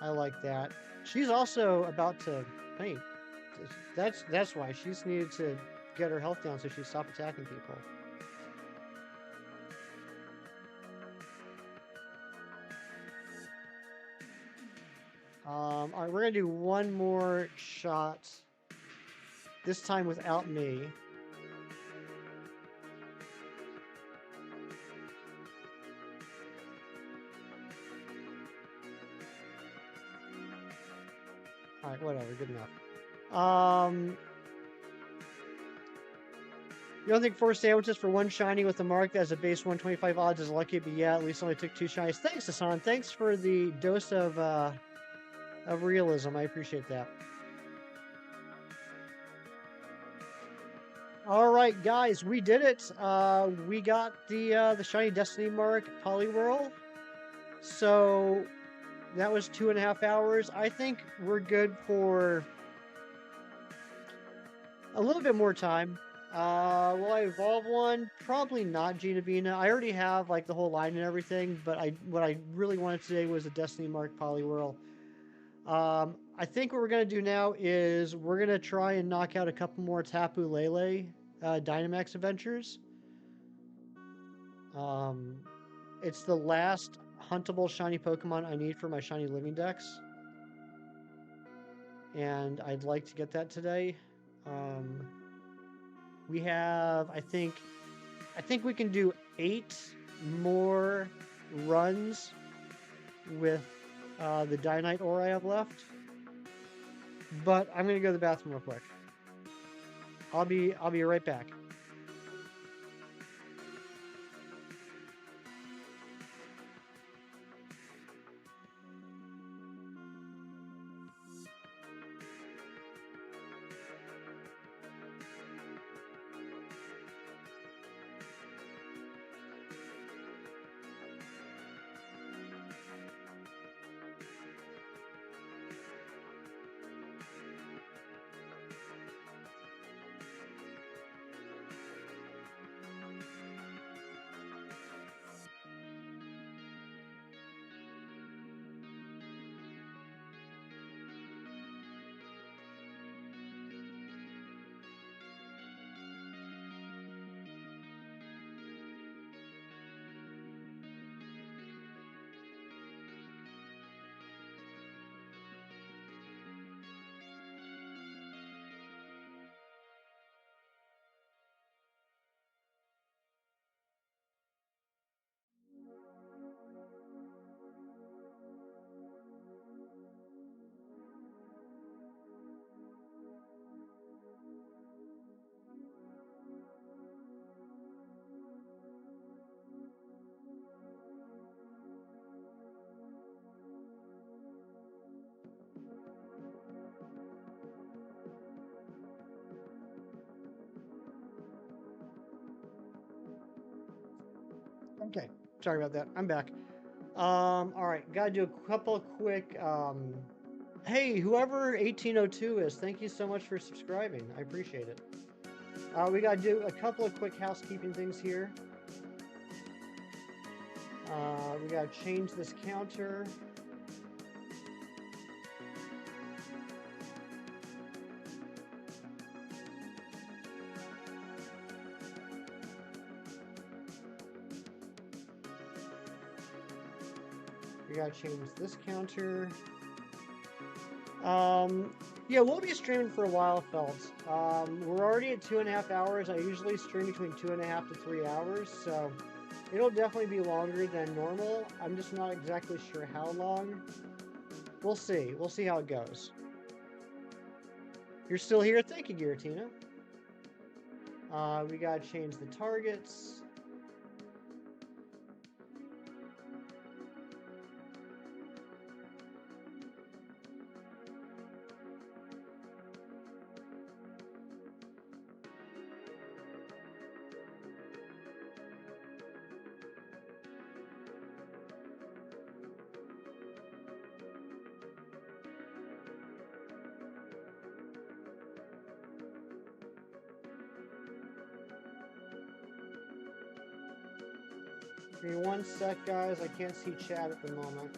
I like that. She's also about to paint. That's why she's needed to get her health down so she stop attacking people. All right, we're gonna do one more shot. This time without me. All right, whatever, good enough. You don't think 4 sandwiches for 1 shiny with a mark that has a base 125 odds is lucky, but yeah, at least only took 2 shinies. Thanks, Hassan. Thanks for the dose of realism. I appreciate that. All right, guys, we did it. We got the shiny Destiny Mark Poliwhirl. So that was 2.5 hours. I think we're good for a little bit more time. Will I evolve one? Probably not Gina Bina. I already have like the whole line and everything, but what I really wanted today was a Destiny Mark Poliwhirl. I think what we're gonna do now is we're gonna try and knock out a couple more Tapu Lele Dynamax adventures. It's the last huntable shiny Pokemon I need for my shiny living dex, and I'd like to get that today. We have, I think we can do 8 more runs with the Dynite ore I have left. But I'm gonna go to the bathroom real quick. I'll be right back. Okay, sorry about that. I'm back. All right, gotta do a couple of quick. Hey, whoever 1802 is, thank you so much for subscribing. I appreciate it. We gotta do a couple of quick housekeeping things here. We gotta change this counter. We gotta change this counter. Yeah, we'll be streaming for a while, Felts. We're already at 2.5 hours. I usually stream between 2.5 to 3 hours, so it'll definitely be longer than normal. I'm just not exactly sure how long. We'll see. We'll see how it goes. You're still here? Thank you, Giratina. We gotta change the targets. Give me one sec, guys. I can't see chat at the moment.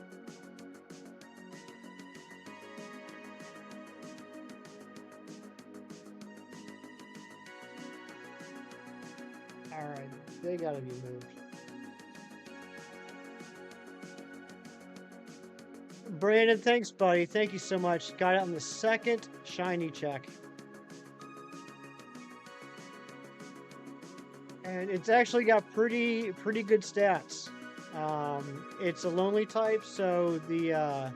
Alright, they gotta be moved. Brandon, thanks, buddy. Thank you so much. Got it on the second shiny check. And it's actually got pretty good stats. It's a lonely type, so the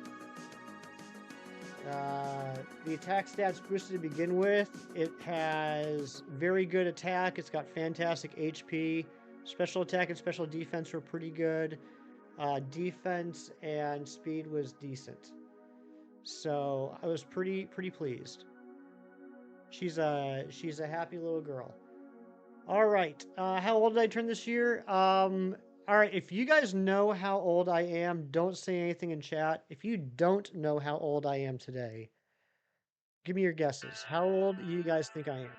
attack stats boosted to begin with. It has very good attack. It's got fantastic HP. Special attack and special defense were pretty good. Defense and speed was decent. So I was pretty pleased. She's a happy little girl. All right. How old did I turn this year? All right. If you guys know how old I am, don't say anything in chat. If you don't know how old I am today, give me your guesses. How old do you guys think I am?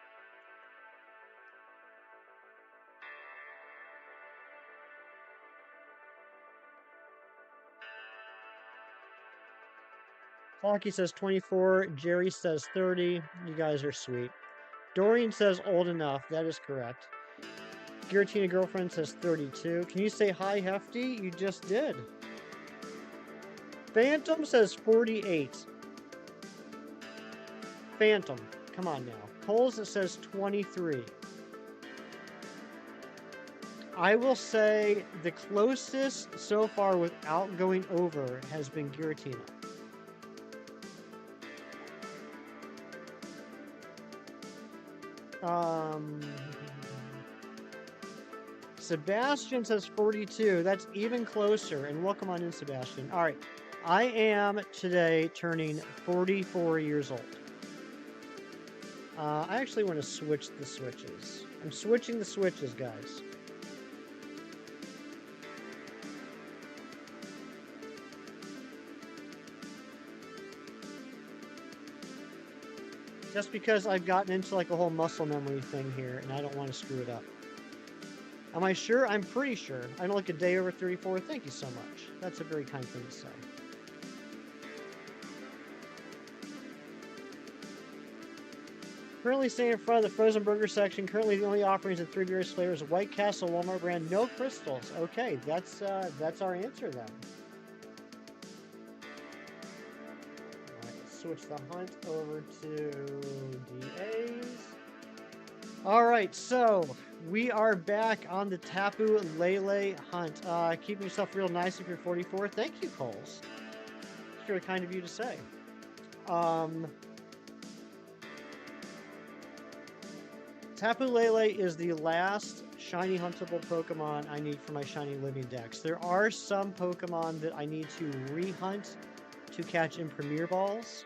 Hockey says 24. Jerry says 30. You guys are sweet. Dorian says old enough. That is correct. Giratina Girlfriend says 32. Can you say hi, Hefty? You just did. Phantom says 48. Phantom. Come on now. Coles says 23. I will say the closest so far without going over has been Giratina. Sebastian says 42. That's even closer. And welcome on in, Sebastian. All right. I am today turning 44 years old. I actually want to switch the switches. I'm switching the switches, guys. Just because I've gotten into like a whole muscle memory thing here, and I don't want to screw it up. Am I sure? I'm pretty sure. I don't look a day over 34. Thank you so much. That's a very kind thing to say. Currently staying in front of the frozen burger section. Currently the only offerings in 3 various flavors: White Castle, Walmart brand, no crystals. Okay, that's our answer then. Switch the hunt over to DAs. All right, so we are back on the Tapu Lele hunt. Keeping yourself real nice if you're 44. Thank you, Coles. It's really kind of you to say. Tapu Lele is the last shiny huntable Pokemon I need for my shiny living dex. There are some Pokemon that I need to re-hunt to catch in Premier Balls.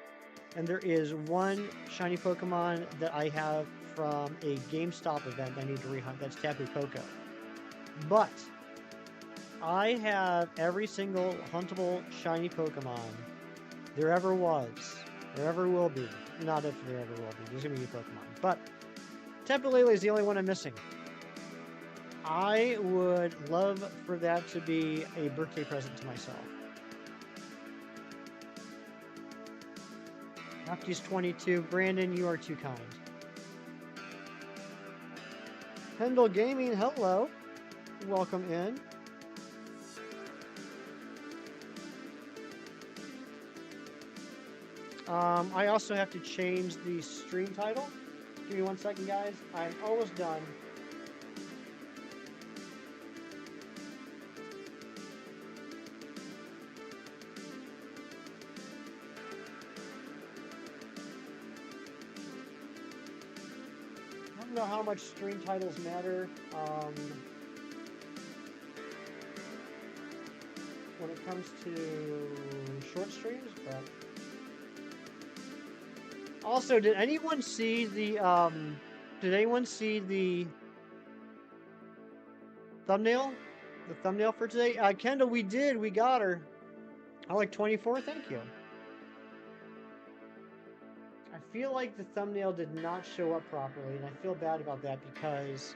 And there is one shiny Pokemon that I have from a GameStop event I need to rehunt. That's Tapu Koko. But I have every single huntable shiny Pokemon there ever was, there ever will be. Not if there ever will be. There's going to be new Pokemon. But Tapu Lele is the only one I'm missing. I would love for that to be a birthday present to myself. Afty's 22. Brandon, you are too kind. Pendle Gaming, hello. Welcome in. I also have to change the stream title. Give me 1 second, guys. I'm almost done. don't know how much stream titles matter when it comes to short streams, but also, did anyone see the thumbnail? The thumbnail for today? Kendall, we did. We got her. I like 24. Thank you. I feel like the thumbnail did not show up properly, and I feel bad about that because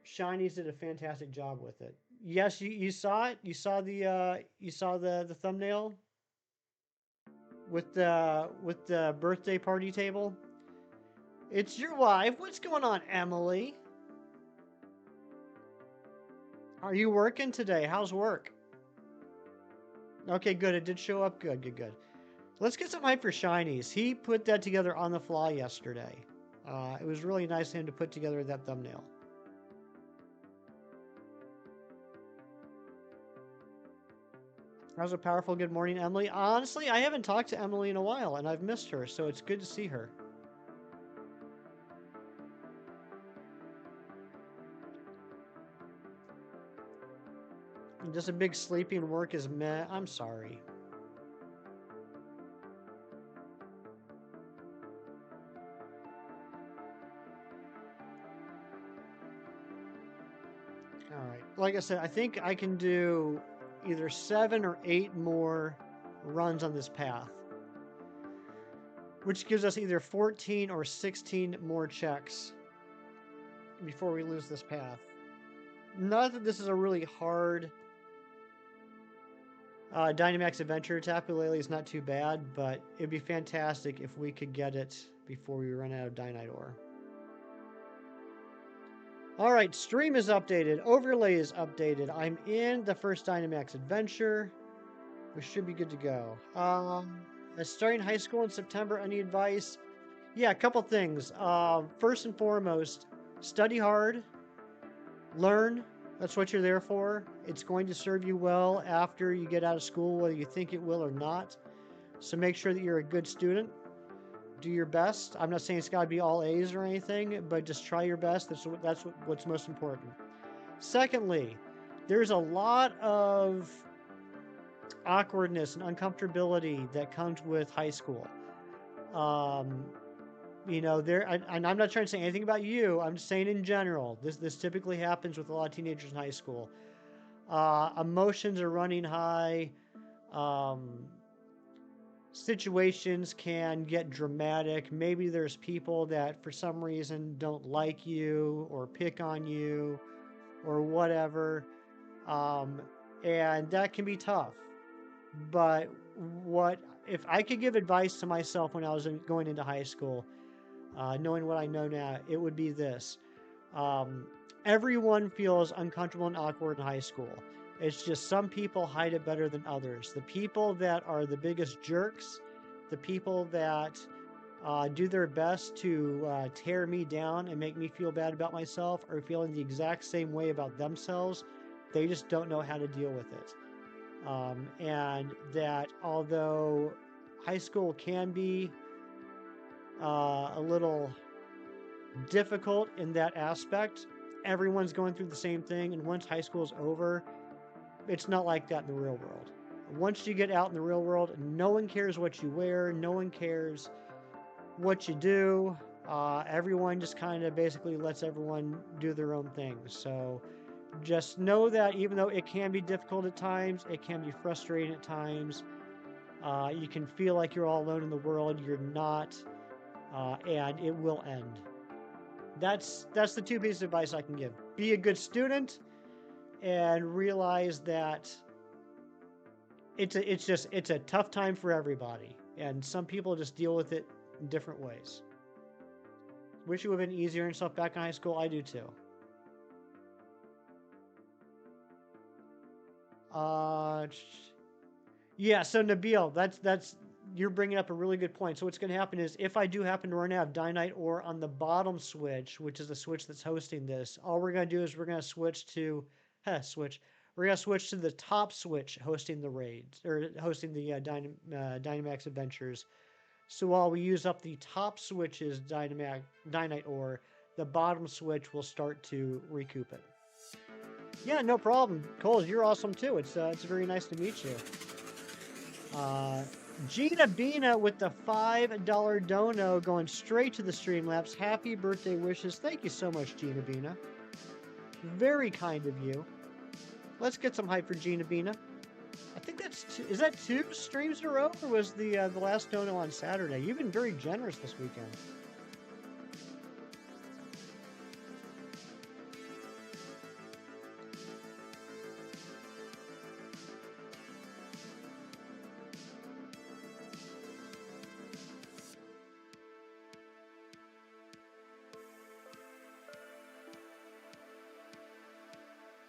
Shinies did a fantastic job with it. Yes, you saw it. You saw the thumbnail with the birthday party table. It's your wife. What's going on, Emily? Are you working today? How's work? Okay, good. It did show up. Good, good, good. Let's get some hype for Shinies. He put that together on the fly yesterday. It was really nice of him to put together that thumbnail. That was a powerful good morning, Emily. Honestly, I haven't talked to Emily in a while, and I've missed her, so it's good to see her. And just a big sleeping work is meh. I'm sorry. All right. Like I said, I think I can do either 7 or 8 more runs on this path, which gives us either 14 or 16 more checks before we lose this path. Not that this is a really hard Dynamax Adventure. Tapu Lele is not too bad, but it'd be fantastic if we could get it before we run out of Dynite Ore. All right, stream is updated. Overlay is updated. I'm in the first Dynamax Adventure. We should be good to go. Starting high school in September, any advice? Yeah, a couple things. First and foremost, study hard. Learn. That's what you're there for. It's going to serve you well after you get out of school, whether you think it will or not. So make sure that you're a good student. Do your best. I'm not saying it's got to be all A's or anything, but just try your best. That's what's most important. Secondly, there's a lot of awkwardness and uncomfortability that comes with high school. You know, and I'm not trying to say anything about you. I'm just saying in general. This typically happens with a lot of teenagers in high school. Emotions are running high. Situations can get dramatic. Maybe there's people that for some reason don't like you or pick on you or whatever. And that can be tough. But if I could give advice to myself when I was going into high school, knowing what I know now, it would be this. Everyone feels uncomfortable and awkward in high school. It's just some people hide it better than others. The people that are the biggest jerks, the people that do their best to tear me down and make me feel bad about myself are feeling the exact same way about themselves. They just don't know how to deal with it. And that although high school can be a little difficult in that aspect, everyone's going through the same thing, and once high school is over, it's not like that in the real world. Once you get out in the real world, no one cares what you wear, no one cares what you do. Everyone just kind of basically lets everyone do their own thing. So just know that even though it can be difficult at times, it can be frustrating at times. You can feel like you're all alone in the world. You're not, and it will end. That's the two pieces of advice I can give. Be a good student, and realize that it's a tough time for everybody, and some people just deal with it in different ways. Wish it would have been easier and stuff back in high school. I do too. Yeah. So Nabil, that's you're bringing up a really good point. So what's going to happen is if I do happen to run out of Dynite Ore on the bottom switch, which is the switch that's hosting this, all we're going to do is we're going to switch to We're going to switch to the top switch hosting the raids or hosting the Dynamax Adventures. So while we use up the top switch's dynamite ore, the bottom switch will start to recoup it. Yeah, no problem. Coles, you're awesome too. It's very nice to meet you. Uh, Gina Bina with the $5 dono going straight to the Streamlabs. Happy birthday wishes. Thank you so much, Gina Bina. Very kind of you. Let's get some hype for Gina Bina. I think that's is that 2 streams in a row, or was the last dono on Saturday? You've been very generous this weekend.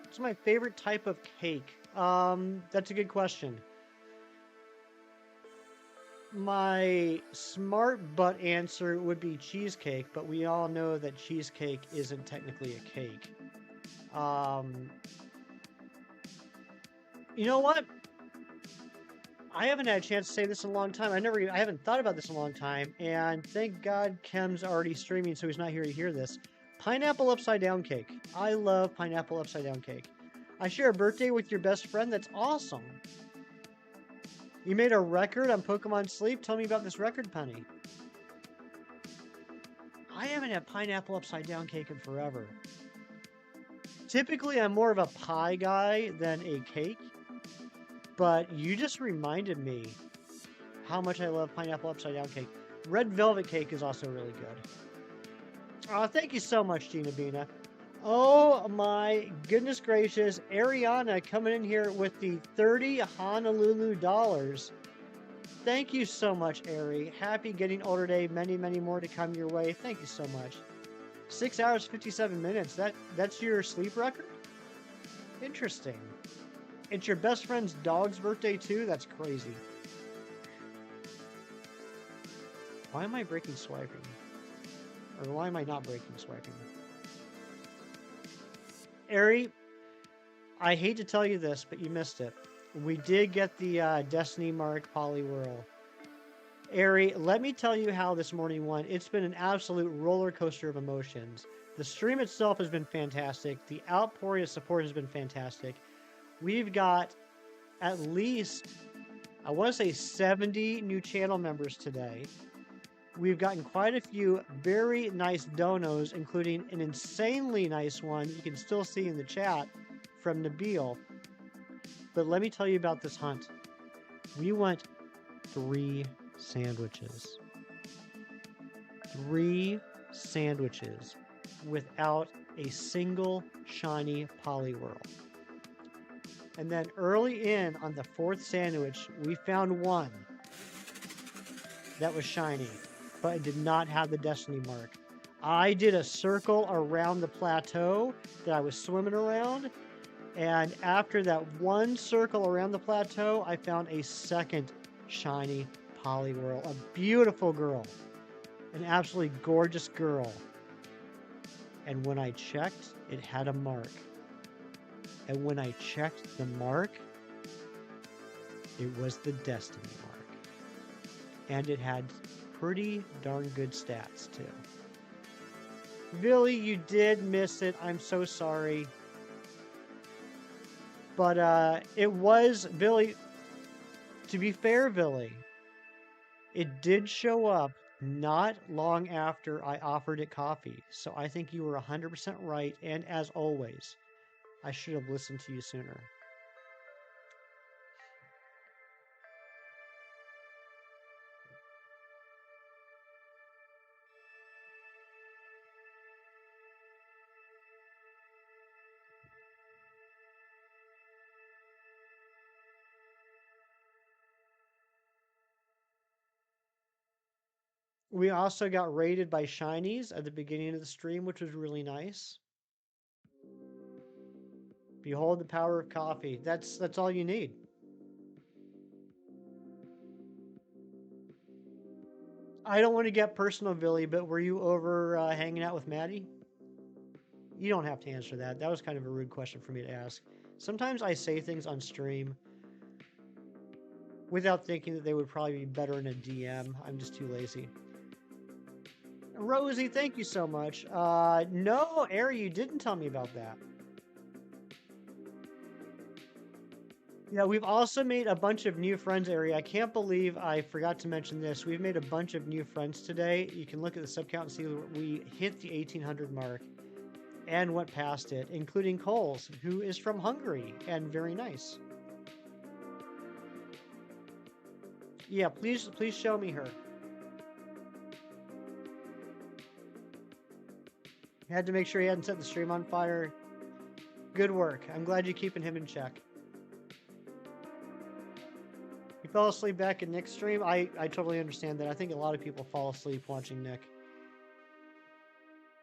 What's my favorite type of cake? That's a good question. My smart butt answer would be cheesecake, but we all know that cheesecake isn't technically a cake. You know what? I haven't had a chance to say this in a long time. I haven't thought about this in a long time, and thank God Kem's already streaming, so he's not here to hear this. Pineapple upside down cake. I love pineapple upside down cake. I share a birthday with your best friend. That's awesome. You made a record on Pokemon Sleep. Tell me about this record, Penny. I haven't had pineapple upside down cake in forever. Typically, I'm more of a pie guy than a cake. But you just reminded me how much I love pineapple upside down cake. Red velvet cake is also really good. Oh, thank you so much, Gina Bina. Oh my goodness gracious. Ariana coming in here with the 30 Honolulu dollars. Thank you so much, Ari. Happy getting older day. Many, many more to come your way. Thank you so much. 6 hours, 57 minutes. That's your sleep record? Interesting. It's your best friend's dog's birthday too? That's crazy. Why am I breaking swiping? Or why am I not breaking swiping? Ari, I hate to tell you this, but you missed it. We did get the Destiny Mark Poliwhirl. Ari, let me tell you how this morning went. It's been an absolute roller coaster of emotions. The stream itself has been fantastic. The outpouring of support has been fantastic. We've got at least, I want to say 70 new channel members today. We've gotten quite a few very nice donos, including an insanely nice one you can still see in the chat from Nabil. But let me tell you about this hunt. We went 3 sandwiches. 3 sandwiches without a single shiny Poliwhirl. And then early in on the 4th sandwich, we found one that was shiny, but it did not have the Destiny Mark. I did a circle around the plateau that I was swimming around, and after that one circle around the plateau, I found a second shiny Poliwhirl, a beautiful girl, an absolutely gorgeous girl. And when I checked, it had a mark. And when I checked the mark, it was the Destiny Mark. And it had pretty darn good stats, too. Billy, you did miss it. I'm so sorry. But it was, Billy, to be fair, Billy, it did show up not long after I offered it coffee. So I think you were 100% right. And as always, I should have listened to you sooner. We also got raided by shinies at the beginning of the stream, which was really nice. Behold the power of coffee. That's all you need. I don't want to get personal, Billy, but were you over hanging out with Maddie? You don't have to answer that. That was kind of a rude question for me to ask. Sometimes I say things on stream without thinking that they would probably be better in a DM. I'm just too lazy. Rosie, thank you so much. No, Ari, you didn't tell me about that. Yeah, we've also made a bunch of new friends, Ari. I can't believe I forgot to mention this. We've made a bunch of new friends today. You can look at the sub count and see we hit the 1800 mark and went past it, including Coles, who is from Hungary and very nice. Yeah, please show me her. Had to make sure he hadn't set the stream on fire. Good work. I'm glad you're keeping him in check. You fell asleep back in Nick's stream? I totally understand that. I think a lot of people fall asleep watching Nick.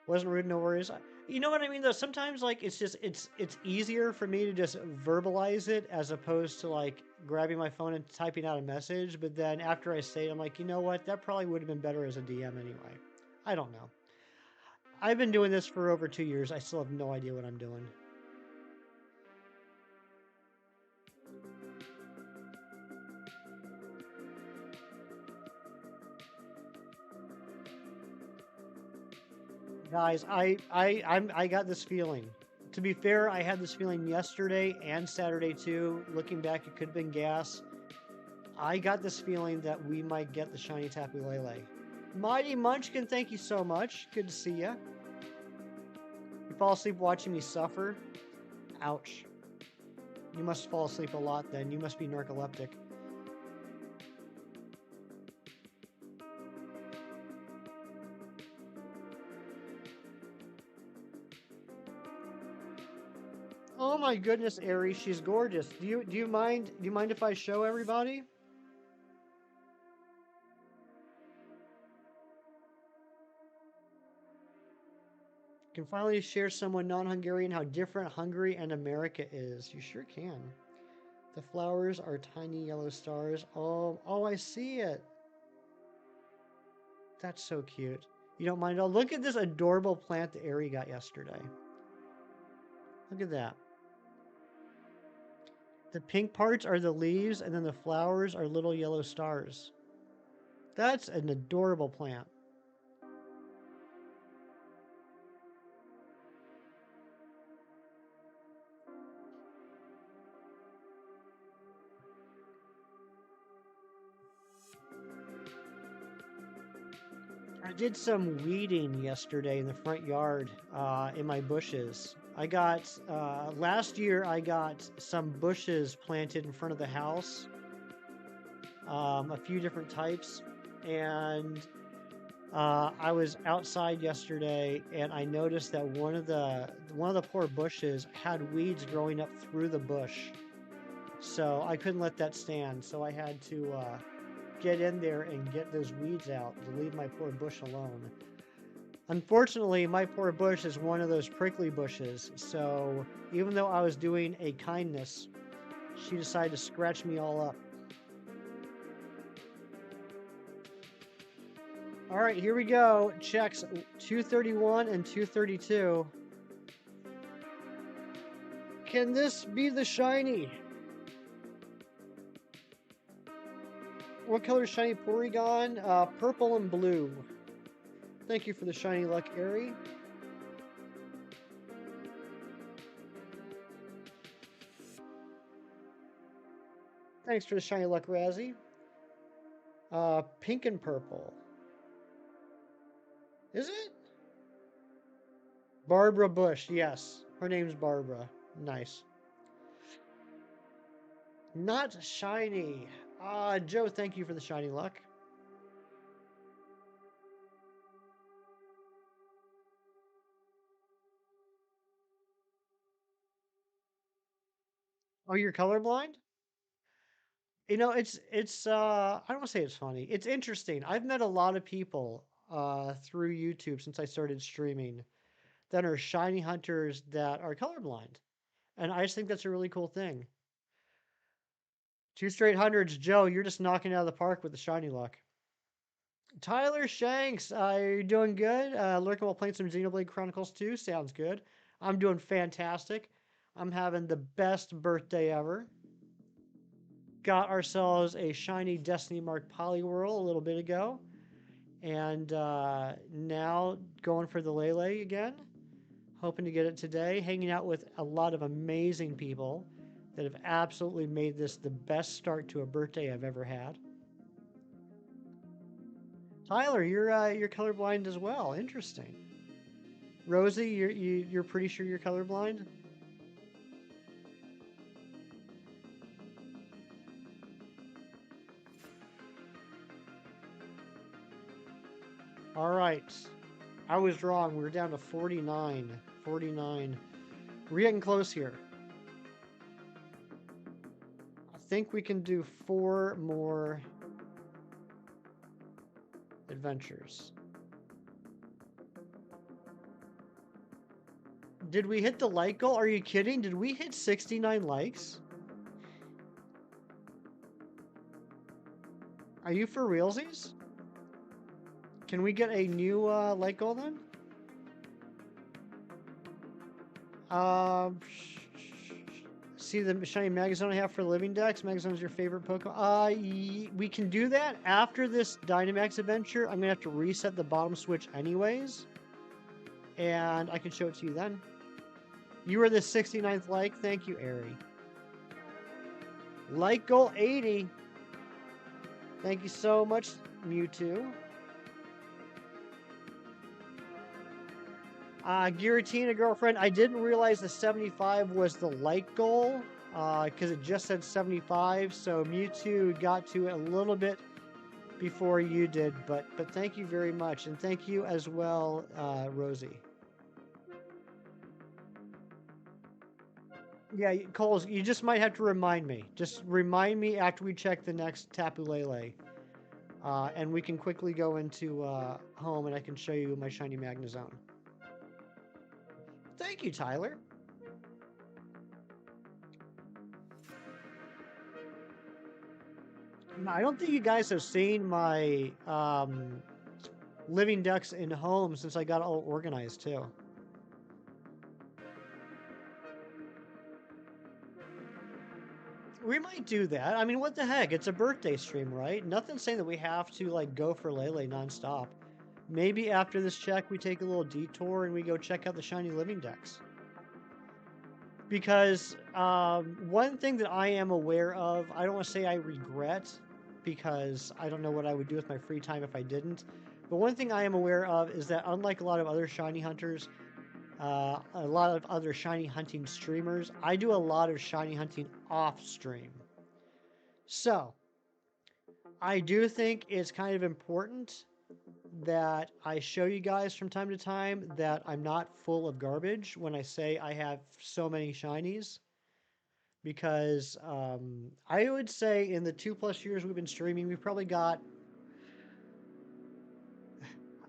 Wasn't rude, no worries. You know what I mean, though? Sometimes, like, it's easier for me to just verbalize it as opposed to, like, grabbing my phone and typing out a message. But then after I say it, I'm like, you know what? That probably would have been better as a DM anyway. I don't know. I've been doing this for over 2 years. I still have no idea what I'm doing. Guys, I got this feeling. To be fair, I had this feeling yesterday and Saturday too. Looking back, it could have been gas. I got this feeling that we might get the shiny Tapu Lele. Mighty Munchkin, thank you so much. Good to see ya. You fall asleep watching me suffer? Ouch. You must fall asleep a lot then. You must be narcoleptic. Oh my goodness, Ari, she's gorgeous. Do you mind if I show everybody? Can finally share someone non-Hungarian how different Hungary and America is. You sure can. The flowers are tiny yellow stars. Oh, I see it. That's so cute. You don't mind? Oh, look at this adorable plant that Ari got yesterday. Look at that. The pink parts are the leaves, and then the flowers are little yellow stars. That's an adorable plant. I did some weeding yesterday in the front yard in my bushes. I got, last year I got some bushes planted in front of the house, a few different types, and I was outside yesterday and I noticed that one of the poor bushes had weeds growing up through the bush. So I couldn't let that stand, so I had to get in there and get those weeds out to leave my poor bush alone. Unfortunately, my poor bush is one of those prickly bushes, so even though I was doing a kindness, she decided to scratch me all up. All right, here we go. Checks 231 and 232. Can this be the shiny? What color is shiny Porygon? Purple and blue. Thank you for the shiny luck, Ari. Thanks for the shiny luck, Razzie. Pink and purple. Is it? Barbara Bush, yes. Her name's Barbara. Nice. Not shiny. Joe, thank you for the shiny luck. Oh, you're colorblind? You know, it's I don't want to say it's funny. It's interesting. I've met a lot of people through YouTube since I started streaming that are shiny hunters that are colorblind. And I just think that's a really cool thing. 2 straight hundreds, Joe, you're just knocking it out of the park with the shiny luck. Tyler Shanks, you're doing good. Lurking while playing some Xenoblade Chronicles 2. Sounds good. I'm doing fantastic. I'm having the best birthday ever. got ourselves a shiny Destiny Mark Poliwhirl a little bit ago. And now going for the Lele again. Hoping to get it today. Hanging out with a lot of amazing people that have absolutely made this the best start to a birthday I've ever had. Tyler, you're colorblind as well. Interesting. Rosie, you're pretty sure you're colorblind? All right. I was wrong. We're down to 49. 49. We're getting close here. I think we can do 4 more adventures. Did we hit the like goal? Are you kidding? Did we hit 69 likes? Are you for realsies? Can we get a new like goal then? See the shiny Magazone I have for Living Dex? Magazone is your favorite Pokemon? We can do that after this Dynamax adventure. I'm gonna have to reset the bottom switch anyways. And I can show it to you then. You were the 69th like. Thank you, Ari. Like goal 80. Thank you so much, Mewtwo. Giratina girlfriend, I didn't realize the 75 was the like goal because it just said 75. So Mewtwo got to it a little bit before you did, but thank you very much, and thank you as well, Rosie. Yeah, Coles, you just might have to remind me. Just remind me after we check the next Tapu Lele. And we can quickly go into home and I can show you my shiny Magnezone. Thank you, Tyler. Now, I don't think you guys have seen my living ducks in home since I got all organized too. We might do that. I mean, what the heck? It's a birthday stream, right? Nothing's saying that we have to like go for Lele nonstop. Maybe after this check, we take a little detour and we go check out the shiny living decks. Because one thing that I am aware of, I don't want to say I regret, because I don't know what I would do with my free time if I didn't. But one thing I am aware of is that unlike a lot of other shiny hunters, a lot of other shiny hunting streamers, I do a lot of shiny hunting off stream. So, I do think it's kind of important that I show you guys from time to time that I'm not full of garbage when I say I have so many shinies. Because I would say in the 2+ years we've been streaming, we've probably got,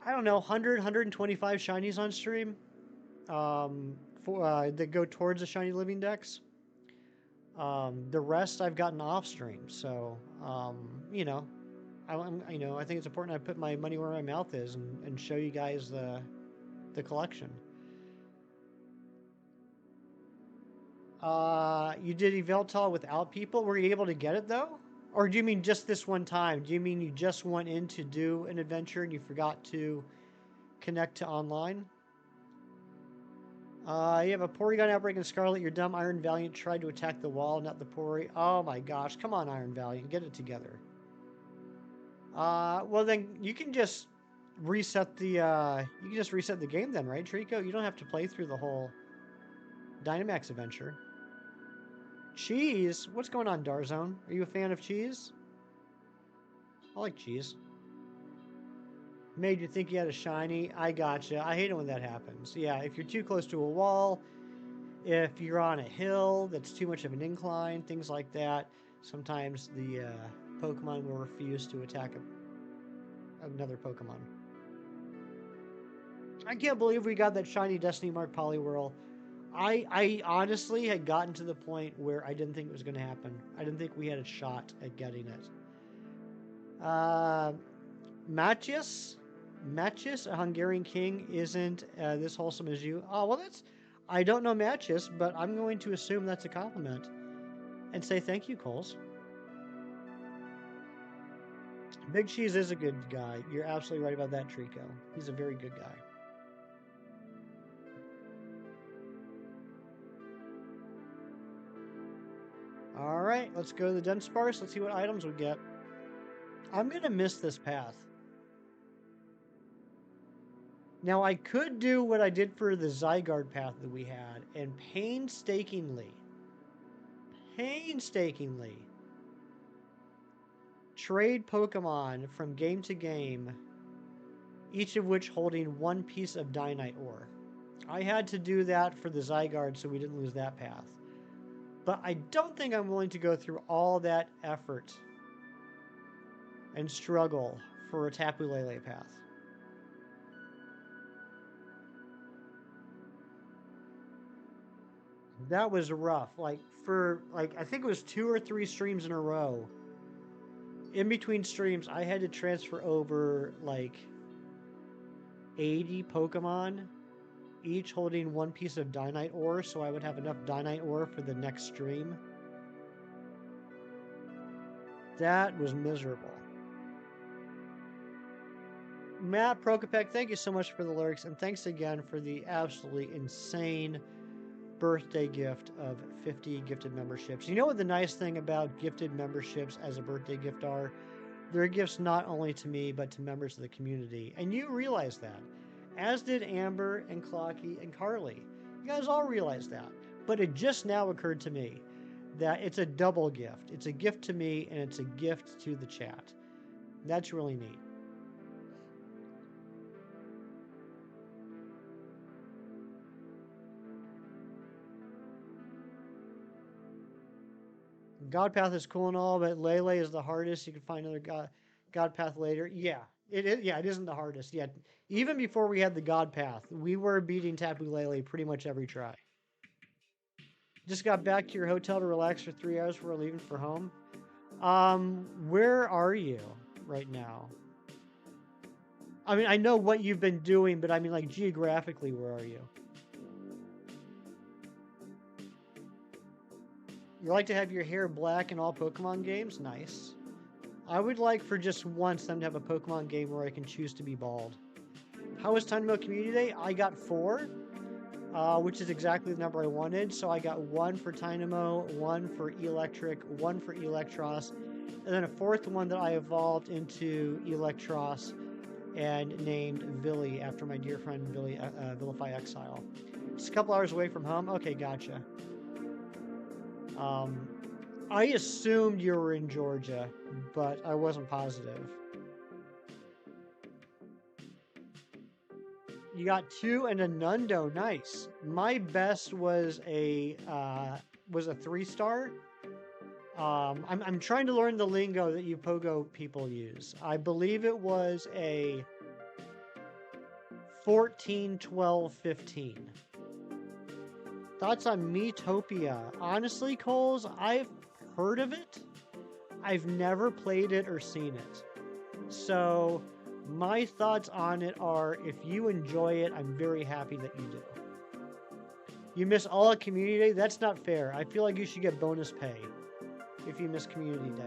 I don't know, 100, 125 shinies on stream that go towards the shiny living decks. The rest I've gotten off stream. So, you know, I think it's important I put my money where my mouth is and show you guys the collection. You did Yveltal without people? Were you able to get it though? Or do you mean just this one time? Do you mean you just went in to do an adventure and you forgot to connect to online? You have a Porygon outbreak in Scarlet. Your dumb Iron Valiant tried to attack the wall, not the Pory. Oh my gosh, come on, Iron Valiant, get it together. Well then you can just reset the game then, right, Trico? You don't have to play through the whole Dynamax adventure. Cheese? What's going on, Darzone? Are you a fan of cheese? I like cheese. Made you think you had a shiny? I gotcha. I hate it when that happens. Yeah, if you're too close to a wall, if you're on a hill that's too much of an incline, things like that, sometimes the Pokemon will refuse to attack another Pokemon. I can't believe we got that shiny Destiny Mark Poliwhirl. I honestly had gotten to the point where I didn't think it was going to happen. I didn't think we had a shot at getting it. Matthias, a Hungarian king, isn't this wholesome as you. Oh, well, I don't know Matthias, but I'm going to assume that's a compliment. And say thank you, Coles. Big Cheese is a good guy. You're absolutely right about that, Trico. He's a very good guy. Alright, let's go to the dense sparse. Let's see what items we get. I'm going to miss this path. Now, I could do what I did for the Zygarde path that we had, and painstakingly trade Pokemon from game to game, each of which holding one piece of Dynite ore. I had to do that for the Zygarde so we didn't lose that path. But I don't think I'm willing to go through all that effort and struggle for a Tapu Lele path. That was rough. I think it was 2 or 3 streams in a row. In between streams, I had to transfer over 80 Pokemon, each holding one piece of Dynite ore, so I would have enough Dynite ore for the next stream. That was miserable. Matt Prokopek, thank you so much for the lurks, and thanks again for the absolutely insane birthday gift of 50 gifted memberships. You know what the nice thing about gifted memberships as a birthday gift are? They're gifts not only to me, but to members of the community. And you realize that. As did Amber and Clocky and Carly. You guys all realize that. But it just now occurred to me that it's a double gift. It's a gift to me and it's a gift to the chat. That's really neat. God Path is cool and all, but Lele is the hardest. You can find another God Path later. Yeah, it is. Yeah, it isn't the hardest. Yeah, even before we had the God Path, we were beating Tapu Lele pretty much every try. Just got back to your hotel to relax for 3 hours before leaving for home. Where are you right now? I mean, I know what you've been doing, but I mean, like, geographically, where are you? You like to have your hair black in all Pokemon games? Nice. I would like for just once them to have a Pokemon game where I can choose to be bald. How was Tiny Milk Community Day? I got 4, which is exactly the number I wanted. So I got 1 for Dynamo, 1 for Electric, 1 for Electros, and then a 4th one that I evolved into Electros and named Villy after my dear friend Vilify Exile. Just a couple hours away from home. Okay, gotcha. I assumed you were in Georgia, but I wasn't positive. You got 2 and a Nundo. Nice. My best was a 3-star. I'm trying to learn the lingo that you Pogo people use. I believe it was a 14, 12, 15. Thoughts on Miitopia? Honestly, Coles, I've heard of it. I've never played it or seen it. So my thoughts on it are, if you enjoy it, I'm very happy that you do. You miss all of Community Day? That's not fair. I feel like you should get bonus pay if you miss Community Day.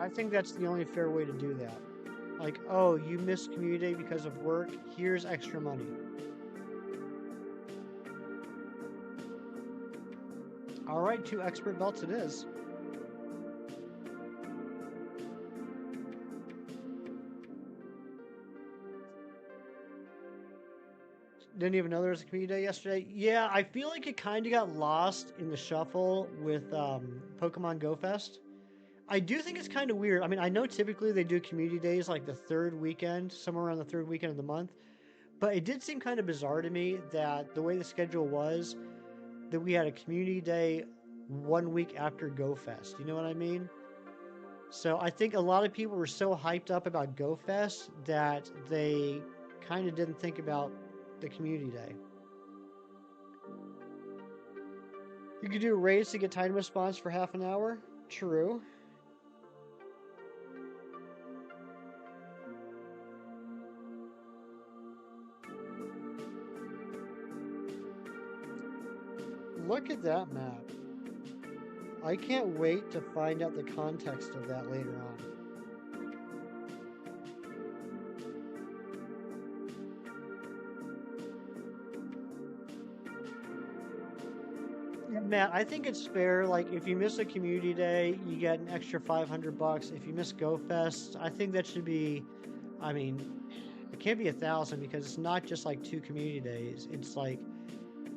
I think that's the only fair way to do that. Like, oh, you missed Community Day because of work, here's extra money. Alright, 2 expert belts it is. Didn't even know there was a Community Day yesterday. Yeah, I feel like it kind of got lost in the shuffle with Pokemon Go Fest. I do think it's kind of weird. I mean, I know typically they do community days like the 3rd weekend, somewhere around the 3rd weekend of the month. But it did seem kind of bizarre to me that the way the schedule was, that we had a community day 1 week after Go Fest. You know what I mean? So I think a lot of people were so hyped up about Go Fest that they kind of didn't think about the community day. You could do raids to get time response for half an hour. True. Look at that map. I can't wait to find out the context of that later on. Yeah, Matt, I think it's fair. Like, if you miss a community day, you get an extra $500. If you miss Go Fest, I think that should be. I mean, it can't be 1,000 because it's not just like 2 community days. It's like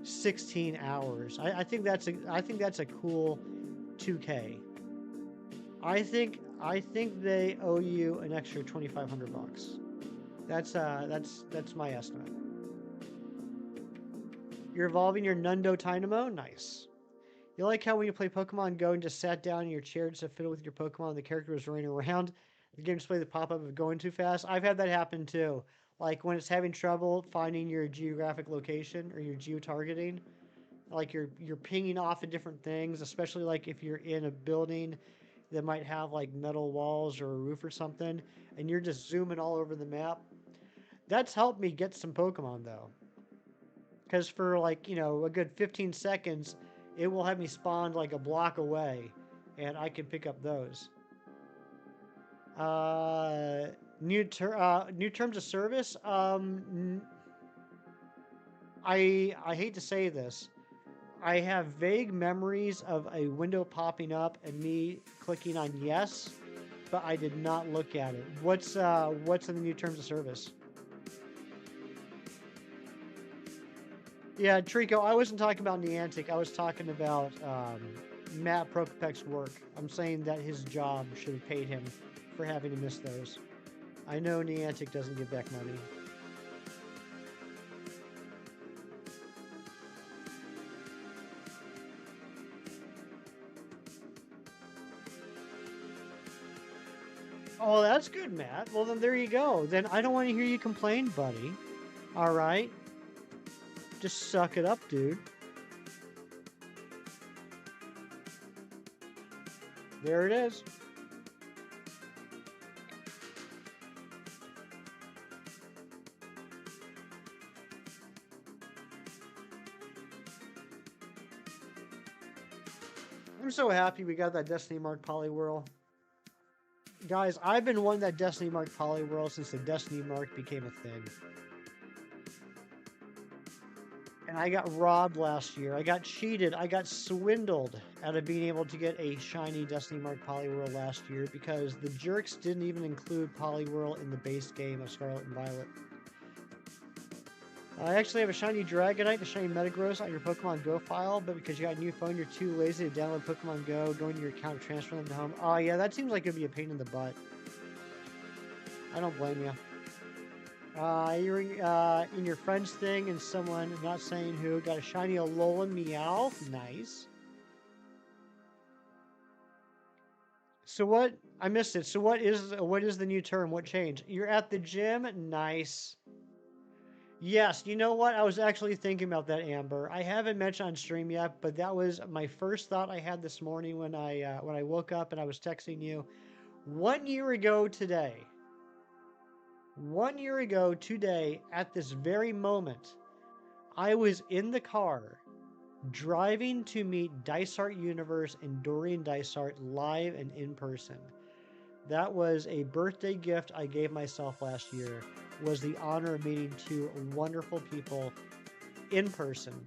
16 hours. I think that's a cool 2K. I think they owe you an extra $2,500. That's my estimate. You're evolving your Nundo Dynamo? Nice. You like how when you play Pokemon Go and just sat down in your chair just to fiddle with your Pokemon and the character was running around? The game display the pop-up of going too fast? I've had that happen too. Like when it's having trouble finding your geographic location or your geo-targeting. Like you're pinging off of different things, especially like if you're in a building that might have like metal walls or a roof or something, and you're just zooming all over the map. That's helped me get some Pokemon though. Because for like, a good 15 seconds, it will have me spawned like a block away, and I can pick up those. New terms of service. I hate to say this. I have vague memories of a window popping up and me clicking on yes, but I did not look at it. What's in the new terms of service? Yeah, Trico, I wasn't talking about Niantic. I was talking about Matt Prokopek's work. I'm saying that his job should have paid him for having to miss those. I know Niantic doesn't give back money. Oh, that's good, Matt. Well, then there you go. Then I don't want to hear you complain, buddy. All right? Just suck it up, dude. There it is. I'm so happy we got that Destiny Mark Poliwhirl. Guys, I've been wanting that Destiny Mark Poliwhirl since the Destiny Mark became a thing. And I got robbed last year. I got cheated. I got swindled out of being able to get a shiny Destiny Mark Poliwhirl last year because the jerks didn't even include Poliwhirl in the base game of Scarlet and Violet. I actually have a shiny Dragonite and a shiny Metagross on your Pokemon Go file, but because you got a new phone, you're too lazy to download Pokemon Go, go into your account, and transfer them to home. Oh, yeah, that seems like it'd be a pain in the butt. I don't blame you. You're in your friends thing, and someone, not saying who, got a shiny Alola Meow. Nice. So what? I missed it. So what is the new term? What changed? You're at the gym. Nice. Yes, you know what? I was actually thinking about that, Amber. I haven't mentioned on stream yet, but that was my first thought I had this morning when I woke up and I was texting you. 1 year ago today. 1 year ago today, at this very moment, I was in the car driving to meet Dysart Universe and Dorian Dysart live and in person. That was a birthday gift I gave myself last year, was the honor of meeting two wonderful people in person.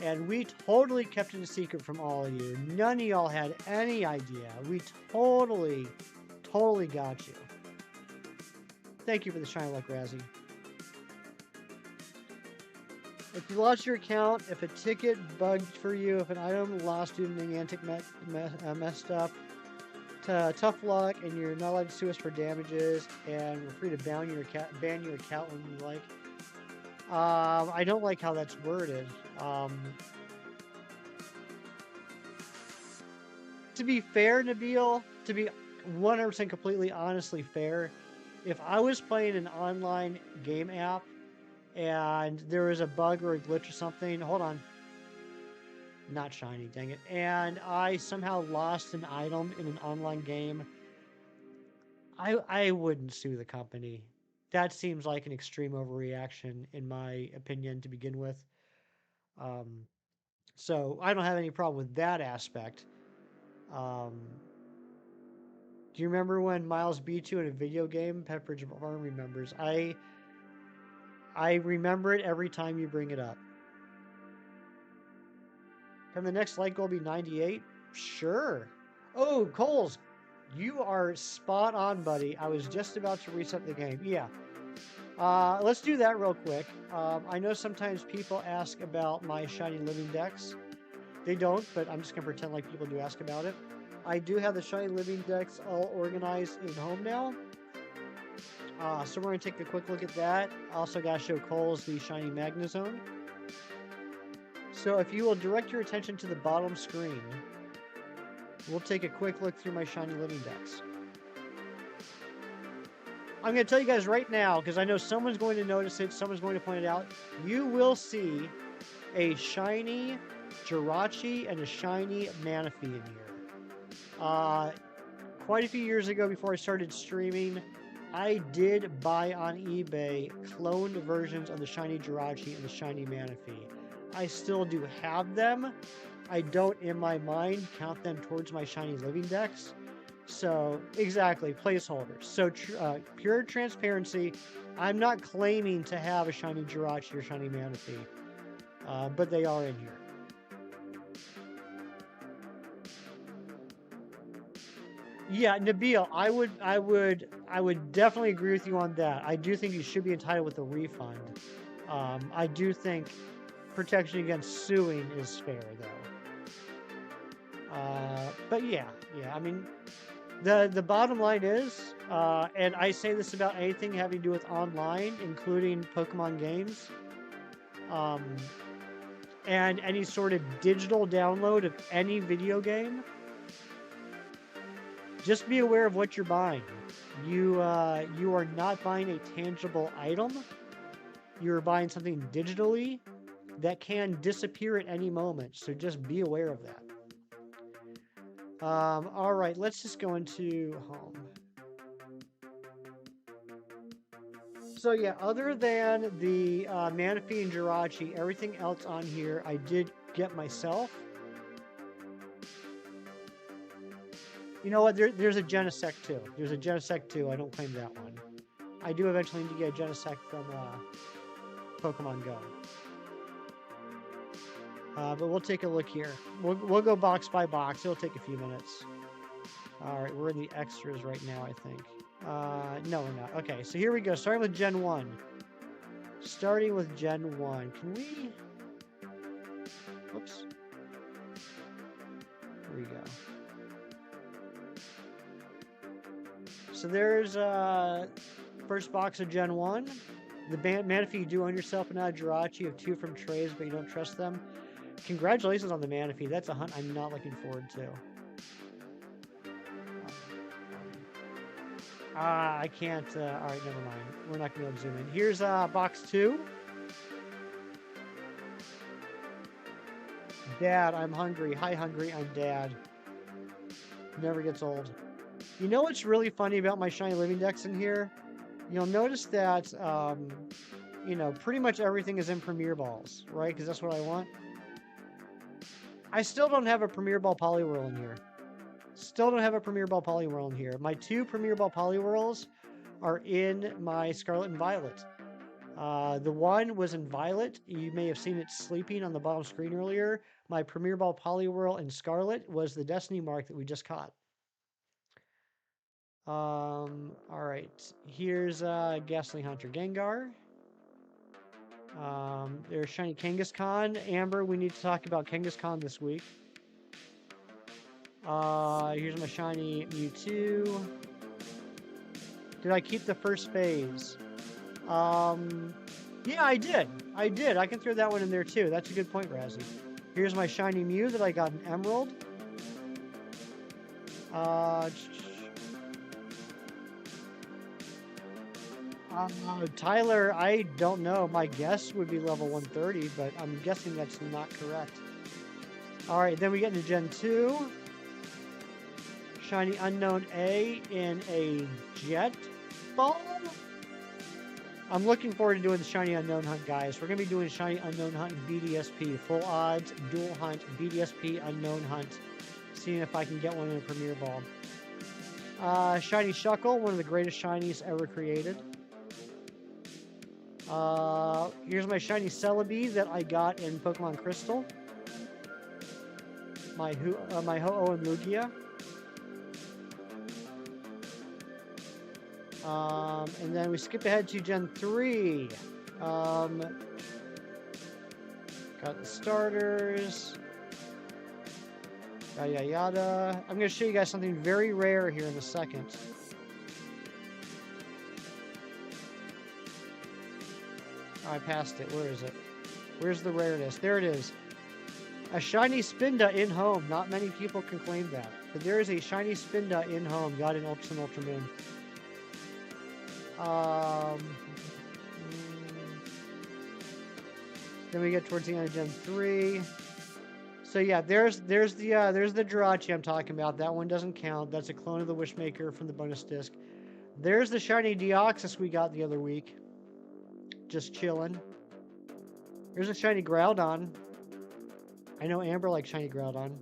And we totally kept it a secret from all of you. None of y'all had any idea. We totally got you. Thank you for the shiny luck, Razzie. If you lost your account, if a ticket bugged for you, if an item lost due to Niantic messed up, tough luck, and you're not allowed to sue us for damages, and we're free to ban your account when you like. I don't like how that's worded. To be fair, Nabil, to be 100% completely honestly fair, if I was playing an online game app and there was a bug or a glitch or something, hold on. Not shiny, dang it. And I somehow lost an item in an online game, I wouldn't sue the company. That seems like an extreme overreaction, in my opinion, to begin with. So I don't have any problem with that aspect. Um, do you remember when Miles beat you in a video game? Pepperidge Farm remembers. I remember it every time you bring it up. Can the next light goal be 98? Sure. Oh, Coles, you are spot on, buddy. I was just about to reset the game. Yeah. Let's do that real quick. I know sometimes people ask about my Shiny Living Dex. They don't, but I'm just going to pretend like people do ask about it. I do have the Shiny Living Dex all organized in home now. So we're going to take a quick look at that. Also got to show Coles the Shiny Magnezone. So if you will direct your attention to the bottom screen, we'll take a quick look through my Shiny Living Dex. I'm going to tell you guys right now, because I know someone's going to notice it, someone's going to point it out. You will see a shiny Jirachi and a shiny Manaphy in here. Quite a few years ago, before I started streaming, I did buy on eBay cloned versions of the shiny Jirachi and the shiny Manaphy. I still do have them. I don't, in my mind, count them towards my Shiny Living Dex. So, exactly, placeholders. So, pure transparency, I'm not claiming to have a shiny Jirachi or shiny Manaphy, but they are in here. Yeah, Nabil, I would definitely agree with you on that. I do think you should be entitled with a refund. I do think protection against suing is fair, though. But yeah, I mean, the bottom line is, and I say this about anything having to do with online, including Pokemon games, and any sort of digital download of any video game. Just be aware of what you're buying. You are not buying a tangible item. You're buying something digitally that can disappear at any moment. So just be aware of that. All right, let's just go into home. So yeah, other than the Manaphy and Jirachi, everything else on here I did get myself. You know what? There's a Genesect too. There's a Genesect too. I don't claim that one. I do eventually need to get a Genesect from Pokemon Go. But we'll take a look here. We'll go box by box. It'll take a few minutes. All right, we're in the extras right now, I think. No, we're not. Okay, so here we go. Starting with Gen 1. Starting with Gen 1. Can we... Whoops. Here we go. So there's first box of Gen 1. The Manaphy you do own yourself, and now Jirachi. You have 2 from trays, but you don't trust them. Congratulations on the Manaphy. That's a hunt I'm not looking forward to. I can't. All right, never mind. We're not going to be able to zoom in. Here's box 2. Dad, I'm hungry. Hi, hungry. I'm Dad. Never gets old. You know what's really funny about my Shiny Living Dex in here? You'll notice that, you know, pretty much everything is in Premier Balls, right? Because that's what I want. I still don't have a Premier Ball Poliwhirl in here. Still don't have a Premier Ball Poliwhirl in here. My 2 Premier Ball Poliwhirls are in my Scarlet and Violet. The one was in Violet. You may have seen it sleeping on the bottom screen earlier. My Premier Ball Poliwhirl in Scarlet was the Destiny Mark that we just caught. All right. Here's Ghastly Hunter Gengar. There's Shiny Kangaskhan. Amber, we need to talk about Kangaskhan this week. Here's my Shiny Mewtwo. Did I keep the first phase? Yeah, I did. I can throw that one in there too. That's a good point, Razzie. Here's my Shiny Mew that I got in Emerald. Tyler, I don't know. My guess would be level 130, but I'm guessing that's not correct. Alright, then we get into Gen 2. Shiny Unknown A in a Jet Ball. I'm looking forward to doing the Shiny Unknown Hunt, guys. We're going to be doing Shiny Unknown Hunt BDSP. Full odds, dual hunt, BDSP, Unknown Hunt. Seeing if I can get one in a Premier Ball. Shiny Shuckle, one of the greatest shinies ever created. Here's my shiny Celebi that I got in Pokemon Crystal. My Ho-Oh and Lugia. And then we skip ahead to Gen 3. Got the starters. Yada yada yada. I'm going to show you guys something very rare here in a second. Oh, I passed it. Where is it? Where's the rareness? There it is. A shiny Spinda in home. Not many people can claim that. But there is a shiny Spinda in home. Got in Ultra Sun, Ultra Moon. Then we get towards the end of Gen 3. So yeah, there's the Jirachi I'm talking about. That one doesn't count. That's a clone of the Wishmaker from the bonus disc. There's the shiny Deoxys we got the other week. Just chilling. There's a shiny Groudon. I know Amber likes shiny Groudon.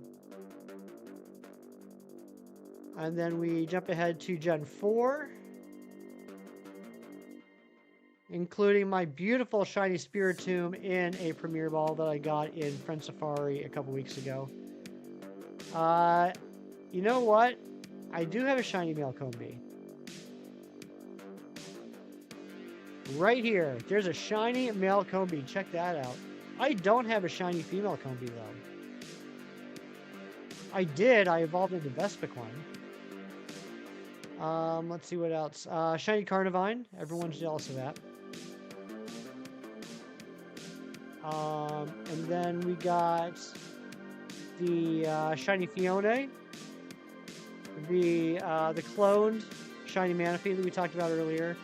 And then we jump ahead to Gen 4. Including my beautiful shiny Spiritomb in a Premier Ball that I got in Friend Safari a couple weeks ago. You know what? I do have a shiny male Combi. Right here. There's a shiny male Combi. Check that out. I don't have a shiny female Combi, though. I did. I evolved into Vespiquen. Let's see what else. Shiny Carnivine. Everyone's jealous of that. And then we got the shiny Fione, the cloned shiny Manaphy that we talked about earlier,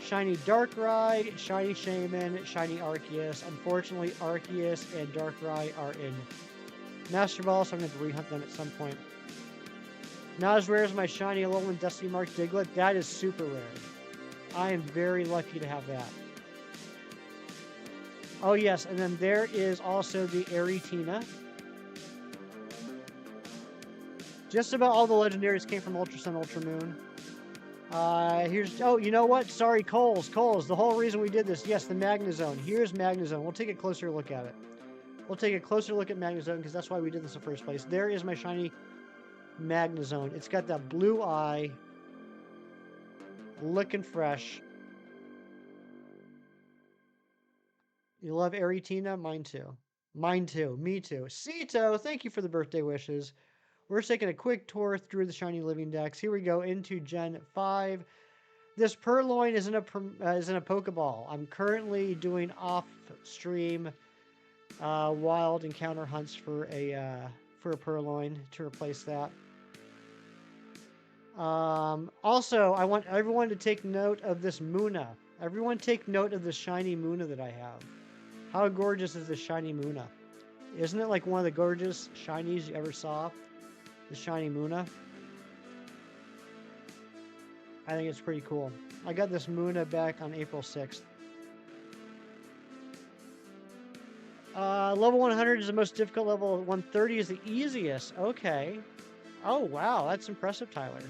shiny Darkrai, shiny Shaman, shiny Arceus. Unfortunately, Arceus and Darkrai are in Master Ball, so I'm going to have to rehunt them at some point. Not as rare as my shiny Alolan Destiny Mark Diglett. That is super rare. I am very lucky to have that. Oh yes, and then there is also the Aritina. Just about all the legendaries came from Ultra Sun, Ultra Moon. Oh, you know what? Sorry, Coles. The whole reason we did this, yes, the Magnezone. Here's Magnezone. We'll take a closer look at it. We'll take a closer look at Magnezone because that's why we did this in the first place. There is my shiny Magnezone. It's got that blue eye. Looking fresh. You love Aritina? Mine too. Mine too. Me too. Sito, thank you for the birthday wishes. We're taking a quick tour through the shiny living decks. Here we go into Gen 5. This Purloin is in a Pokeball. I'm currently doing off-stream wild encounter hunts for a Purloin to replace that. Also, I want everyone to take note of this Muna. Everyone take note of the shiny Muna that I have. How gorgeous is this shiny Muna? Isn't it like one of the gorgeous shinies you ever saw? The shiny Muna. I think it's pretty cool. I got this Muna back on April 6th. Level 100 is the most difficult level. 130 is the easiest. Okay. Oh, wow. That's impressive, Tyler.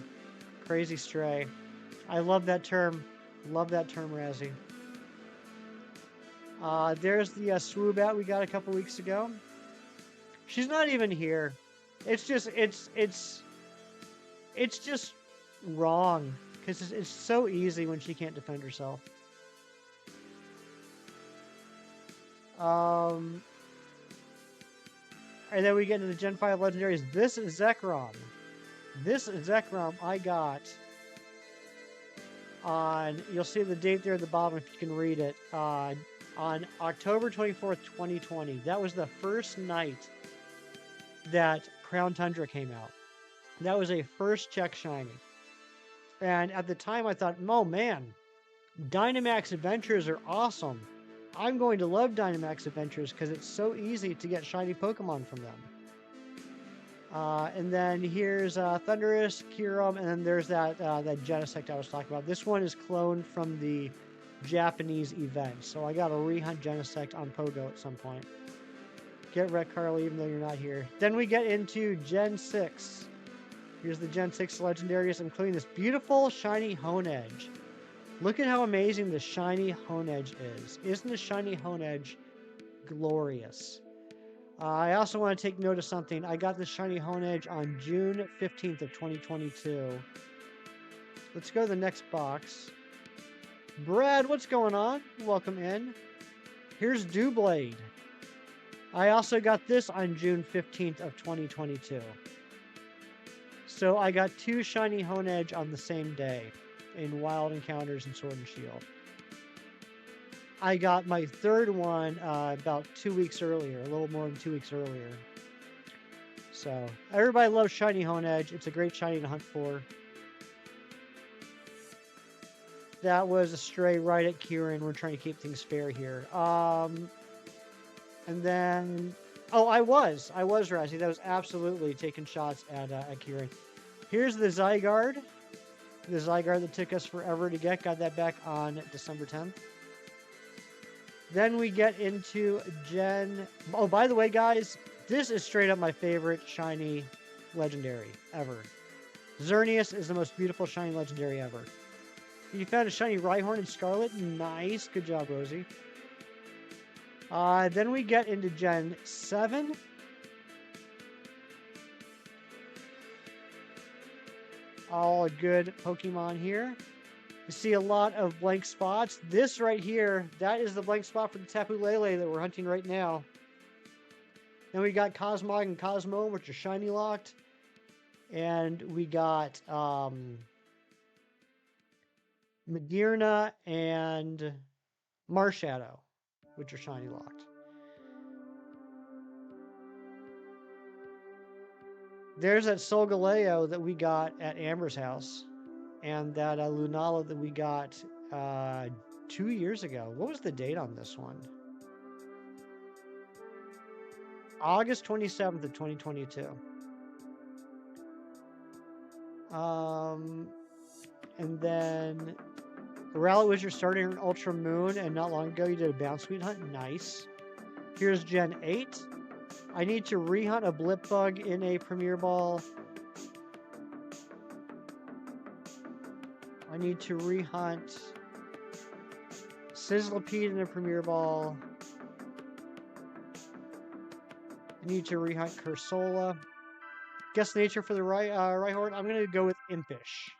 Crazy Stray. I love that term. Love that term, Razzie. There's the Swoobat we got a couple weeks ago. She's not even here. It's just wrong because it's so easy when she can't defend herself. And then we get into the Gen 5 legendaries. This is Zekrom. This Zekrom I got on, you'll see the date there at the bottom if you can read it, on October 24th, 2020. That was the first night that Crown Tundra came out. That was a first check shiny. And at the time I thought, oh man, Dynamax Adventures are awesome. I'm going to love Dynamax Adventures because it's so easy to get shiny Pokemon from them. And then here's Thundurus, Kyurem, and then there's that Genesect I was talking about. This one is cloned from the Japanese event. So I got to rehunt Genesect on Pogo at some point. Get Red Carly even though you're not here. Then we get into Gen 6. Here's the Gen 6 legendaries, including this beautiful shiny Honedge. Look at how amazing the shiny Honedge is. Isn't the shiny Honedge glorious? I also want to take note of something. I got the shiny Honedge on June 15th of 2022. Let's go to the next box. Brad, what's going on? Welcome in. Here's Dewblade. I also got this on June 15th of 2022. So I got 2 shiny Honedge on the same day in Wild Encounters and Sword and Shield. I got my 3rd one about 2 weeks earlier, a little more than 2 weeks earlier. So everybody loves shiny Honedge. It's a great shiny to hunt for. That was a stray right at Kieran. We're trying to keep things fair here. And then, oh, I was Razzie. That was absolutely taking shots at Kieran. Here's the Zygarde. The Zygarde that took us forever to get. Got that back on December 10th. Then we get into Gen... Oh, by the way, guys, this is straight up my favorite shiny legendary ever. Xerneas is the most beautiful shiny legendary ever. You found a shiny Rhyhorn in Scarlet. Nice. Good job, Rosie. Then we get into Gen 7. All good Pokemon here. You see a lot of blank spots. This right here, that is the blank spot for the Tapu Lele that we're hunting right now. Then we got Cosmog and Cosmo, which are shiny locked. And we got Magearna and Marshadow, which are shiny locked. There's that Solgaleo that we got at Amber's house, and that Lunala that we got 2 years ago. What was the date on this one? August 27th of 2022. And then Rowlet was your starter in Ultra Moon, and not long ago you did a Bounce Sweet Hunt. Nice. Here's Gen 8. I need to rehunt a Blipbug in a Premier Ball. I need to rehunt Sizzlipede in a Premier Ball. I need to rehunt Cursola. Guess nature for the Rhyhorn. I'm going to go with Impish.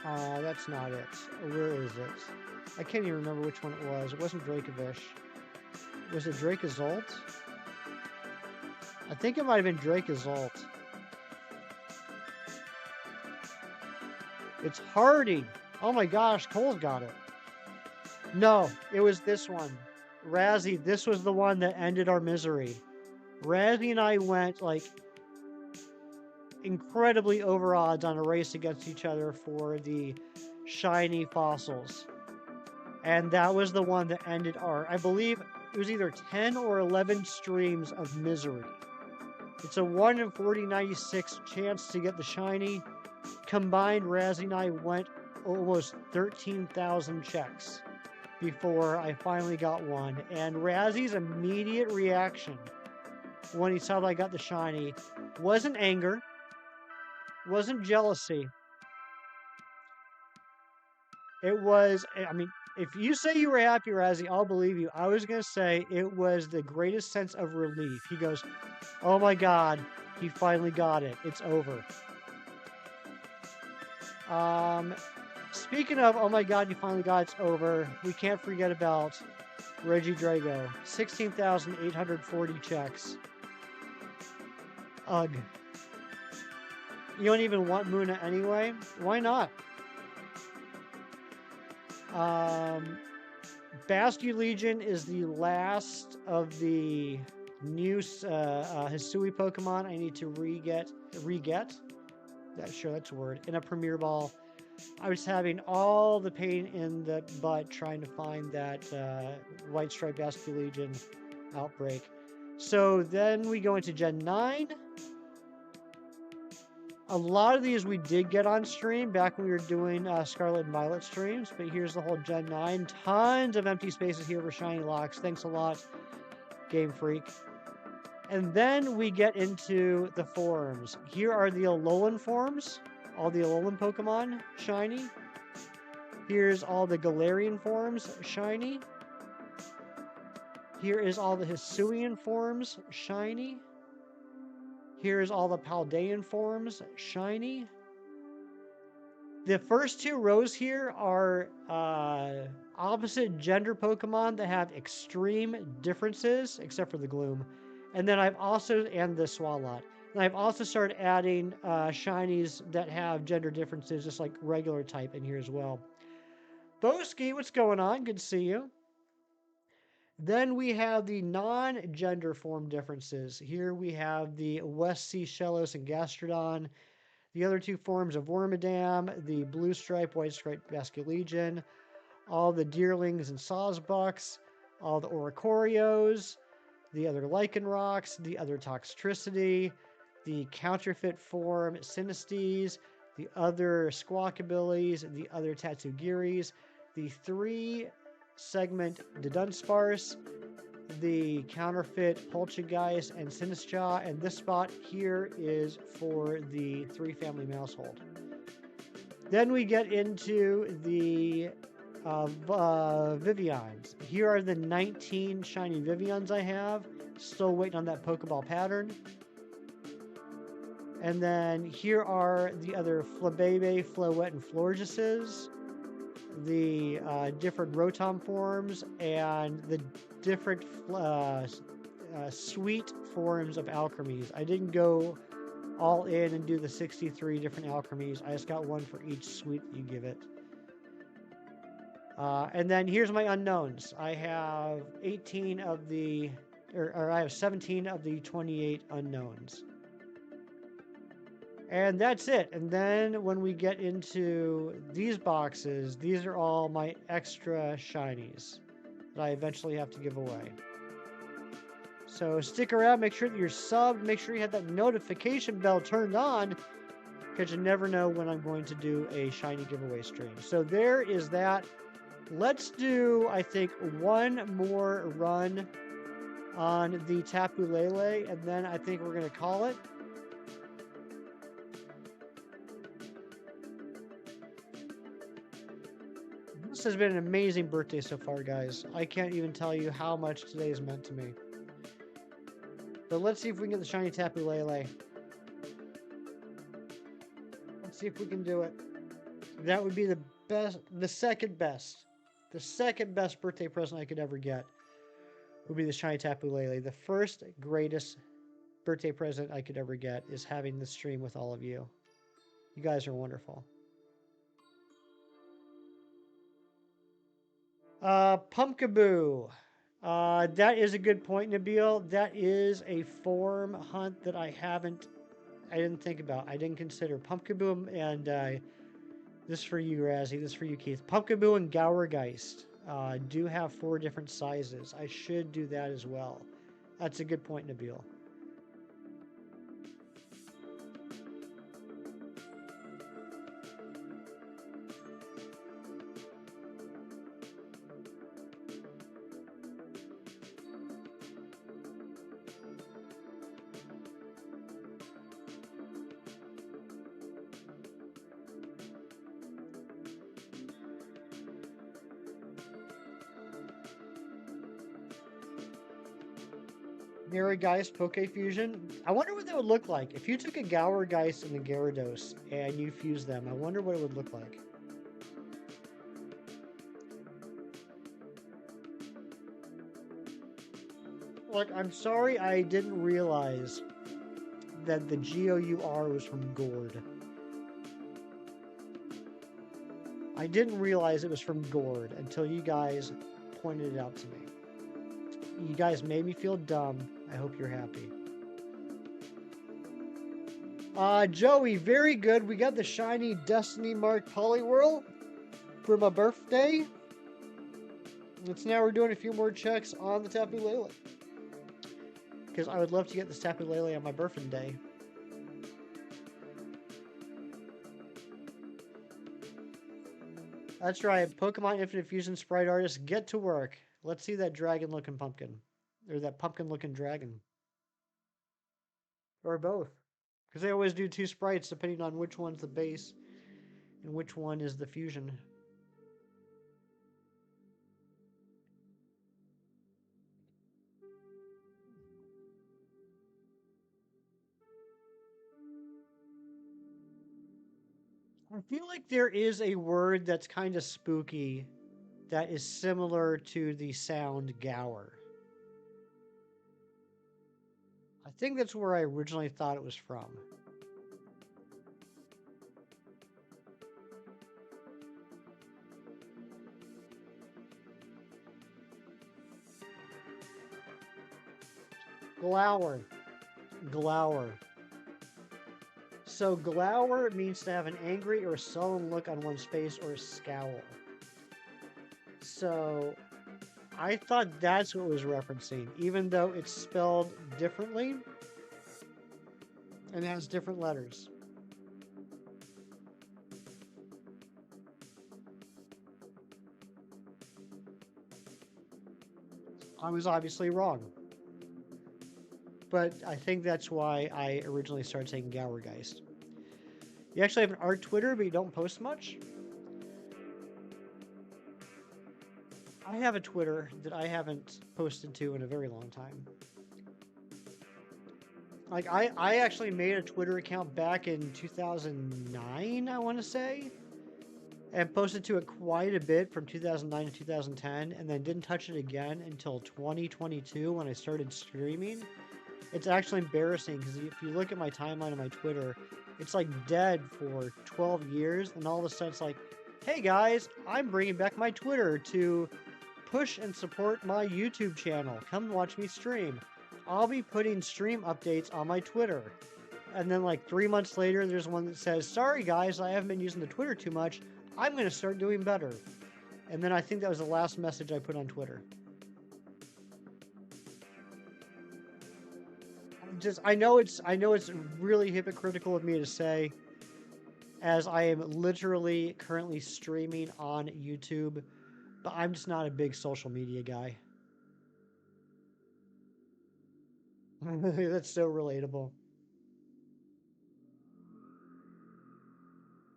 Oh, that's not it. Where is it? I can't even remember which one it was. It wasn't Dracovish. Was it Dracozolt? I think it might have been Dracozolt. It's Hardy. Oh my gosh, Cole's got it. No, it was this one. Razzie, this was the one that ended our misery. Razzie and I went like incredibly over odds on a race against each other for the shiny fossils. And that was the one that ended our, I believe it was either 10 or 11 streams of misery. It's a 1 in 4096 chance to get the shiny. Combined, Razzie and I went almost 13,000 checks before I finally got one. And Razzie's immediate reaction when he saw that I got the shiny wasn't anger, wasn't jealousy. It was, I mean, if you say you were happy, Razzie, I'll believe you. I was going to say it was the greatest sense of relief. He goes, oh my God, he finally got it. It's over. Speaking of, oh my God, you finally got it's over, we can't forget about Regidrago. 16,840 checks. Ugh. You don't even want Muna anyway? Why not? Bascu Legion is the last of the new Hisui Pokemon I need to re-get. Sure, that's a word. In a Premier Ball. I was having all the pain in the butt trying to find that White Stripe Legion outbreak. So then we go into Gen 9. A lot of these we did get on stream back when we were doing Scarlet and Violet streams, but here's the whole Gen 9. Tons of empty spaces here for shiny locks. Thanks a lot, Game Freak. And then we get into the forms. Here are the Alolan forms, all the Alolan Pokemon shiny. Here's all the Galarian forms shiny. Here is all the Hisuian forms shiny. Here's all the Paldean forms shiny. The first two rows here are opposite gender Pokemon that have extreme differences, except for the Gloom. And then I've also, and the Swalot. And I've also started adding shinies that have gender differences, just like regular type in here as well. Boski, what's going on? Good to see you. Then we have the non-gender form differences. Here we have the West Sea Shellos and Gastrodon. The other two forms of Wormadam, the Blue Stripe, White Stripe Basculegion, all the Deerlings and Sawsbucks, all the Oricorios, the other Lycanrocs, the other Toxtricity, the counterfeit form Sinistes, the other Squawkabillies, the other Tatsugiris, the 3-segment Dudunsparce, the counterfeit Poltergeist and Sinistcha, and this spot here is for the 3-family Mousehold. Then we get into the Vivians. Here are the 19 shiny Vivians I have. Still waiting on that Pokeball pattern. And then here are the other Flabebe, Floette, and Florges, the different Rotom forms, and the different sweet forms of Alchemys. I didn't go all in and do the 63 different Alchemys. I just got one for each sweet you give it. And then here's my unknowns. I have 18 of the, or I have 17 of the 28 unknowns. And that's it. And then when we get into these boxes, these are all my extra shinies that I eventually have to give away. So stick around, make sure that you're subbed, make sure you have that notification bell turned on, because you never know when I'm going to do a shiny giveaway stream. So there is that. Let's do, I think, one more run on the Tapu Lele, and then I think we're going to call it. This has been an amazing birthday so far, guys. I can't even tell you how much today has meant to me. But let's see if we can get the shiny Tapu Lele. Let's see if we can do it. That would be the best, the second best birthday present I could ever get would be the shiny Tapu Lele. The first greatest birthday present I could ever get is having this stream with all of you. You guys are wonderful. Pumpkaboo. That is a good point, Nabil. That is a form hunt that I didn't think about. I didn't consider Pumpkaboo, and this is for you, Razzie. This is for you, Keith. Pumpkaboo and Gourgeist do have 4 different sizes. I should do that as well. That's a good point, Nabil. Gourgeist Poke Fusion. I wonder what that would look like. If you took a Gourgeist and a Gyarados and you fused them, I wonder what it would look like. Look, I'm sorry I didn't realize that the G-O-U-R was from Gourd. I didn't realize it was from Gourd until you guys pointed it out to me. You guys made me feel dumb. I hope you're happy. Joey, very good. We got the shiny Destiny Mark Poliwhirl for my birthday. It's now we're doing a few more checks on the Tapu Lele. Because I would love to get this Tapu Lele on my birthday. That's right. Pokemon Infinite Fusion Sprite Artist, get to work. Let's see that dragon-looking pumpkin. Or that pumpkin-looking dragon. Or both. Because they always do two sprites depending on which one's the base and which one is the fusion. I feel like there is a word that's kind of spooky that is similar to the sound Gower. I think that's where I originally thought it was from. Glower. Glower. So glower means to have an angry or sullen look on one's face or a scowl. So I thought that's what it was referencing, even though it's spelled differently and has different letters. I was obviously wrong. But I think that's why I originally started saying Gowergeist. You actually have an art Twitter, but you don't post much? I have a Twitter that I haven't posted to in a very long time. Like, I actually made a Twitter account back in 2009, I want to say, and posted to it quite a bit from 2009 to 2010, and then didn't touch it again until 2022 when I started streaming. It's actually embarrassing because if you look at my timeline on my Twitter, it's like dead for 12 years, and all of a sudden it's like, hey guys, I'm bringing back my Twitter to push and support my YouTube channel. Come watch me stream. I'll be putting stream updates on my Twitter. And then like 3 months later, there's one that says, sorry guys, I haven't been using the Twitter too much. I'm going to start doing better. And then I think that was the last message I put on Twitter. I know it's really hypocritical of me to say, as I am literally currently streaming on YouTube, but I'm just not a big social media guy. That's so relatable.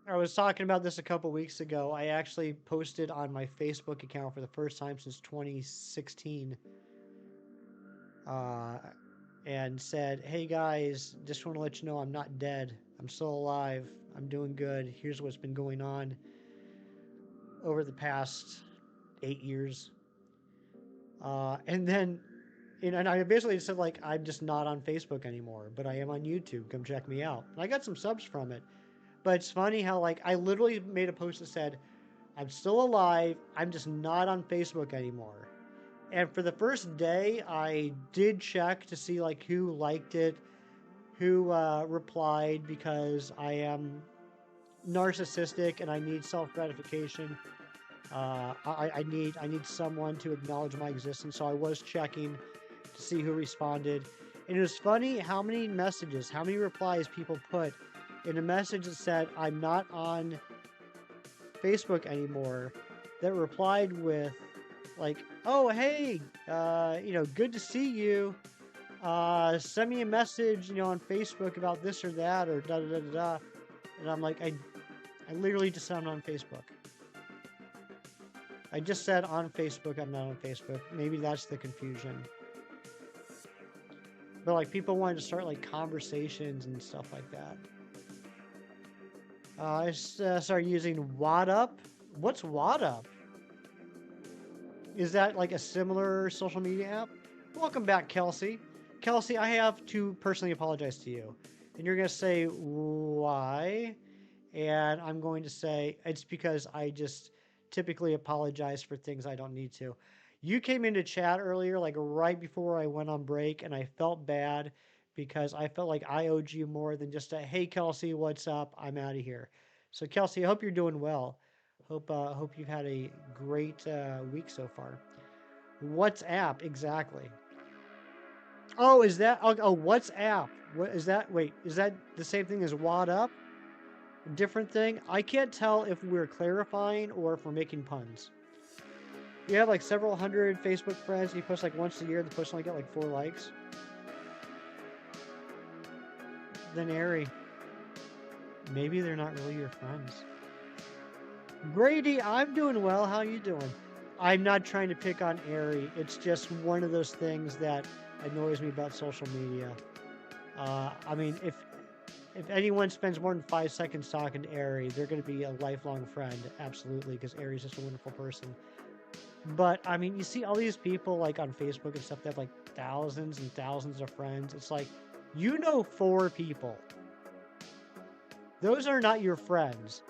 I was talking about this a couple weeks ago. I actually posted on my Facebook account for the first time since 2016. And said, hey guys, just want to let you know I'm not dead. I'm still alive. I'm doing good. Here's what's been going on over the past 8 years. And then, and I basically said, like, I'm just not on Facebook anymore, but I am on YouTube. Come check me out. And I got some subs from it. But it's funny how, like, I literally made a post that said, I'm still alive. I'm just not on Facebook anymore. And for the first day, I did check to see, like, who liked it, who replied, because I am narcissistic and I need self-gratification. I need someone to acknowledge my existence. So I was checking to see who responded. And it was funny how many messages, how many replies people put in a message that said, I'm not on Facebook anymore, that replied with, like, oh, hey, good to see you. Send me a message, on Facebook about this or that or da da da da da. And I'm like, I literally just said I'm on Facebook. I just said on Facebook, I'm not on Facebook. Maybe that's the confusion. But like people wanted to start like conversations and stuff like that. I started using WhatUp. What's WhatUp? Is that like a similar social media app? Welcome back, Kelsey. Kelsey, I have to personally apologize to you. And you're going to say, why? And I'm going to say, it's because I just typically apologize for things I don't need to. You came into chat earlier, like right before I went on break, and I felt bad because I felt like I owed you more than just a "Hey Kelsey, what's up? I'm out of here." So Kelsey, I hope you're doing well. Hope you've had a great week so far. WhatsApp exactly. Oh, is that WhatsApp? What is that? Wait, is that the same thing as Wad Up? Different thing? I can't tell if we're clarifying or if we're making puns. You have like several hundred Facebook friends. And you post like once a year. The post only get like 4 likes. Then Ari, maybe they're not really your friends. Brady, I'm doing well. How you doing? I'm not trying to pick on Ari. It's just one of those things that annoys me about social media. I mean, if anyone spends more than 5 seconds talking to Ari, they're going to be a lifelong friend, absolutely, because Ari's just a wonderful person. But I mean, you see all these people like on Facebook and stuff that have like thousands and thousands of friends. It's like, you know, 4 people. Those are not your friends.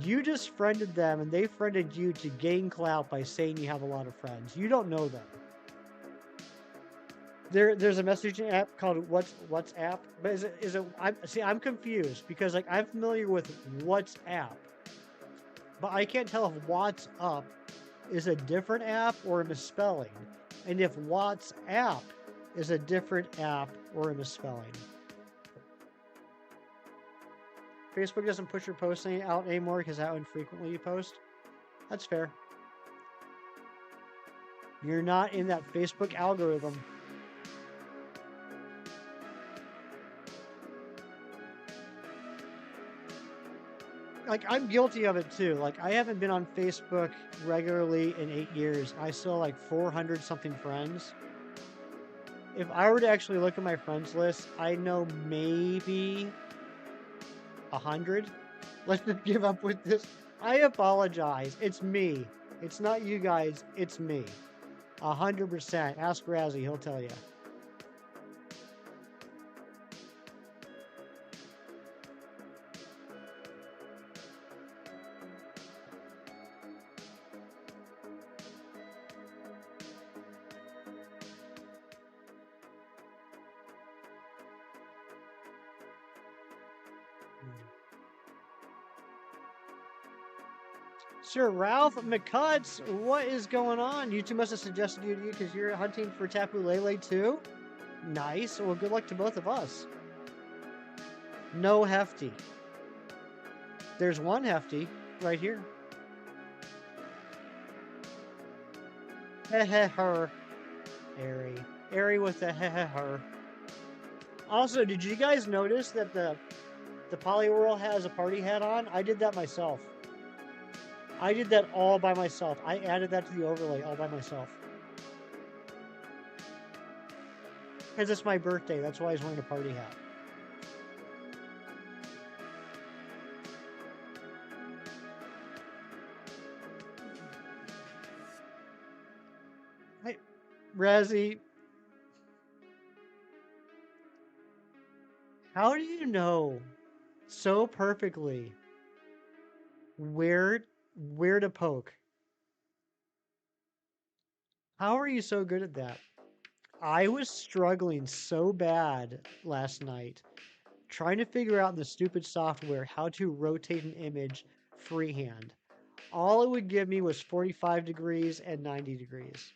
You just friended them and they friended you to gain clout by saying you have a lot of friends. You don't know them. There's a messaging app called WhatsApp, but is it I'm confused because like I'm familiar with WhatsApp, but I can't tell if WhatsApp is a different app or a misspelling, and if WhatsApp is a different app or a misspelling. Facebook doesn't push your posts out anymore because how infrequently you post. That's fair. You're not in that Facebook algorithm. Like, I'm guilty of it too. Like, I haven't been on Facebook regularly in 8 years. I still have like 400 something friends. If I were to actually look at my friends list, I know maybe 100. Let's just give up with this. I apologize. It's me. It's not you guys. It's me. 100%. Ask Razzie. He'll tell you. Sir Ralph McCutts, what is going on? You two must have suggested you to you because you're hunting for Tapu Lele too? Nice. Well, good luck to both of us. No Hefty. There's one Hefty right here. Her. Airy with the her. Also, did you guys notice that the Poliwhirl has a party hat on? I did that myself. I did that all by myself. I added that to the overlay all by myself. Because it's my birthday. That's why he's wearing a party hat. Hey, Razzie. How do you know so perfectly where to poke? How are you so good at that? I was struggling so bad last night trying to figure out in the stupid software how to rotate an image freehand. All it would give me was 45 degrees and 90 degrees.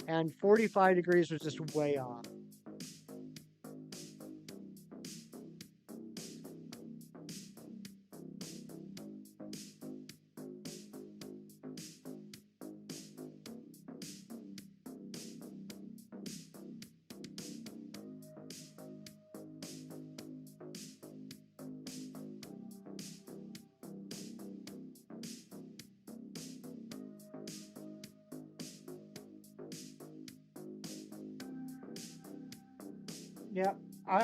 And 45 degrees was just way off. Yeah.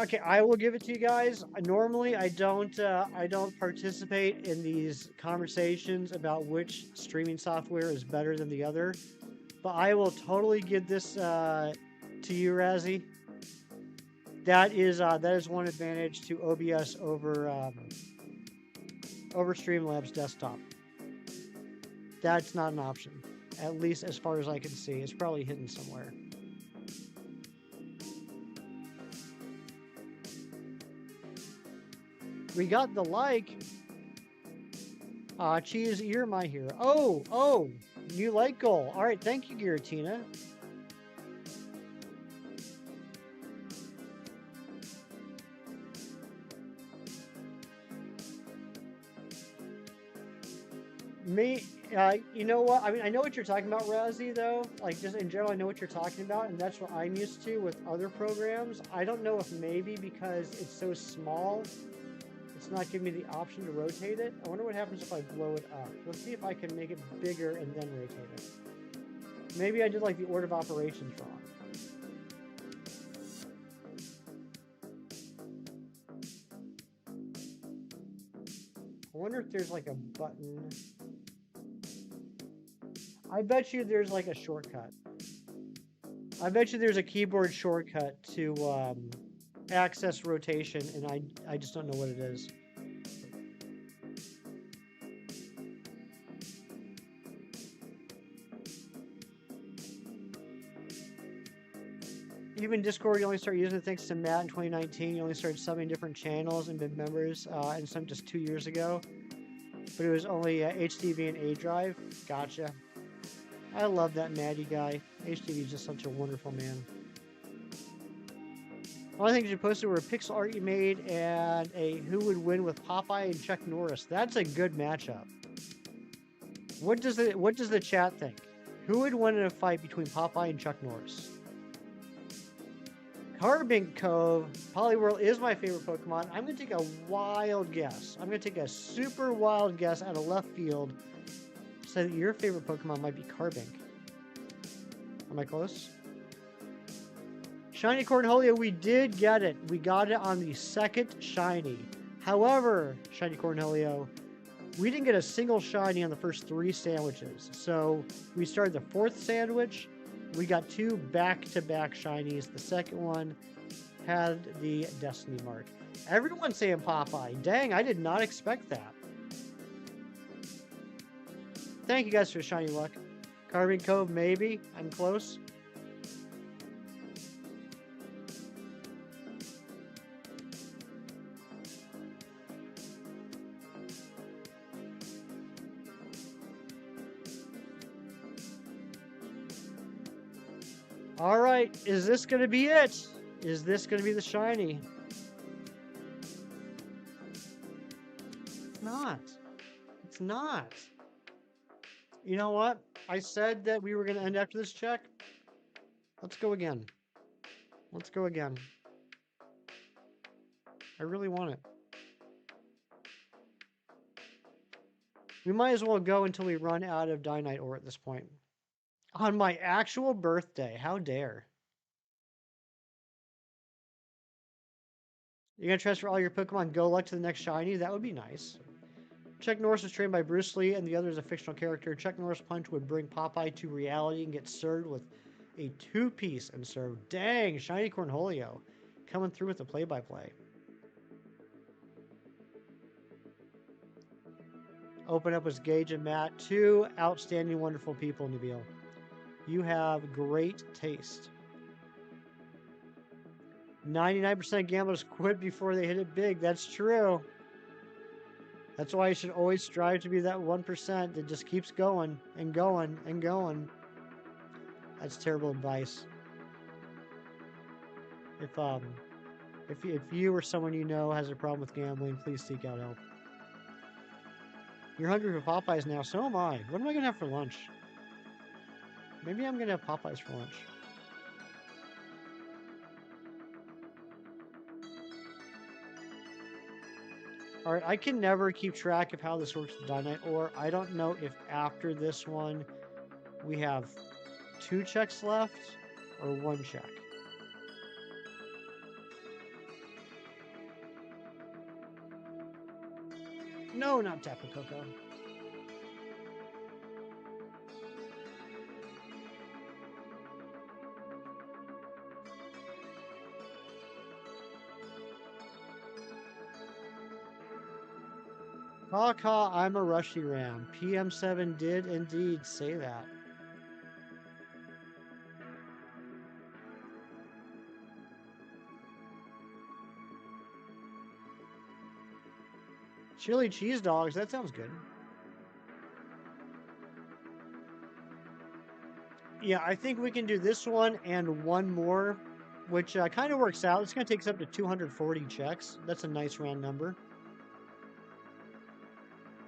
Okay, I will give it to you guys. Normally, I don't participate in these conversations about which streaming software is better than the other, but I will totally give this to you, Razzie. That is one advantage to OBS over Streamlabs desktop. That's not an option, at least as far as I can see. It's probably hidden somewhere. We got the like. Cheese, you're my hero. Oh, new like goal. All right, thank you, Giratina. Me, you know what? I mean, I know what you're talking about, Razzie, though. Like, just in general, I know what you're talking about, and that's what I'm used to with other programs. I don't know if maybe because it's so small, it's not giving me the option to rotate it. I wonder what happens if I blow it up. Let's see if I can make it bigger and then rotate it. Maybe I did like the order of operations wrong. I wonder if there's like a button. I bet you there's like a shortcut. I bet you there's a keyboard shortcut to access rotation, and I just don't know what it is. Even Discord, you only started using it thanks to Matt in 2019. You only started subbing different channels and been members, and some just 2 years ago. But it was only HTV and A Drive. Gotcha. I love that Maddie guy. HTV is just such a wonderful man. One of the things you posted were a pixel art you made and a who would win with Popeye and Chuck Norris. That's a good matchup. What does the chat think? Who would win in a fight between Popeye and Chuck Norris? Carbink Cove, Poliwhirl is my favorite Pokemon. I'm going to take a wild guess. I'm going to take a super wild guess out of left field. Say that your favorite Pokemon might be Carbink. Am I close? Shiny Cornholio, we did get it. We got it on the second shiny. However, Shiny Cornholio, we didn't get a single shiny on the first 3 sandwiches. So we started the 4th sandwich. We got 2 back-to-back shinies. The second one had the Destiny mark. Everyone's saying Popeye. Dang, I did not expect that. Thank you guys for the shiny luck. Carving Cove, maybe. I'm close. All right, is this going to be it? Is this going to be the shiny? It's not. It's not. You know what? I said that we were going to end after this check. Let's go again. Let's go again. I really want it. We might as well go until we run out of Dynite ore at this point. On my actual birthday. How dare. You're going to transfer all your Pokemon Go Luck to the next shiny? That would be nice. Chuck Norris was trained by Bruce Lee, and the other is a fictional character. Chuck Norris Punch would bring Popeye to reality and get served with a 2-piece and served. Dang, Shiny Cornholio. Coming through with the play-by-play. Open up with Gage and Matt. 2 outstanding, wonderful people, Nabil. You have great taste. 99% of gamblers quit before they hit it big. That's true. That's why you should always strive to be that 1% that just keeps going and going and going. That's terrible advice. If you or someone you know has a problem with gambling, please seek out help. You're hungry for Popeyes now, so am I. What am I gonna have for lunch? Maybe I'm gonna have Popeyes for lunch. Alright, I can never keep track of how this works with Dynite ore. I don't know if after this one we have 2 checks left or 1 check. No, not Tapu Koko. Caw, I'm a Rushy Ram. PM7 did indeed say that. Chili cheese dogs. That sounds good. Yeah, I think we can do this one and one more, which kind of works out. It's going to take us up to 240 checks. That's a nice round number.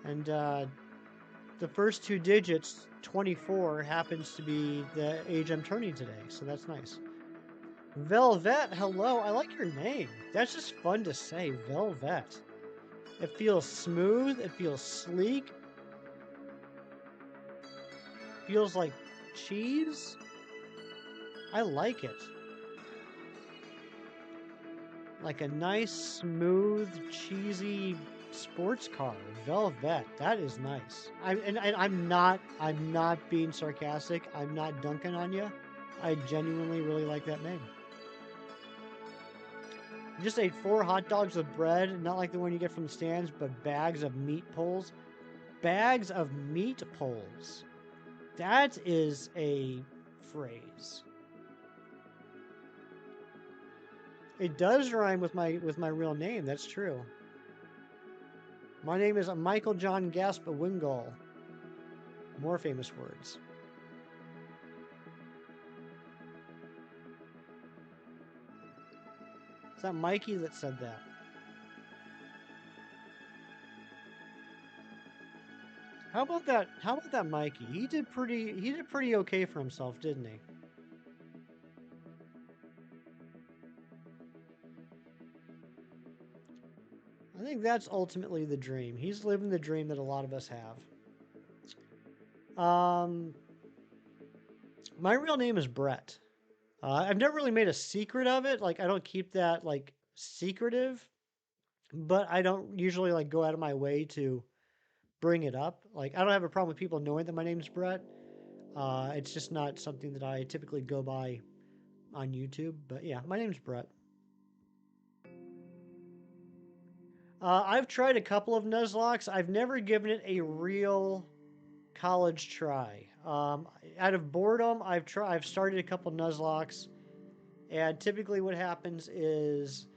And the first two digits, 24, happens to be the age I'm turning today. So that's nice. Velvet, hello. I like your name. That's just fun to say, Velvet. It feels smooth. It feels sleek. Feels like cheese. I like it. Like a nice, smooth, cheesy sports car. Velvet. That is nice. I'm not being sarcastic. I'm not dunking on you. I genuinely really like that name. You just ate 4 hot dogs with bread, not like the one you get from the stands, but bags of meat poles. Bags of meat poles. That is a phrase. It does rhyme with my real name. That's true. My name is Michael John Gaspa Wingall. More famous words. Is that Mikey that said that? How about that? How about that Mikey? He did pretty okay for himself, didn't he? I think that's ultimately the dream. He's living the dream that a lot of us have. My real name is Brett. I've never really made a secret of it. Like I don't keep that like secretive, but I don't usually like go out of my way to bring it up. Like I don't have a problem with people knowing that my name's Brett. It's just not something that I typically go by on YouTube. But yeah, my name's Brett. I've tried a couple of Nuzlockes. I've never given it a real college try. Out of boredom, I've started a couple Nuzlockes, and typically what happens is,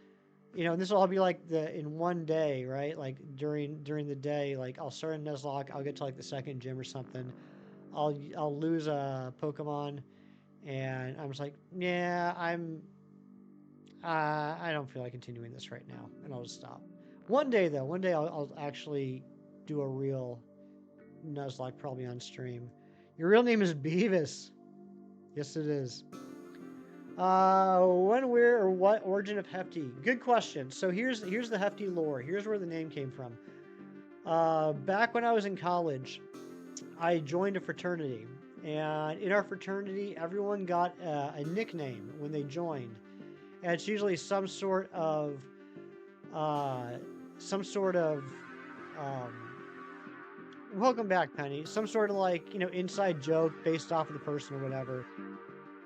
and this will all be like in one day, right? Like during the day, like I'll start a Nuzlocke, I'll get to like the second gym or something. I'll lose a Pokemon, and I'm just like, yeah, I don't feel like continuing this right now, and I'll just stop. One day though, I'll actually do a real Nuzlocke probably on stream. Your real name is Beavis. Yes, it is. When, where, or what origin of Hefty? Good question. So here's the Hefty lore. Here's where the name came from. Back when I was in college, I joined a fraternity, and in our fraternity, everyone got a nickname when they joined, and it's usually some sort of um, welcome back, Penny. Some sort of like inside joke based off of the person or whatever.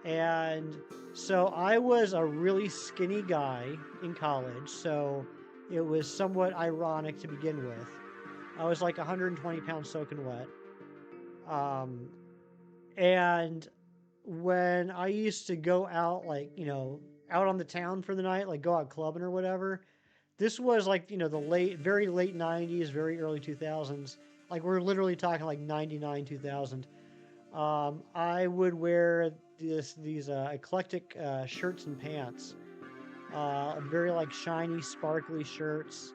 And so I was a really skinny guy in college, so it was somewhat ironic to begin with. I was like 120 pounds soaking wet. Um, and when I used to go out, like, out on the town for the night, like go out clubbing or whatever, this was like, the very late 90s, very early 2000s. Like, we're literally talking like 99, 2000. I would wear these eclectic shirts and pants, very like shiny, sparkly shirts,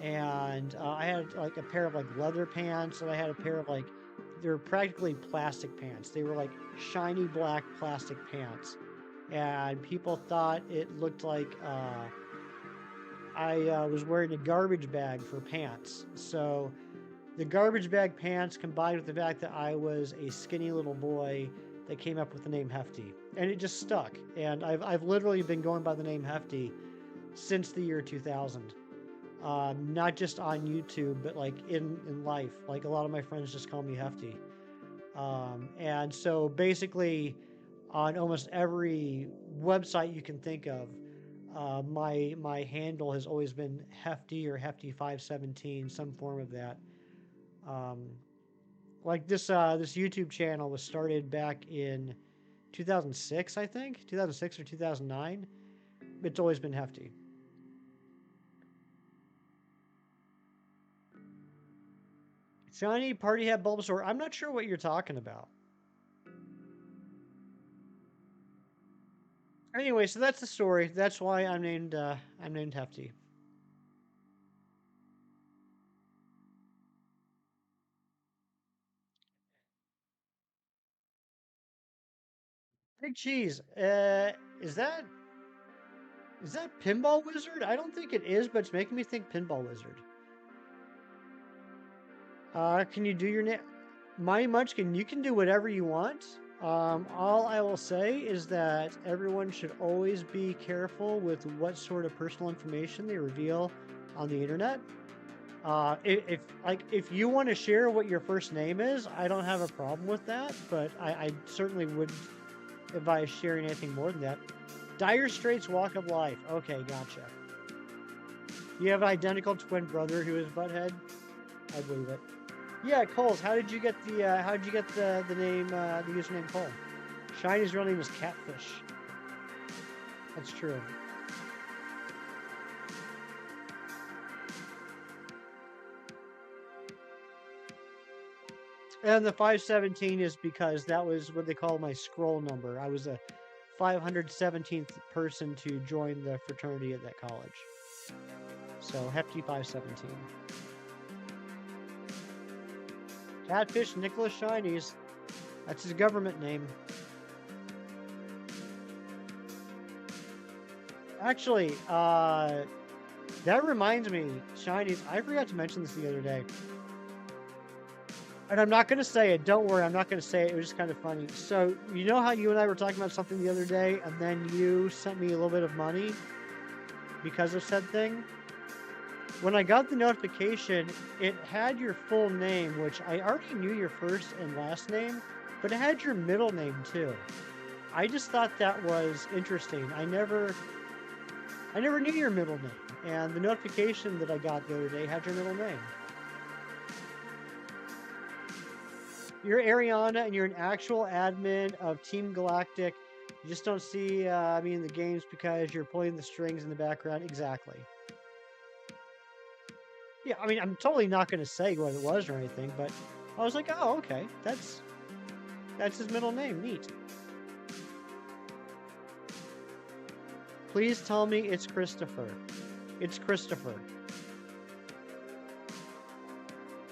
and I had like a pair of like leather pants, and I had a pair of like they were practically plastic pants. They were like shiny black plastic pants, and people thought it looked like I was wearing a garbage bag for pants. So the garbage bag pants combined with the fact that I was a skinny little boy that came up with the name Hefty. And it just stuck. And I've literally been going by the name Hefty since the year 2000. Not just on YouTube, but like in life. Like a lot of my friends just call me Hefty. And so basically, on almost every website you can think of, my handle has always been Hefty or Hefty517, some form of that. Um, like this YouTube channel was started back in 2006, I think 2006 or 2009. It's always been Hefty. Shiny Party Hat Bulbasaur. I'm not sure what you're talking about. Anyway, so that's the story. That's why I'm named Hefty. Big Cheese. Is that Pinball Wizard? I don't think it is, but it's making me think Pinball Wizard. Can you do your name? Mighty Munchkin, you can do whatever you want. All I will say is that everyone should always be careful with what sort of personal information they reveal on the internet. If you want to share what your first name is, I don't have a problem with that, but I certainly wouldn't advise sharing anything more than that. Dire Straits Walk of Life. Okay, gotcha. You have an identical twin brother who is Butthead. I believe it. Yeah, Coles. How did you get the name the username Cole? Shiny's real name is Catfish. That's true. And the 517 is because that was what they call my scroll number. I was a 517th person to join the fraternity at that college. So Hefty 517. Catfish Nicholas Shinies. That's his government name. Actually, that reminds me, Shinies, I forgot to mention this the other day. And I'm not going to say it. Don't worry, I'm not going to say it. It was just kind of funny. So, you know how you and I were talking about something the other day, and then you sent me a little bit of money because of said thing? When I got the notification, it had your full name, which I already knew your first and last name, but it had your middle name too. I just thought that was interesting. I never knew your middle name, and the notification that I got the other day had your middle name. You're Ariana, and you're an actual admin of Team Galactic. You just don't see me in the games because you're pulling the strings in the background. Exactly. Yeah, I mean, I'm totally not going to say what it was or anything, but I was like, oh, okay, that's his middle name. Neat. Please tell me it's Christopher. It's Christopher.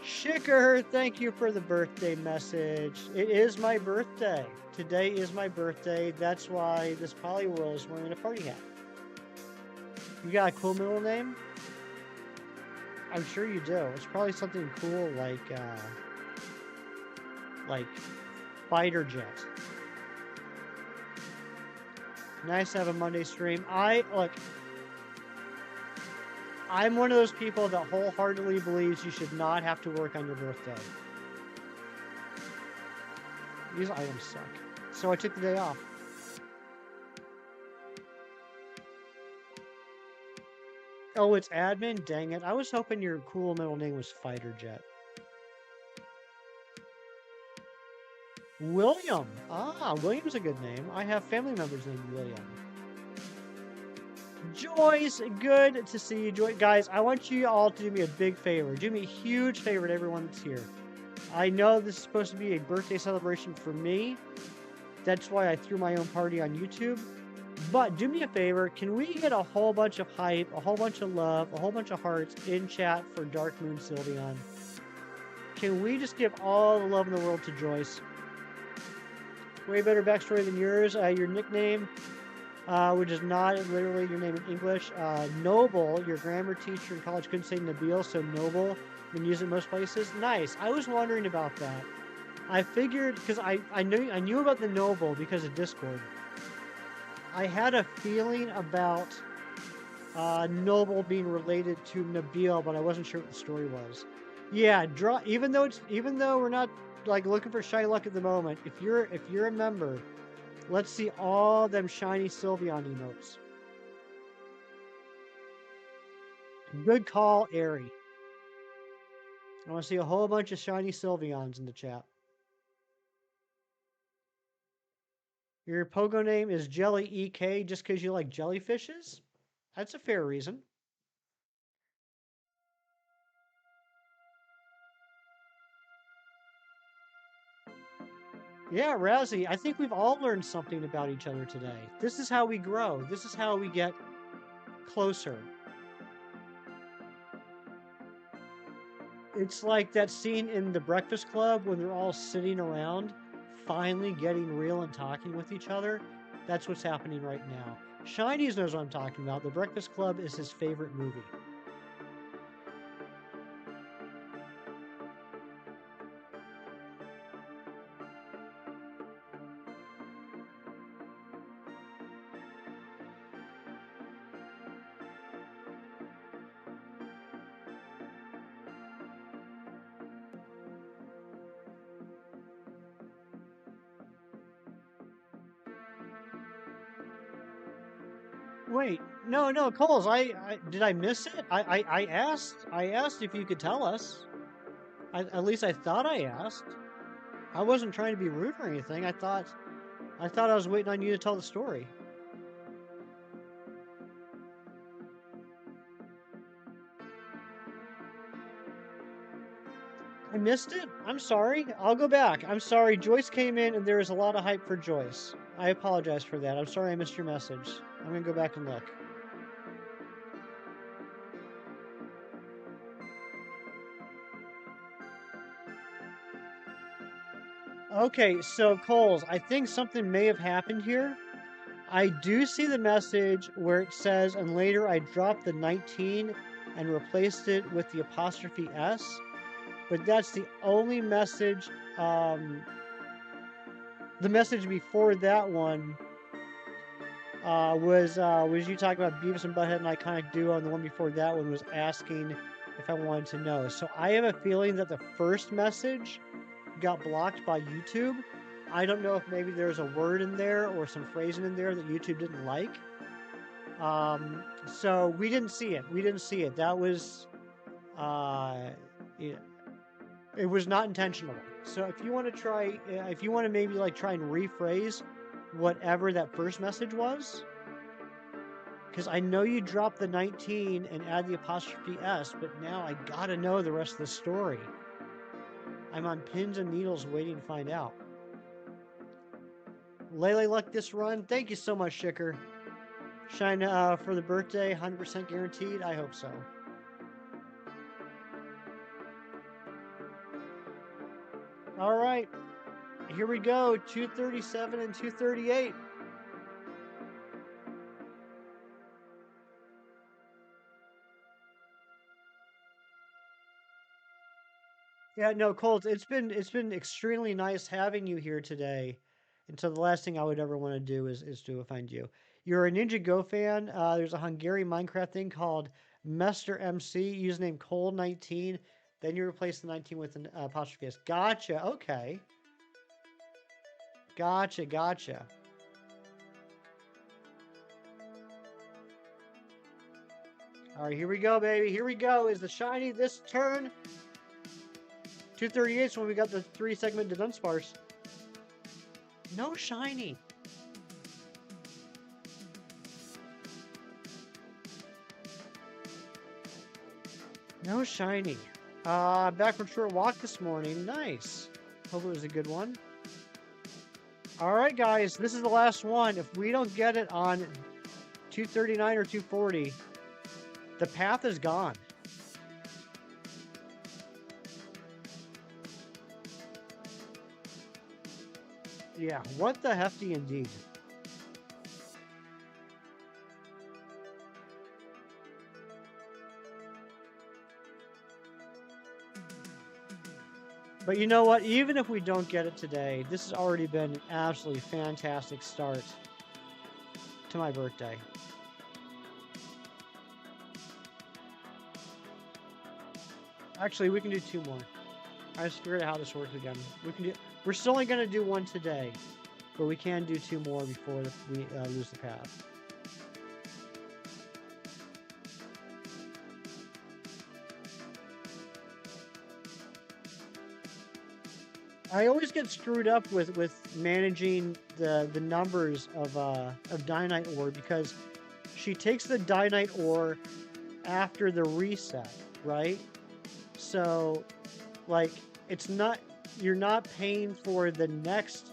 Shicker, thank you for the birthday message. It is my birthday. Today is my birthday. That's why this Poliwhirl is wearing a party hat. You got a cool middle name? I'm sure you do. It's probably something cool like fighter jet. Nice to have a Monday stream. I'm one of those people that wholeheartedly believes you should not have to work on your birthday. These items suck. So I took the day off. Oh, it's admin? Dang it. I was hoping your cool middle name was Fighter Jet. William. Ah, William's a good name. I have family members named William. Joyce, good to see you, Joyce. Guys, I want you all to do me a big favor. Do me a huge favor to everyone that's here. I know this is supposed to be a birthday celebration for me. That's why I threw my own party on YouTube. But do me a favor, can we get a whole bunch of hype, a whole bunch of love, a whole bunch of hearts in chat for Dark Moon Sylveon? Can we just give all the love in the world to Joyce? Way better backstory than yours. Your nickname, which is not literally your name in English. Noble, your grammar teacher in college couldn't say Nabil, so Noble. Been used it most places. Nice. I was wondering about that. I figured, because I knew about the Noble because of Discord. I had a feeling about Noble being related to Nabil, but I wasn't sure what the story was. Yeah, even though we're not like looking for shiny luck at the moment, if you're a member, let's see all them shiny Sylveon emotes. Good call, Airy. I want to see a whole bunch of shiny Sylveons in the chat. Your Pogo name is Jelly EK just because you like jellyfishes? That's a fair reason. Yeah, Razzie, I think we've all learned something about each other today. This is how we grow. This is how we get closer. It's like that scene in The Breakfast Club when they're all sitting around, finally getting real and talking with each other. That's what's happening right now. Shinies knows what I'm talking about. The Breakfast Club is his favorite movie. Wait, no, Coles. I did I miss it? I asked if you could tell us. At least I thought I asked. I wasn't trying to be rude or anything. I thought I was waiting on you to tell the story. I missed it. I'm sorry. I'll go back. I'm sorry. Joyce came in and there was a lot of hype for Joyce. I apologize for that. I'm sorry I missed your message. I'm gonna go back and look. Okay, so Coles, I think something may have happened here. I do see the message where it says, and later I dropped the 19 and replaced it with the apostrophe S, but that's the only message. The message before that one was you talking about Beavis and Butthead and Iconic Duo, and the one before that one was asking if I wanted to know. So I have a feeling that the first message got blocked by YouTube. I don't know if maybe there's a word in there or some phrasing in there that YouTube didn't like. So we didn't see it. We didn't see it. That was, it was not intentional. So if you want to try, if you want to maybe like try and rephrase whatever that first message was, because I know you dropped the 19 and add the apostrophe S, but now I gotta know the rest of the story. I'm on pins and needles waiting to find out. Lele luck this run. Thank you so much, Shicker. Shine for the birthday, 100% guaranteed. I hope so. All right, here we go. 237 and 238. Yeah, no, Colt, it's been extremely nice having you here today. And so the last thing I would ever want to do is to offend you. You're a Ninja Go fan. There's a Hungarian Minecraft thing called Mester MC, username Cole19. Then you replace the 19 with an apostrophe S. Gotcha. Okay. Gotcha. All right, here we go, baby. Here we go. Is the shiny this turn? 238 is when we got the 3-segment Dunsparce. No shiny. No shiny. Back from short walk this morning. Nice. Hope it was a good one. All right, guys. This is the last one. If we don't get it on 239 or 240, the path is gone. Yeah, what the hefty indeed. But you know what? Even if we don't get it today, this has already been an absolutely fantastic start to my birthday. Actually, we can do 2 more. I just figured out how this works again. We're still only going to do 1 today, but we can do 2 more before we lose the path. I always get screwed up with managing the numbers of Dynite Ore because she takes the Dynite Ore after the reset, right? So, like, it's not, you're not paying for the next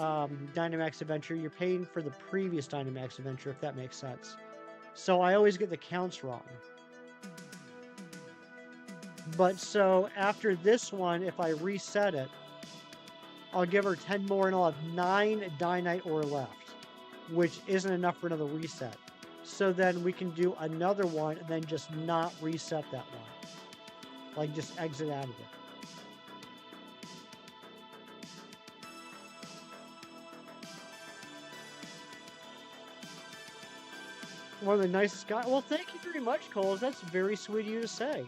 Dynamax adventure, you're paying for the previous Dynamax adventure, if that makes sense. So I always get the counts wrong. But so after this one, if I reset it, I'll give her 10 more and I'll have 9 Dynite ore left, which isn't enough for another reset. So then we can do another one and then just not reset that one. Like just exit out of it. One of the nicest guys. Well, thank you very much, Coles. That's very sweet of you to say.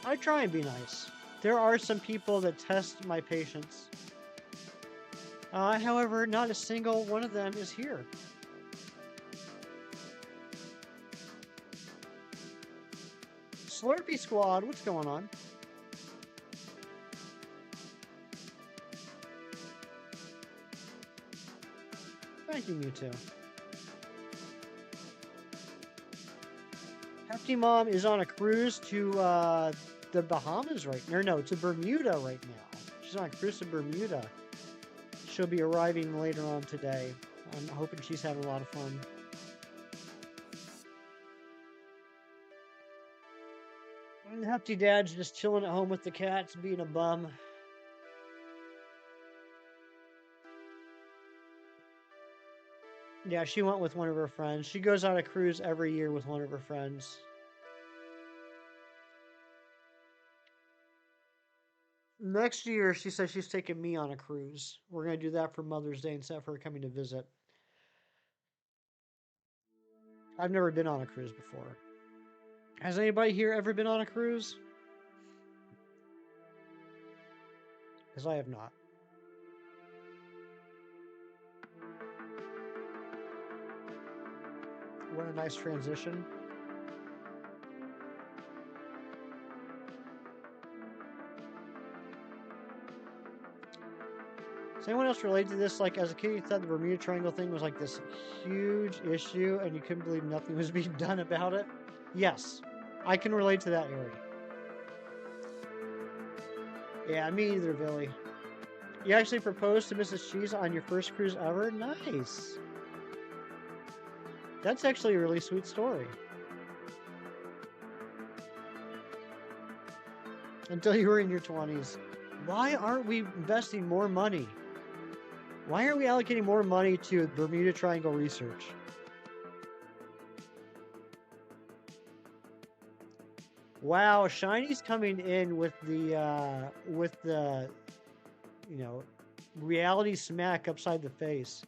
I try and be nice. There are some people that test my patience. However, not a single one of them is here. Slurpee Squad, what's going on? Thank you, Mewtwo. Hefty Mom is on a cruise to the Bahamas right now. No, to Bermuda right now. She's on a cruise to Bermuda. She'll be arriving later on today. I'm hoping she's having a lot of fun. And Hefty Dad's just chilling at home with the cats, being a bum. Yeah, she went with one of her friends. She goes on a cruise every year with one of her friends. Next year, she says she's taking me on a cruise. We're going to do that for Mother's Day instead of her coming to visit. I've never been on a cruise before. Has anybody here ever been on a cruise? Because I have not. What a nice transition. Does anyone else relate to this? Like, as a kid, you thought the Bermuda Triangle thing was like this huge issue and you couldn't believe nothing was being done about it? Yes, I can relate to that, Harry. Yeah, me either, Billy. You actually proposed to Mrs. Cheese on your first cruise ever? Nice. That's actually a really sweet story. Until you were in your 20s. Why aren't we investing more money? Why aren't we allocating more money to Bermuda Triangle research? Wow, Shiny's coming in with the you know, reality smack upside the face.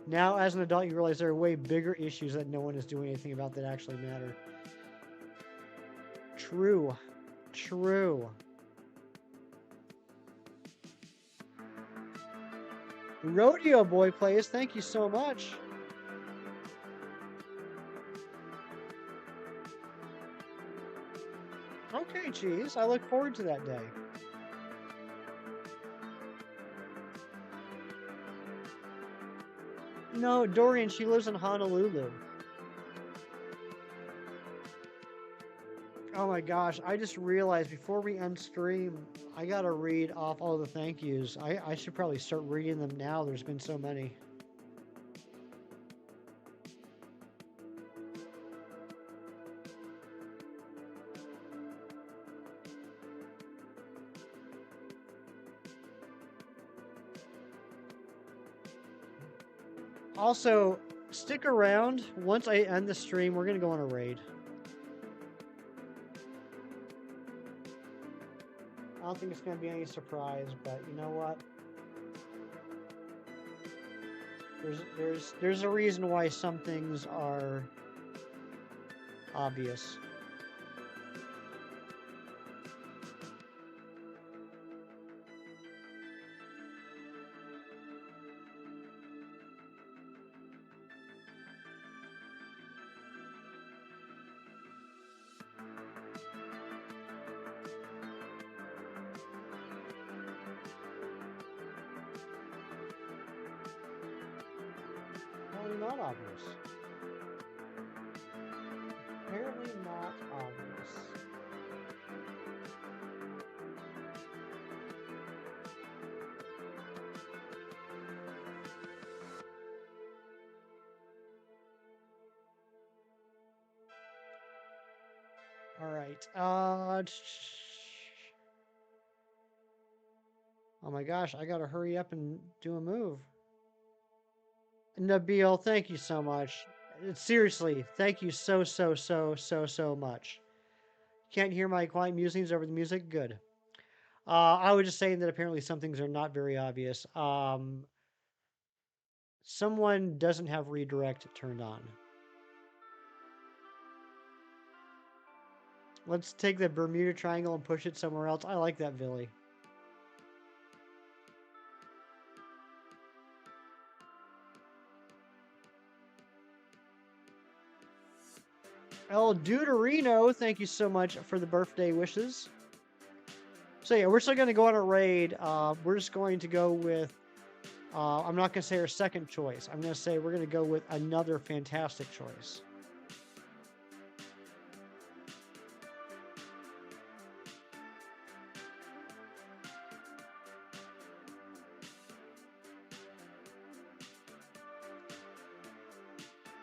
Now, as an adult, you realize there are way bigger issues that no one is doing anything about that actually matter. True. True. Rodeo Boy plays, thank you so much. Okay, Cheese, I look forward to that day. No, Dorian, she lives in Honolulu. Oh my gosh, I just realized before we end stream, I gotta read off all the thank yous. I should probably start reading them now. There's been so many. Also, stick around. Once I end the stream, we're gonna go on a raid. I don't think it's gonna be any surprise, but you know what? There's a reason why some things are obvious. Apparently not obvious. Apparently not obvious. All right. Oh my gosh, I gotta hurry up and do a move. Nabil, thank you so much. Seriously, thank you so much. Can't hear my quiet musings over the music? Good. I was just saying that apparently some things are not very obvious. Someone doesn't have redirect turned on. Let's take the Bermuda Triangle and push it somewhere else. I like that, Billy. El Deuterino, thank you so much for the birthday wishes. So yeah, we're still going to go on a raid. We're just going to go with, I'm not going to say our second choice. I'm going to say we're going to go with another fantastic choice.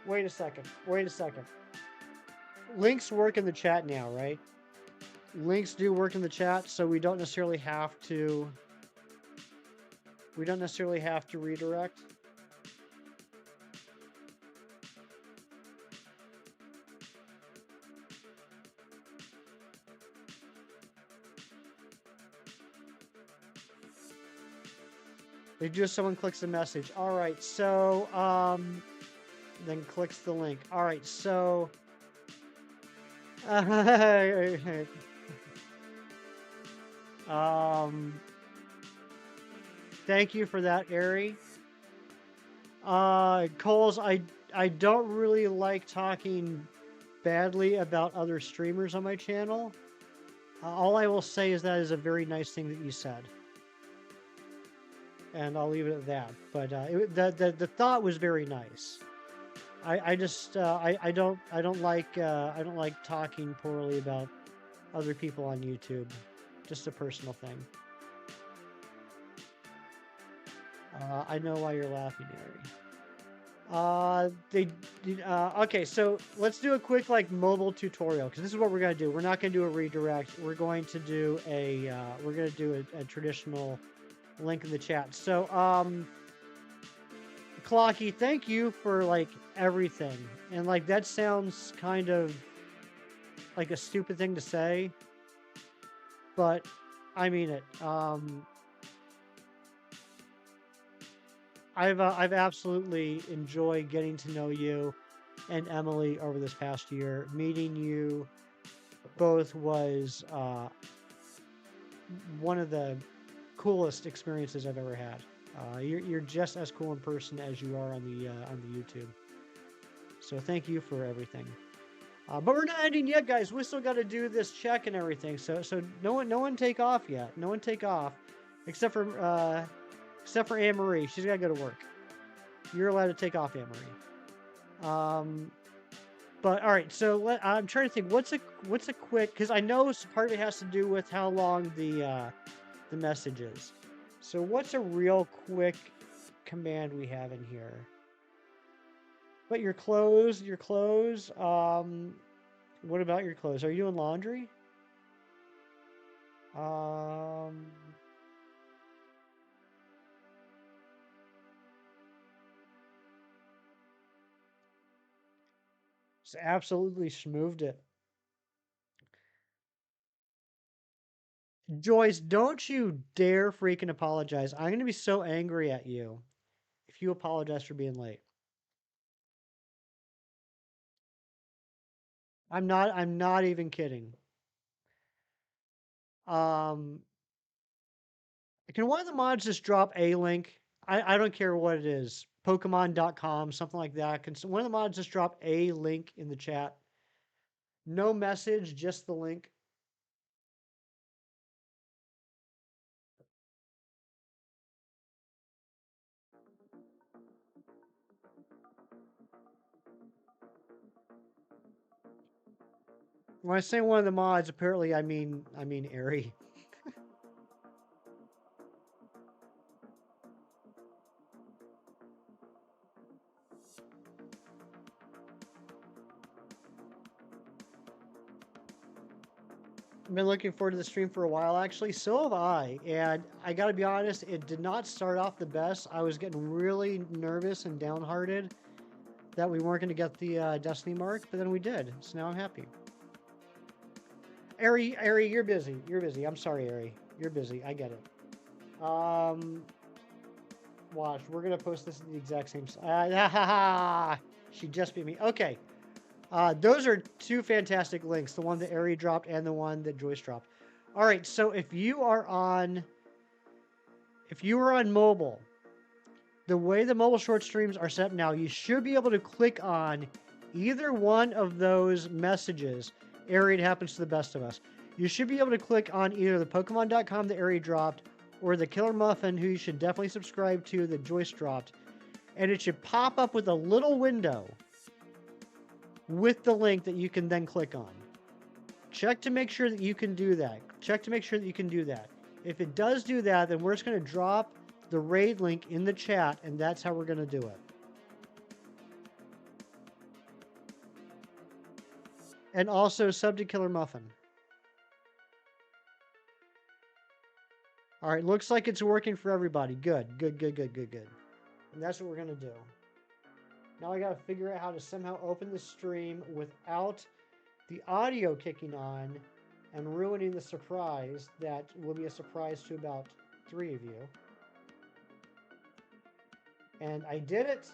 Wait a second. Wait a second. Links work in the chat now, right? Links do work in the chat, so we don't necessarily have to redirect. They do if someone clicks the message. All right, so then clicks the link. All right, so thank you for that, Ari. Coles, I don't really like talking badly about other streamers on my channel. All I will say is that is a very nice thing that you said, and I'll leave it at that. But the thought was very nice. I just I don't like talking poorly about other people on YouTube. Just a personal thing. I know why you're laughing, Ari. Okay, so let's do a quick like mobile tutorial because this is what we're gonna do. We're not gonna do a redirect. We're going to do a traditional link in the chat. So Clocky, thank you for like everything. And like that sounds kind of like a stupid thing to say, but I mean it. I've absolutely enjoyed getting to know you and Emily over this past year. Meeting you both was one of the coolest experiences I've ever had. You're just as cool in person as you are on the YouTube. So thank you for everything. But we're not ending yet, guys. We still got to do this check and everything. So no one take off yet. No one take off, except for Anne Marie. She's got to go to work. You're allowed to take off, Anne Marie. But all right. So I'm trying to think. What's a quick? Because I know part of it has to do with how long the message is. So what's a real quick command we have in here? But your clothes. What about your clothes? Are you doing laundry? Just absolutely schmooved it. Joyce, don't you dare freaking apologize. I'm going to be so angry at you if you apologize for being late. I'm not even kidding. Can one of the mods just drop a link? I don't care what it is. Pokemon.com, something like that. Can one of the mods just drop a link in the chat? No message, just the link. When I say one of the mods, apparently I mean Ari. I've been looking forward to the stream for a while, actually. So have I. And I got to be honest, it did not start off the best. I was getting really nervous and downhearted that we weren't going to get the Destiny mark, but then we did. So now I'm happy. Ari, you're busy. You're busy. I'm sorry, Ari. You're busy. I get it. Watch. We're going to post this at the exact same... She just beat me. Okay. Those are two fantastic links. The one that Ari dropped and the one that Joyce dropped. All right. So if you are on mobile, the way the mobile short streams are set now, you should be able to click on either one of those messages. Ari, it happens to the best of us. You should be able to click on either the Pokemon.com that Ari dropped or the Killer Muffin, who you should definitely subscribe to, that Joyce dropped. And it should pop up with a little window with the link that you can then click on. Check to make sure that you can do that. Check to make sure that you can do that. If it does do that, then we're just going to drop the raid link in the chat, and that's how we're going to do it. And also sub to Killer Muffin. All right, looks like it's working for everybody. Good. And that's what we're going to do. Now I got to figure out how to somehow open the stream without the audio kicking on and ruining the surprise that will be a surprise to about 3 of you. And I did it.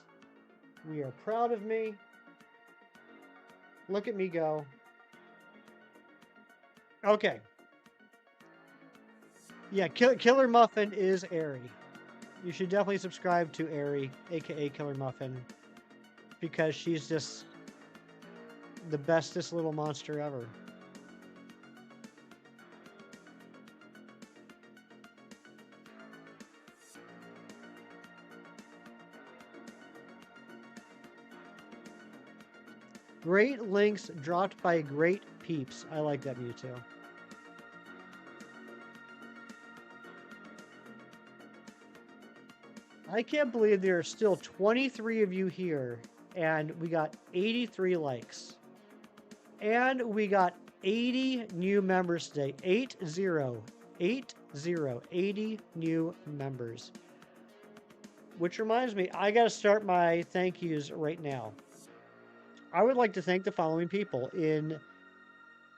We are proud of me. Look at me go. Okay. Yeah, Killer Muffin is Ari. You should definitely subscribe to Ari, aka Killer Muffin, because she's just the bestest little monster ever. Great links dropped by great peeps. I like that, Mewtwo. I can't believe there are still 23 of you here, and we got 83 likes. And we got 80 new members today. 80 new members. Which reminds me, I got to start my thank yous right now. I would like to thank the following people in,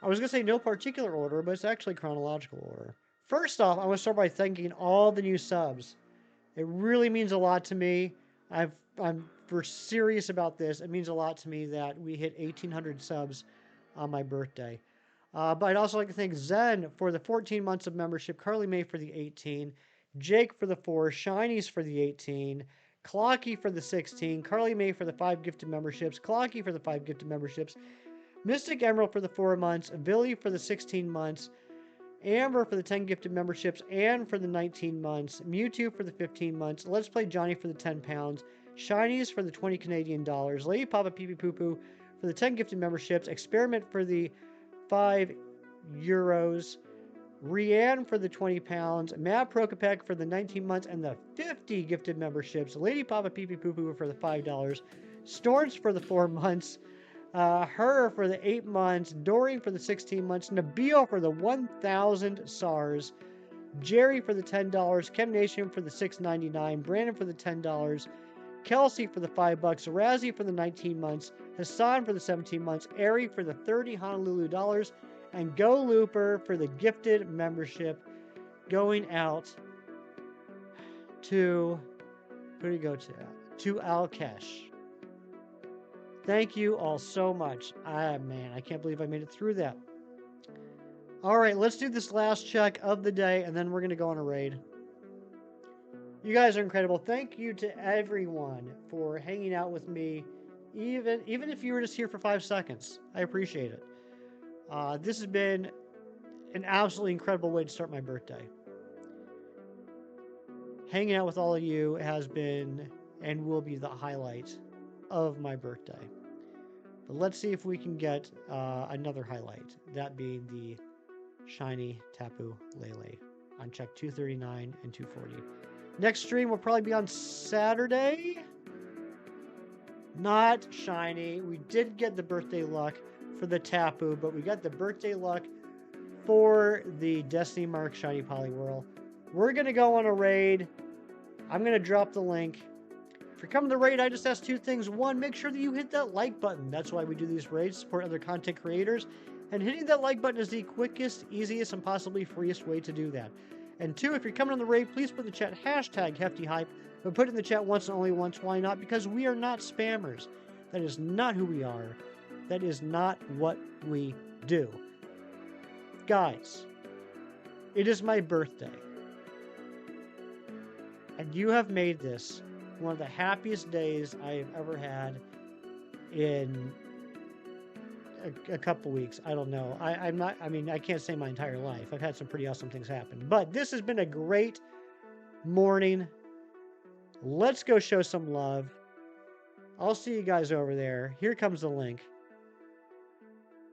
I was going to say no particular order, but it's actually chronological order. First off, I want to start by thanking all the new subs. It really means a lot to me. I'm for serious about this. It means a lot to me that we hit 1,800 subs on my birthday. But I'd also like to thank Zen for the 14 months of membership, Carly May for the 18, Jake for the 4, Shinies for the 18, Clocky for the 16, Carly May for the 5 gifted memberships, Clocky for the 5 gifted memberships, Mystic Emerald for the 4 months, Billy for the 16 months, Amber for the 10 gifted memberships and for the 19 months, Mewtwo for the 15 months, Let's Play Johnny for the 10 pounds, Shinies for the 20 Canadian dollars, Lady Papa Pee Pee Poo Poo for the 10 gifted memberships, Experiment for the 5 euros, Rianne for the 20 pounds, Matt Prokopek for the 19 months and the 50 gifted memberships, Lady Papa Pee Pee Poo Poo for the $5, Storms for the 4 months, her for the 8 months, Doreen for the 16 months, Nabil for the 1,000 SARS, Jerry for the $10, Chem Nation for the $6.99, Brandon for the $10, Kelsey for the $5, Razzie for the 19 months, Hassan for the 17 months, Ari for the 30 Honolulu dollars, and Go Looper for the gifted membership, going out to, who do you go to? To Alkesh. Thank you all so much. Man, I can't believe I made it through that. All right, let's do this last check of the day, and then we're going to go on a raid. You guys are incredible. Thank you to everyone for hanging out with me, even if you were just here for 5 seconds. I appreciate it. This has been an absolutely incredible way to start my birthday. Hanging out with all of you has been and will be the highlight of my birthday. But let's see if we can get another highlight, that being the shiny Tapu Lele on check 239 and 240. Next stream will probably be on Saturday. Not shiny. We did get the birthday luck for the Tapu, but we got the birthday luck for the Destiny Mark Shiny Poliwhirl. We're going to go on a raid. I'm going to drop the link. If you're coming to the raid, I just ask two things. One, make sure that you hit that like button. That's why we do these raids, support other content creators. And hitting that like button is the quickest, easiest, and possibly freest way to do that. And two, if you're coming on the raid, please put in the chat hashtag HeftyHype, but put it in the chat once and only once. Why not? Because we are not spammers. That is not who we are. That is not what we do. Guys, it is my birthday. And you have made this one of the happiest days I have ever had in a couple weeks. I don't know. I can't say my entire life. I've had some pretty awesome things happen. But this has been a great morning. Let's go show some love. I'll see you guys over there. Here comes the link.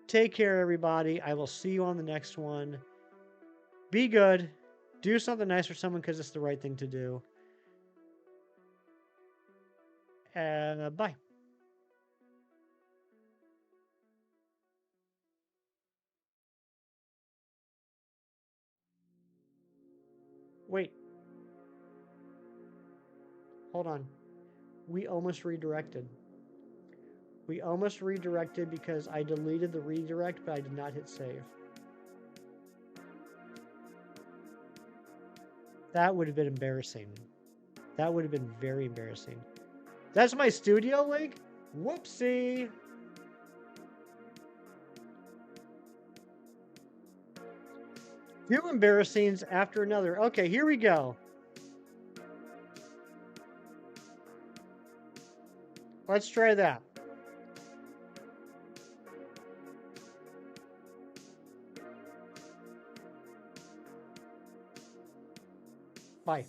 Take care, everybody. I will see you on the next one. Be good. Do something nice for someone because it's the right thing to do. Bye. Wait. Hold on. We almost redirected. We almost redirected because I deleted the redirect, but I did not hit save. That would have been embarrassing. That would have been very embarrassing. That's my studio link? Whoopsie. Two embarrassings after another. Okay, here we go. Let's try that. Bye.